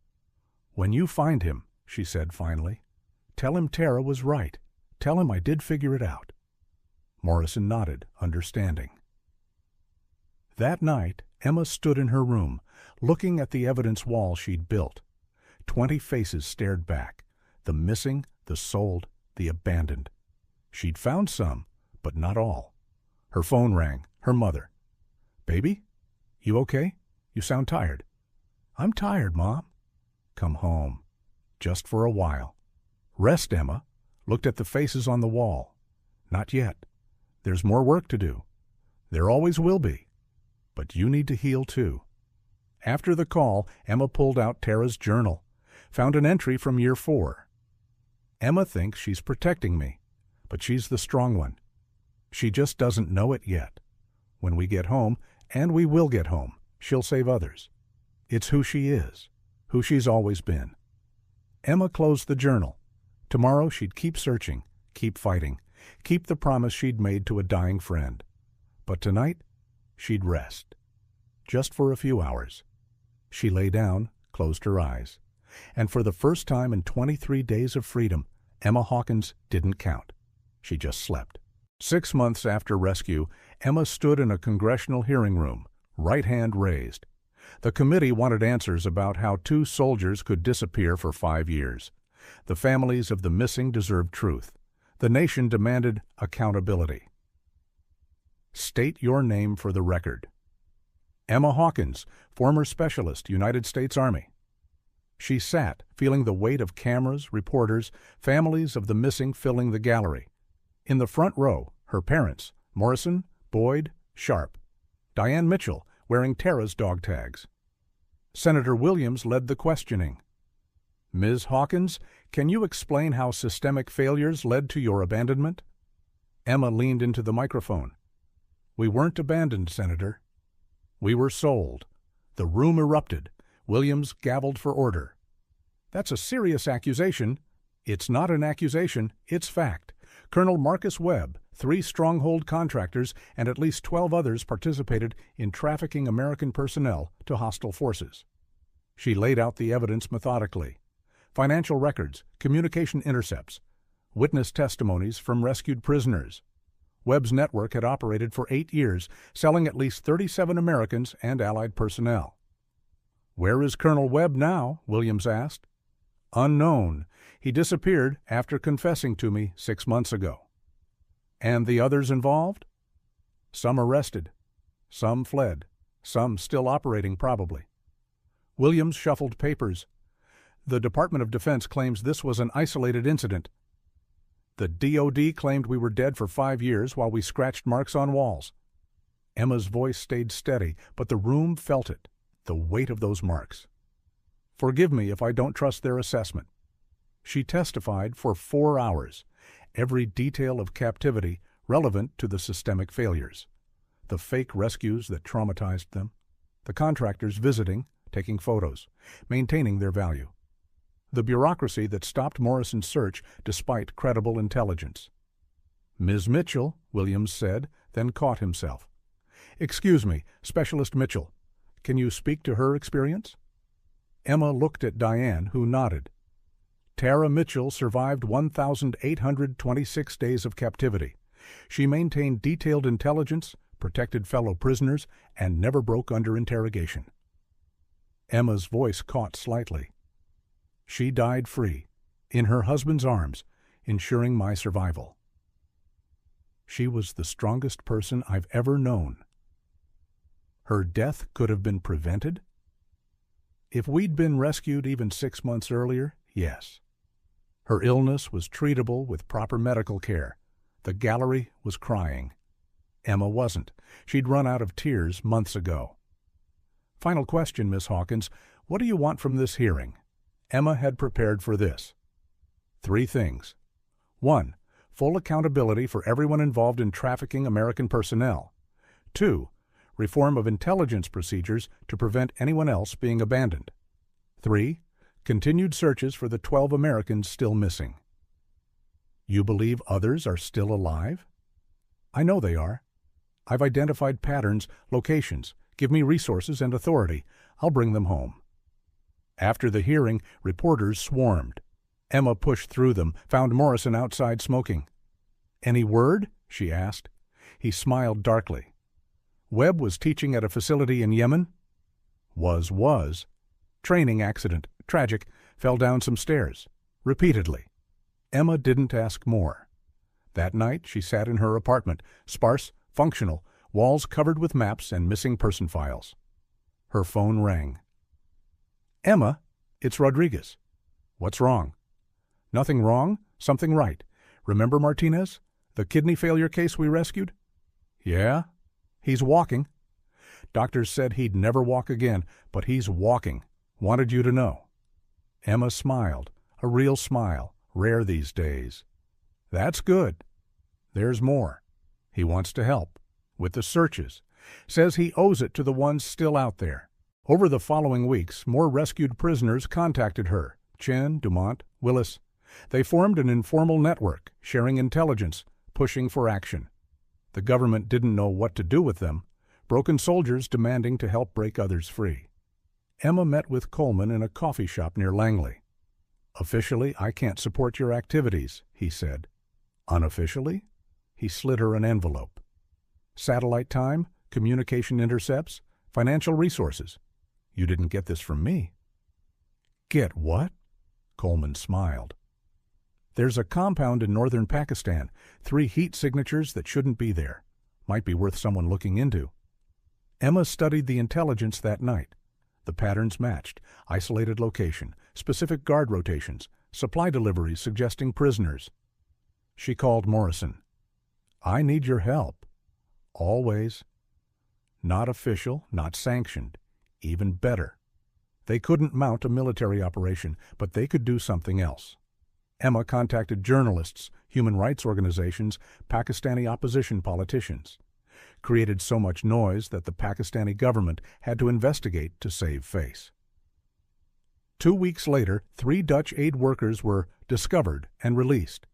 "When you find him," she said finally, "tell him Tara was right. Tell him I did figure it out." Morrison nodded, understanding. That night, Emma stood in her room, looking at the evidence wall she'd built. 20 faces stared back, the missing, the sold, the abandoned. She'd found some, but not all. Her phone rang. Her mother. "Baby? You okay? You sound tired." "I'm tired, Mom." "Come home. Just for a while." "Rest, Emma." Looked at the faces on the wall. "Not yet. There's more work to do. There always will be. But you need to heal too." After the call, Emma pulled out Tara's journal, found an entry from year 4. "Emma thinks she's protecting me, but she's the strong one. She just doesn't know it yet. When we get home, and we will get home, she'll save others. It's who she is, who she's always been." Emma closed the journal. Tomorrow she'd keep searching, keep fighting, keep the promise she'd made to a dying friend. But tonight, she'd rest. Just for a few hours. She lay down, closed her eyes. And for the first time in 23 days of freedom, Emma Hawkins didn't count. She just slept. 6 months after rescue, Emma stood in a congressional hearing room, right hand raised. The committee wanted answers about how 2 soldiers could disappear for 5 years. The families of the missing deserved truth. The nation demanded accountability. State your name for the record. Emma Hawkins, former specialist, United States Army. She sat, feeling the weight of cameras, reporters, families of the missing filling the gallery. In the front row, her parents, Morrison, Boyd, Sharp. Diane Mitchell, wearing Tara's dog tags. Senator Williams led the questioning. "Ms. Hawkins, can you explain how systemic failures led to your abandonment?" Emma leaned into the microphone. "We weren't abandoned, Senator. We were sold." The room erupted. Williams gavelled for order. "That's a serious accusation." "It's not an accusation, it's fact. Colonel Marcus Webb, 3 stronghold contractors, and at least 12 others participated in trafficking American personnel to hostile forces." She laid out the evidence methodically. Financial records, communication intercepts, witness testimonies from rescued prisoners. Webb's network had operated for 8 years, selling at least 37 Americans and Allied personnel. "Where is Colonel Webb now?" Williams asked. "Unknown. He disappeared after confessing to me 6 months ago." "And the others involved?" "Some arrested. Some fled. Some still operating, probably." Williams shuffled papers. "The Department of Defense claims this was an isolated incident. The DOD claimed we were dead for 5 years while we scratched marks on walls." Emma's voice stayed steady, but the room felt it, the weight of those marks. "Forgive me if I don't trust their assessment." She testified for 4 hours, every detail of captivity relevant to the systemic failures. The fake rescues that traumatized them, the contractors visiting, taking photos, maintaining their value, the bureaucracy that stopped Morrison's search despite credible intelligence. "Ms. Mitchell," Williams said, then caught himself. "Excuse me, Specialist Mitchell. Can you speak to her experience?" Emma looked at Diane, who nodded. "Tara Mitchell survived 1,826 days of captivity. She maintained detailed intelligence, protected fellow prisoners, and never broke under interrogation." Emma's voice caught slightly. "She died free, in her husband's arms, ensuring my survival. She was the strongest person I've ever known." Her death could have been prevented? If we'd been rescued even 6 months earlier, yes. Her illness was treatable with proper medical care. The gallery was crying. Emma wasn't. She'd run out of tears months ago. "Final question, Miss Hawkins. What do you want from this hearing?" Emma had prepared for this. 3 things. 1. Full accountability for everyone involved in trafficking American personnel. 2. Reform of intelligence procedures to prevent anyone else being abandoned. 3. Continued searches for the 12 Americans still missing. "You believe others are still alive?" "I know they are. I've identified patterns, locations. Give me resources and authority. I'll bring them home." After the hearing, reporters swarmed. Emma pushed through them, found Morrison outside smoking. "Any word?" she asked. He smiled darkly. "Webb was teaching at a facility in Yemen?" Was. Training accident. Tragic. Fell down some stairs. Repeatedly." Emma didn't ask more. That night she sat in her apartment, sparse, functional, walls covered with maps and missing person files. Her phone rang. "Emma, it's Rodriguez." "What's wrong?" "Nothing wrong. Something right. Remember Martinez? The kidney failure case we rescued?" "Yeah." "He's walking. Doctors said he'd never walk again, but he's walking. Wanted you to know." Emma smiled, a real smile, rare these days. "That's good. There's more. He wants to help. With the searches. Says he owes it to the ones still out there." Over the following weeks, more rescued prisoners contacted her. Chen, Dumont, Willis. They formed an informal network, sharing intelligence, pushing for action. The government didn't know what to do with them. Broken soldiers demanding to help break others free. Emma met with Coleman in a coffee shop near Langley. "Officially, I can't support your activities," he said. "Unofficially?" He slid her an envelope. "Satellite time, communication intercepts, financial resources. You didn't get this from me." "Get what?" Coleman smiled. "There's a compound in northern Pakistan, 3 heat signatures that shouldn't be there. Might be worth someone looking into." Emma studied the intelligence that night. The patterns matched: isolated location, specific guard rotations, supply deliveries suggesting prisoners. She called Morrison. "I need your help." "Always." "Not official, not sanctioned. Even better. They couldn't mount a military operation, but they could do something else." Emma contacted journalists, human rights organizations, Pakistani opposition politicians. Created so much noise that the Pakistani government had to investigate to save face. 2 weeks later, 3 Dutch aid workers were discovered and released.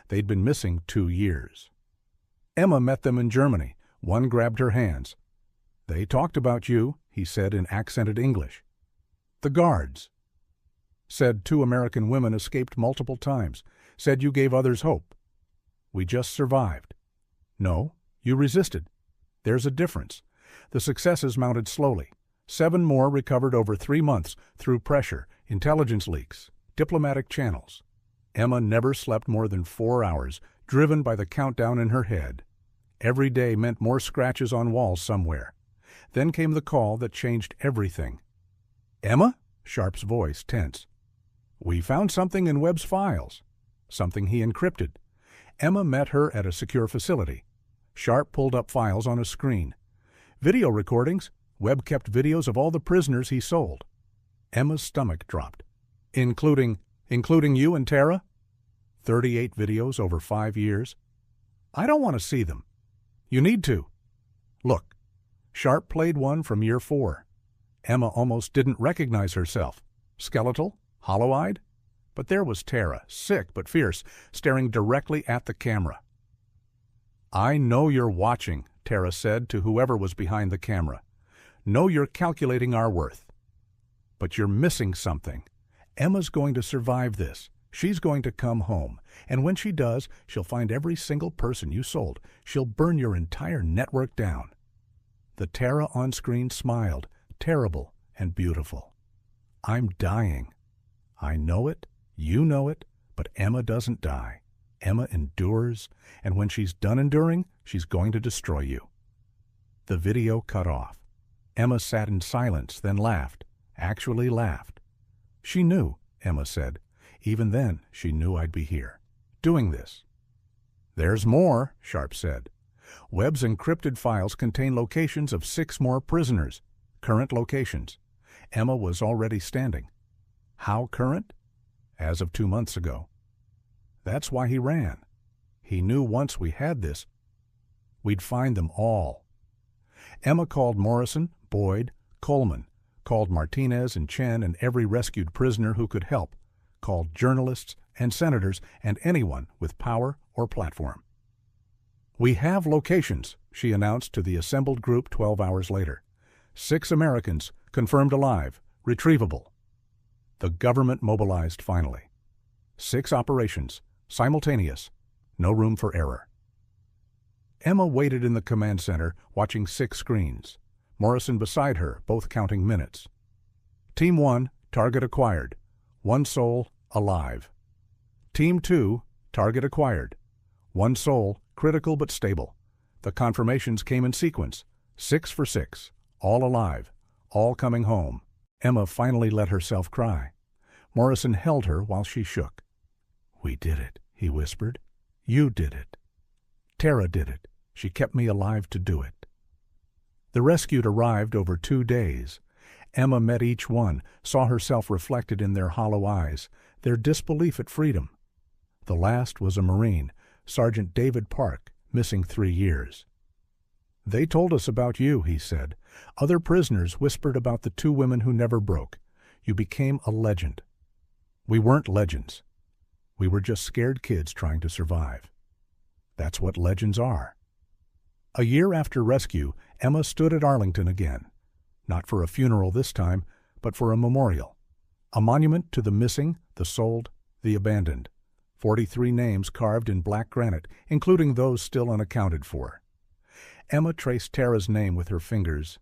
They'd been missing 2 years. Emma met them in Germany. One grabbed her hands. "They talked about you," he said in accented English. "The guards. Said 2 American women escaped multiple times. Said you gave others hope. We just survived. No, you resisted. There's a difference. The successes mounted slowly. 7 more recovered over 3 months through pressure, intelligence leaks, diplomatic channels. Emma never slept more than 4 hours, driven by the countdown in her head. Every day meant more scratches on walls somewhere. Then came the call that changed everything. "Emma?" Sharp's voice tense. "We found something in Webb's files." Something he encrypted. Emma met her at a secure facility. Sharp pulled up files on a screen. Video recordings. Webb kept videos of all the prisoners he sold. Emma's stomach dropped. Including you and Tara? 38 videos over 5 years. I don't want to see them. You need to. Look, Sharp played one from year 4. Emma almost didn't recognize herself. Skeletal? Hollow-eyed? But there was Tara, sick but fierce, staring directly at the camera. "I know you're watching," Tara said to whoever was behind the camera. "Know you're calculating our worth. But you're missing something. Emma's going to survive this. She's going to come home. And when she does, she'll find every single person you sold. She'll burn your entire network down." The Tara on screen smiled, terrible and beautiful. "I'm dying. I know it, you know it, but Emma doesn't die. Emma endures, and when she's done enduring, she's going to destroy you." The video cut off. Emma sat in silence, then laughed, actually laughed. "She knew," Emma said. "Even then, she knew I'd be here, doing this." "There's more," Sharp said. "Webb's encrypted files contain locations of 6 more prisoners, current locations. Emma was already standing. How current? As of 2 months ago. That's why he ran. He knew once we had this, we'd find them all." Emma called Morrison, Boyd, Coleman, called Martinez and Chen and every rescued prisoner who could help, called journalists and senators and anyone with power or platform. "We have locations," she announced to the assembled group 12 hours later. 6 Americans confirmed alive, retrievable. The government mobilized finally. 6 operations, simultaneous, no room for error. Emma waited in the command center, watching 6 screens. Morrison beside her, both counting minutes. Team 1, target acquired. 1 soul, alive. Team 2, target acquired. 1 soul, critical but stable. The confirmations came in sequence, 6 for 6, all alive, all coming home. Emma finally let herself cry. Morrison held her while she shook. "We did it," he whispered. "You did it. Tara did it. She kept me alive to do it." The rescued arrived over 2 days. Emma met each one, saw herself reflected in their hollow eyes, their disbelief at freedom. The last was a Marine, Sergeant David Park, missing 3 years. "They told us about you," he said. "Other prisoners whispered about the 2 women who never broke. You became a legend." "We weren't legends. We were just scared kids trying to survive." That's what legends are. A year after rescue, Emma stood at Arlington again. Not for a funeral this time, but for a memorial. A monument to the missing, the sold, the abandoned. 43 names carved in black granite, including those still unaccounted for. Emma traced Tara's name with her fingers.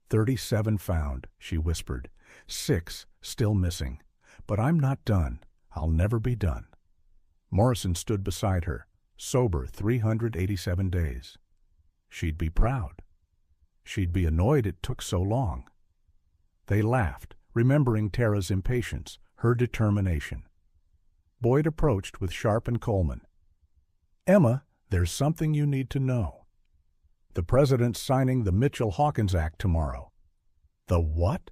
37 found, she whispered. 6 still missing. But I'm not done. I'll never be done. Morrison stood beside her, sober 387 days. She'd be proud. She'd be annoyed it took so long. They laughed, remembering Tara's impatience, her determination. Boyd approached with Sharp and Coleman. "Emma, there's something you need to know. The President's signing the Mitchell-Hawkins Act tomorrow." "The what?"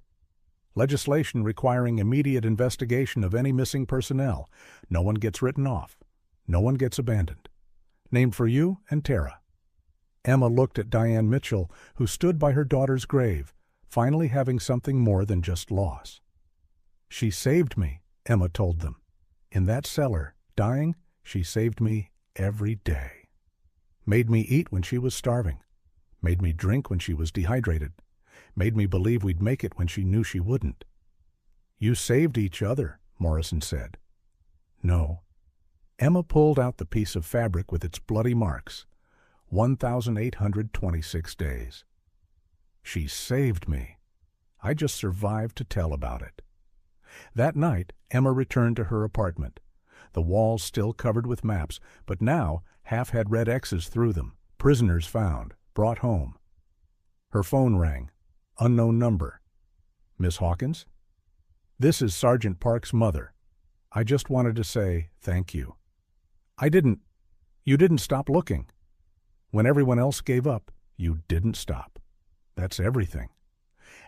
"Legislation requiring immediate investigation of any missing personnel. No one gets written off. No one gets abandoned. Named for you and Tara." Emma looked at Diane Mitchell, who stood by her daughter's grave, finally having something more than just loss. "She saved me," Emma told them. "In that cellar, dying, she saved me every day. Made me eat when she was starving. Made me drink when she was dehydrated. Made me believe we'd make it when she knew she wouldn't." "You saved each other," Morrison said. "No." Emma pulled out the piece of fabric with its bloody marks. 1,826 days. She saved me. I just survived to tell about it. That night, Emma returned to her apartment. The walls still covered with maps, but now half had red X's through them. Prisoners found, brought home. Her phone rang. Unknown number. Miss Hawkins? This is Sergeant Park's mother. I just wanted to say thank you. You didn't stop looking. When everyone else gave up, you didn't stop. That's everything.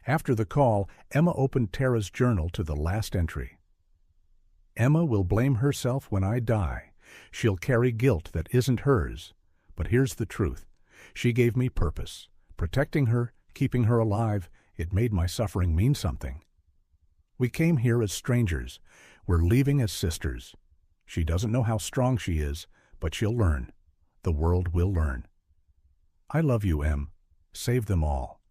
After the call, Emma opened Tara's journal to the last entry. Emma will blame herself when I die. She'll carry guilt that isn't hers. But here's the truth. She gave me purpose. Protecting her, keeping her alive, it made my suffering mean something. We came here as strangers. We're leaving as sisters. She doesn't know how strong she is, but she'll learn. The world will learn. I love you, Em. Save them all.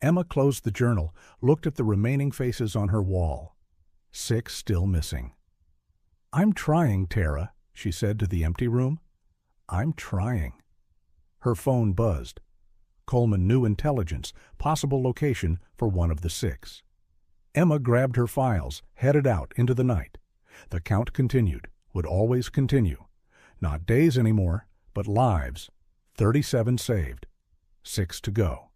Emma closed the journal, looked at the remaining faces on her wall. 6 still missing. I'm trying, Tara, she said to the empty room. I'm trying. Her phone buzzed. Coleman knew intelligence, possible location for one of the 6. Emma grabbed her files, headed out into the night. The count continued, would always continue. Not days anymore, but lives. 37 saved. 6 to go.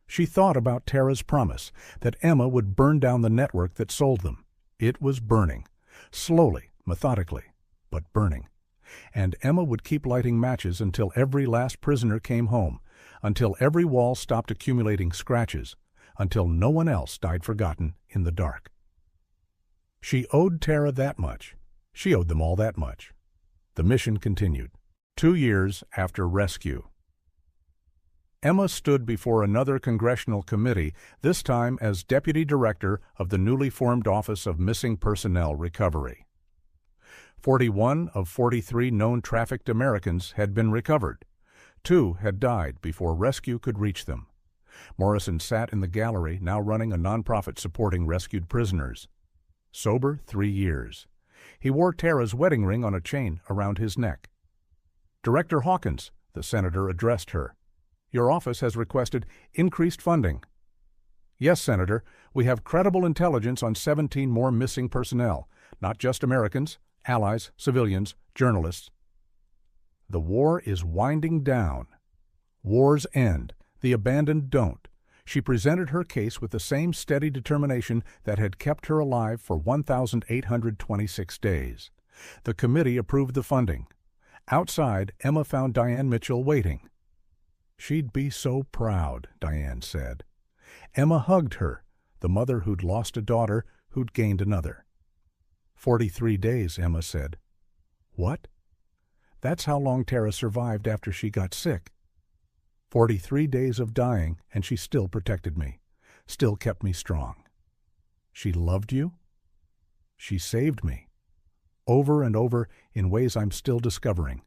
She thought about Tara's promise that Emma would burn down the network that sold them. It was burning. Slowly, methodically, but burning. And Emma would keep lighting matches until every last prisoner came home, until every wall stopped accumulating scratches, until no one else died forgotten in the dark. She owed Tara that much. She owed them all that much. The mission continued. 2 years after rescue. Emma stood before another congressional committee, this time as Deputy Director of the newly formed Office of Missing Personnel Recovery. 41 of 43 known trafficked Americans had been recovered. 2 had died before rescue could reach them. Morrison sat in the gallery, now running a nonprofit supporting rescued prisoners. Sober 3 years. He wore Tara's wedding ring on a chain around his neck. Director Hawkins, the senator addressed her. Your office has requested increased funding. Yes, Senator, we have credible intelligence on 17 more missing personnel, not just Americans, allies, civilians, journalists. The war is winding down. Wars end. The abandoned don't. She presented her case with the same steady determination that had kept her alive for 1,826 days. The committee approved the funding. Outside, Emma found Diane Mitchell waiting. She'd be so proud, Diane said. Emma hugged her, the mother who'd lost a daughter, who'd gained another. 43 days, Emma said. What? That's how long Tara survived after she got sick. 43 days of dying, and she still protected me, still kept me strong. She loved you? She saved me. Over and over in ways I'm still discovering.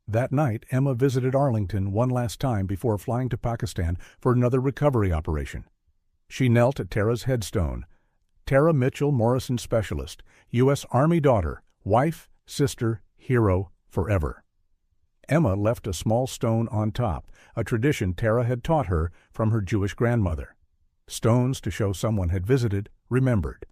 That night, Emma visited Arlington one last time before flying to Pakistan for another recovery operation. She knelt at Tara's headstone. Tara Mitchell, Morrison Specialist, U.S. Army daughter, wife, sister, hero, forever. Emma left a small stone on top, a tradition Tara had taught her from her Jewish grandmother. Stones to show someone had visited, remembered.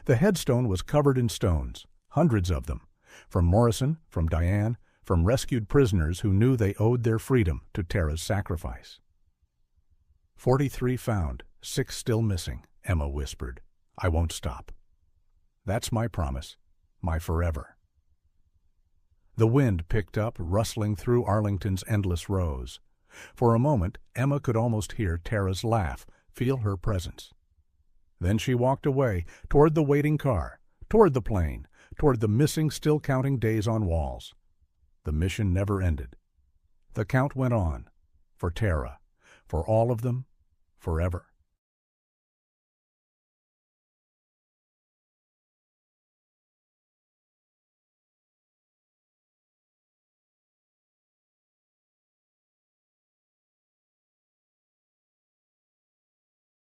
The headstone was covered in stones, hundreds of them, from Morrison, from Diane, from rescued prisoners who knew they owed their freedom to Tara's sacrifice. 43 found, 6 still missing, Emma whispered. I won't stop. That's my promise, my forever. The wind picked up, rustling through Arlington's endless rows. For a moment, Emma could almost hear Tara's laugh, feel her presence. Then she walked away, toward the waiting car, toward the plane, toward the missing, still counting days on walls. The mission never ended. The count went on, for Tara, for all of them, forever.